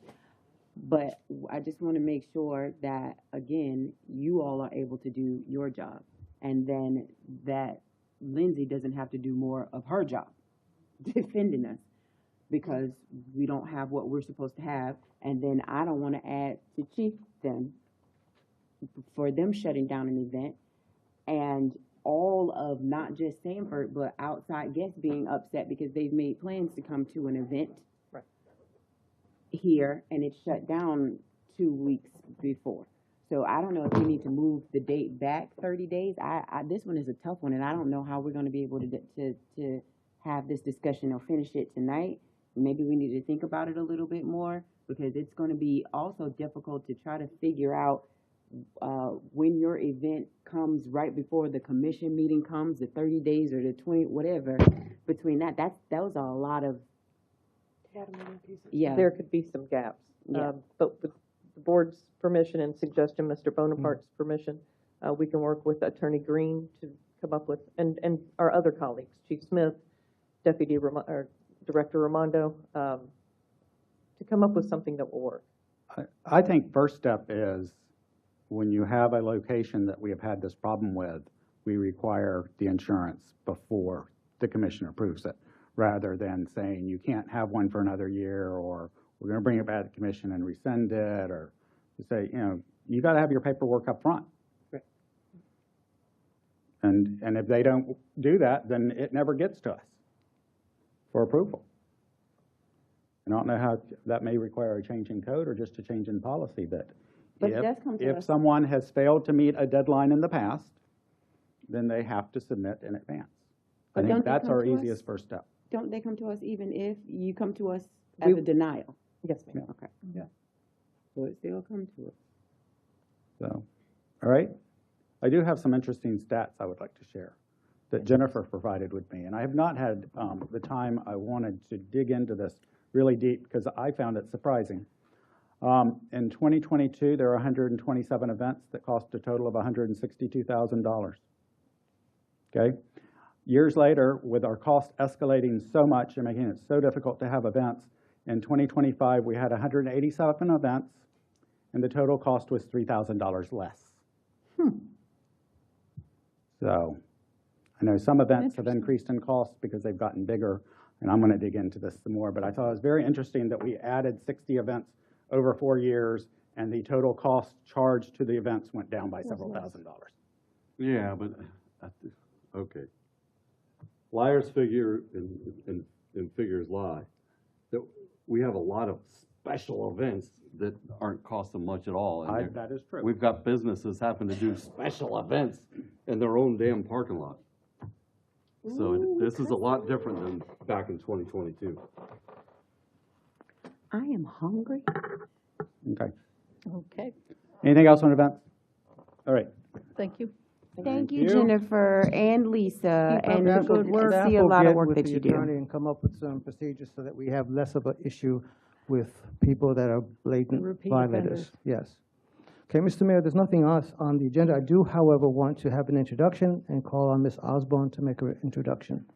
But I just want to make sure that, again, you all are able to do your job, and then that Lindsay doesn't have to do more of her job defending us, because we don't have what we're supposed to have, and then I don't want to add to chieftain for them shutting down an event, and all of not just Sanford, but outside guests being upset because they've made plans to come to an event here, and it's shut down 2 weeks before. So I don't know if we need to move the date back 30 days. This one is a tough one, and I don't know how we're going to be able to have this discussion or finish it tonight. Maybe we need to think about it a little bit more, because it's going to be also difficult to try to figure out when your event comes right before the commission meeting comes, the 30 days or the 20, whatever, between those are a lot of, yeah. There could be some gaps. Yeah. But with the board's permission and suggestion, Mr. Bonaparte's permission, we can work with Attorney Green to come up with, and our other colleagues, Chief Smith, Director Raimondo, to come up with something that will work. I think first step is, when you have a location that we have had this problem with, we require the insurance before the commission approves it, rather than saying you can't have one for another year, or we're going to bring it back to the commission and rescind it, or say, you got to have your paperwork up front. Right. And if they don't do that, then it never gets to us for approval. And I don't know how that may require a change in code or just a change in policy, that But it does come to if us. someone has failed to meet a deadline in the past, then they have to submit in advance. I But think don't they that's come our to us? easiest first step. Don't they come to us even if you come to us as a denial? Yes, ma'am. Okay. Yeah. So it still come to us. So, all right. I do have some interesting stats I would like to share that Jennifer provided with me. And I have not had the time I wanted to dig into this really deep, because I found it surprising. In 2022, there are 127 events that cost a total of $162,000. Okay? Years later, with our cost escalating so much and making it so difficult to have events, in 2025, we had 187 events, and the total cost was $3,000 less. So I know some events have increased in cost because they've gotten bigger, and I'm going to dig into this some more, but I thought it was very interesting that we added 60 events over 4 years, and the total cost charged to the events went down by several $1,000s. Yeah, but, okay. Liars figure and figures lie. That we have a lot of special events that aren't costing much at all. And That is true. we've got businesses having to do special events in their own damn parking lot. So this is a lot different than back in 2022. I am hungry. Okay. Okay, Anything else on events? All right. thank you. Thank you. you, Jennifer and Lisa, Keep up and the good good work. to see a lot of work With that the you do. attorney and come up with some procedures so that we have less of an issue with people that are blatant Repeat violators. offenders. Yes. Okay, Mr. Mayor, there's nothing else on the agenda. I do, however, want to have an introduction and call on Ms. Osborne to make her introduction.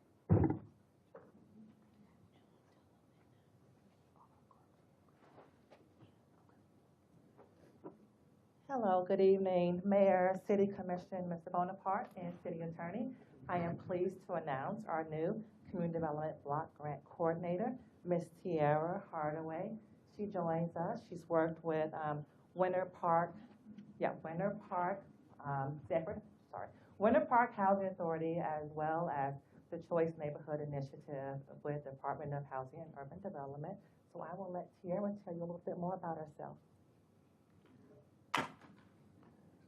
Hello, good evening, Mayor, City Commission, Mr. Bonaparte, and City Attorney. I am pleased to announce our new Community Development Block Grant Coordinator, Ms. Tiara Hardaway. She joins us. She's worked with Winter Park Housing Authority, as well as the Choice Neighborhood Initiative with Department of Housing and Urban Development. So I will let Tiara tell you a little bit more about herself.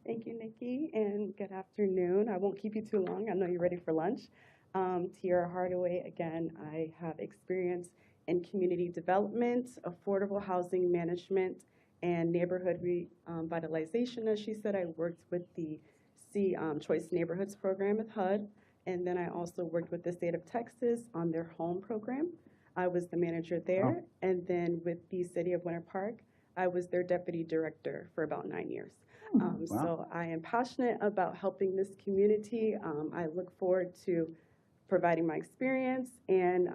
Thank you, Nikki, and good afternoon. I won't keep you too long. I know you're ready for lunch. Tiara Hardaway, again, I have experience in community development, affordable housing management, and neighborhood revitalization. As she said, I worked with the Choice Neighborhoods program with HUD, and then I also worked with the state of Texas on their home program. I was the manager there, and then with the city of Winter Park, I was their deputy director for about 9 years. So I am passionate about helping this community. I look forward to providing my experience and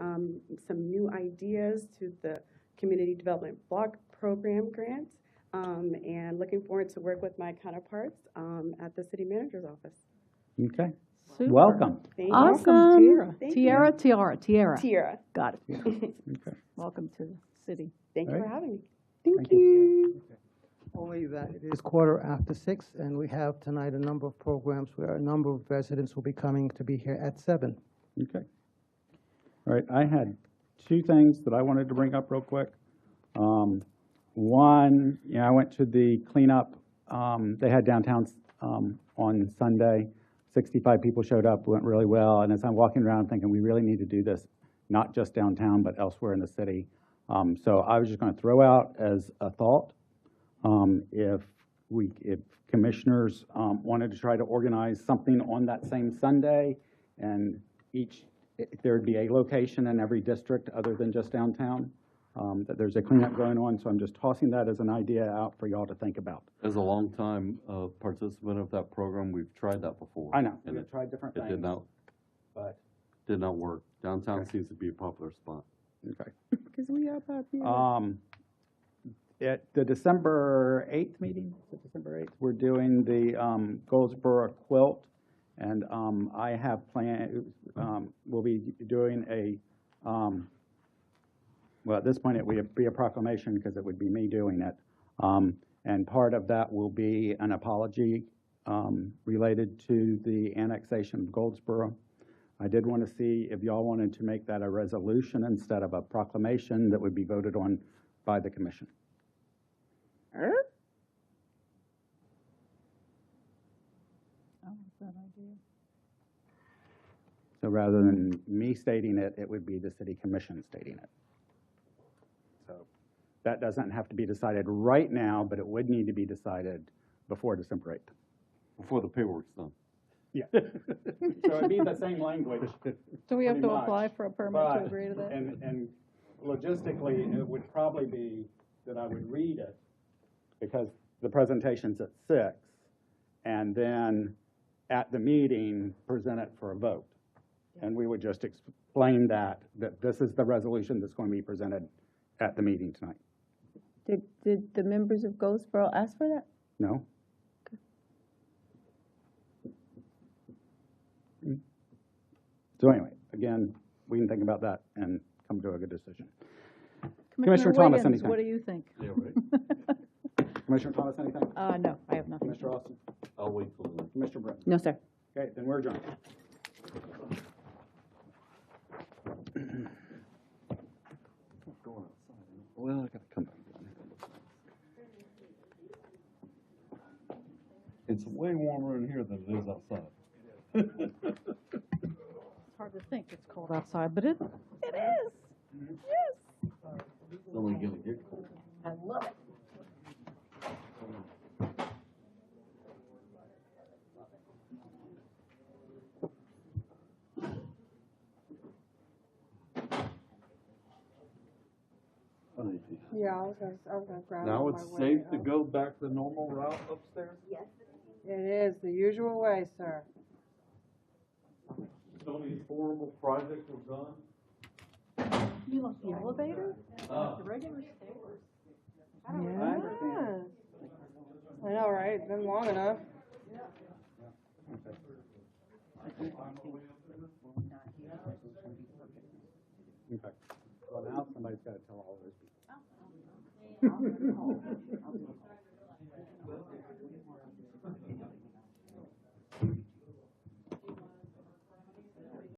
some new ideas to the Community Development Block Program grant, and looking forward to work with my counterparts at the city manager's office. Okay. Super. Welcome. Thank Welcome, you. Tiara. Thank Tiara, you. Tiara, Tiara. Tiara. Got it. Okay. Welcome to the city. Thank you All for right. having me. Thank you. Only that it is 6:15, and we have tonight a number of programs where a number of residents will be coming to be here at 7. Okay. All right, I had 2 things that I wanted to bring up real quick. One, I went to the cleanup, they had downtown on Sunday. 65 people showed up, went really well, and as I'm walking around thinking, we really need to do this, not just downtown, but elsewhere in the city. So I was just going to throw out as a thought, if commissioners wanted to try to organize something on that same Sunday, and there'd be a location in every district other than just downtown, that there's a cleanup going on. So I'm just tossing that as an idea out for y'all to think about. As a longtime participant of that program, we've tried that before. I know, and we've tried different It things. did not work. Downtown seems to be a popular spot. Okay. Because we are popular. At the December 8th meeting, is it December 8th, we're doing the Goldsboro quilt, and I have planned, we'll be doing well, at this point, it would be a proclamation because it would be me doing it. And part of that will be an apology related to the annexation of Goldsboro. I did want to see if y'all wanted to make that a resolution instead of a proclamation that would be voted on by the commission. I like that idea. So rather than me stating it, it would be the city commission stating it. So that doesn't have to be decided right now, but it would need to be decided before December 8th. Before the paperwork's done. Yeah. So it'd be the same language. So we have pretty to much, apply for a permit but- to agree to that? And logistically, it would probably be that I would read it because the presentation's at 6, and then at the meeting, present it for a vote. And we would just explain that this is the resolution that's going to be presented at the meeting tonight. Did the members of Goldsboro ask for that? No? So anyway, again, we can think about that and come to a good decision. Commissioner Thomas, Wiggins, anything? what do you think? Yeah, right. Commissioner Thomas, anything? No, I have nothing. Commissioner Austin? I'll wait till then. Commissioner Brent? No, sir. Okay, then we're adjourned. Well, I gotta come back. It's way warmer in here than it is outside. It's hard to think it's cold outside, but it is. Yes. It's only gonna get cold. I love it. Yeah, I was gonna grab it Now on it's my way safe to up. go back the normal route upstairs? Yes. It is, the usual way, sir. Tony's horrible project was done? You like the elevator? Ah. The regular stairs? Yeah. I know, right? It's been long enough. Okay. Well, now somebody's got to tell all those people.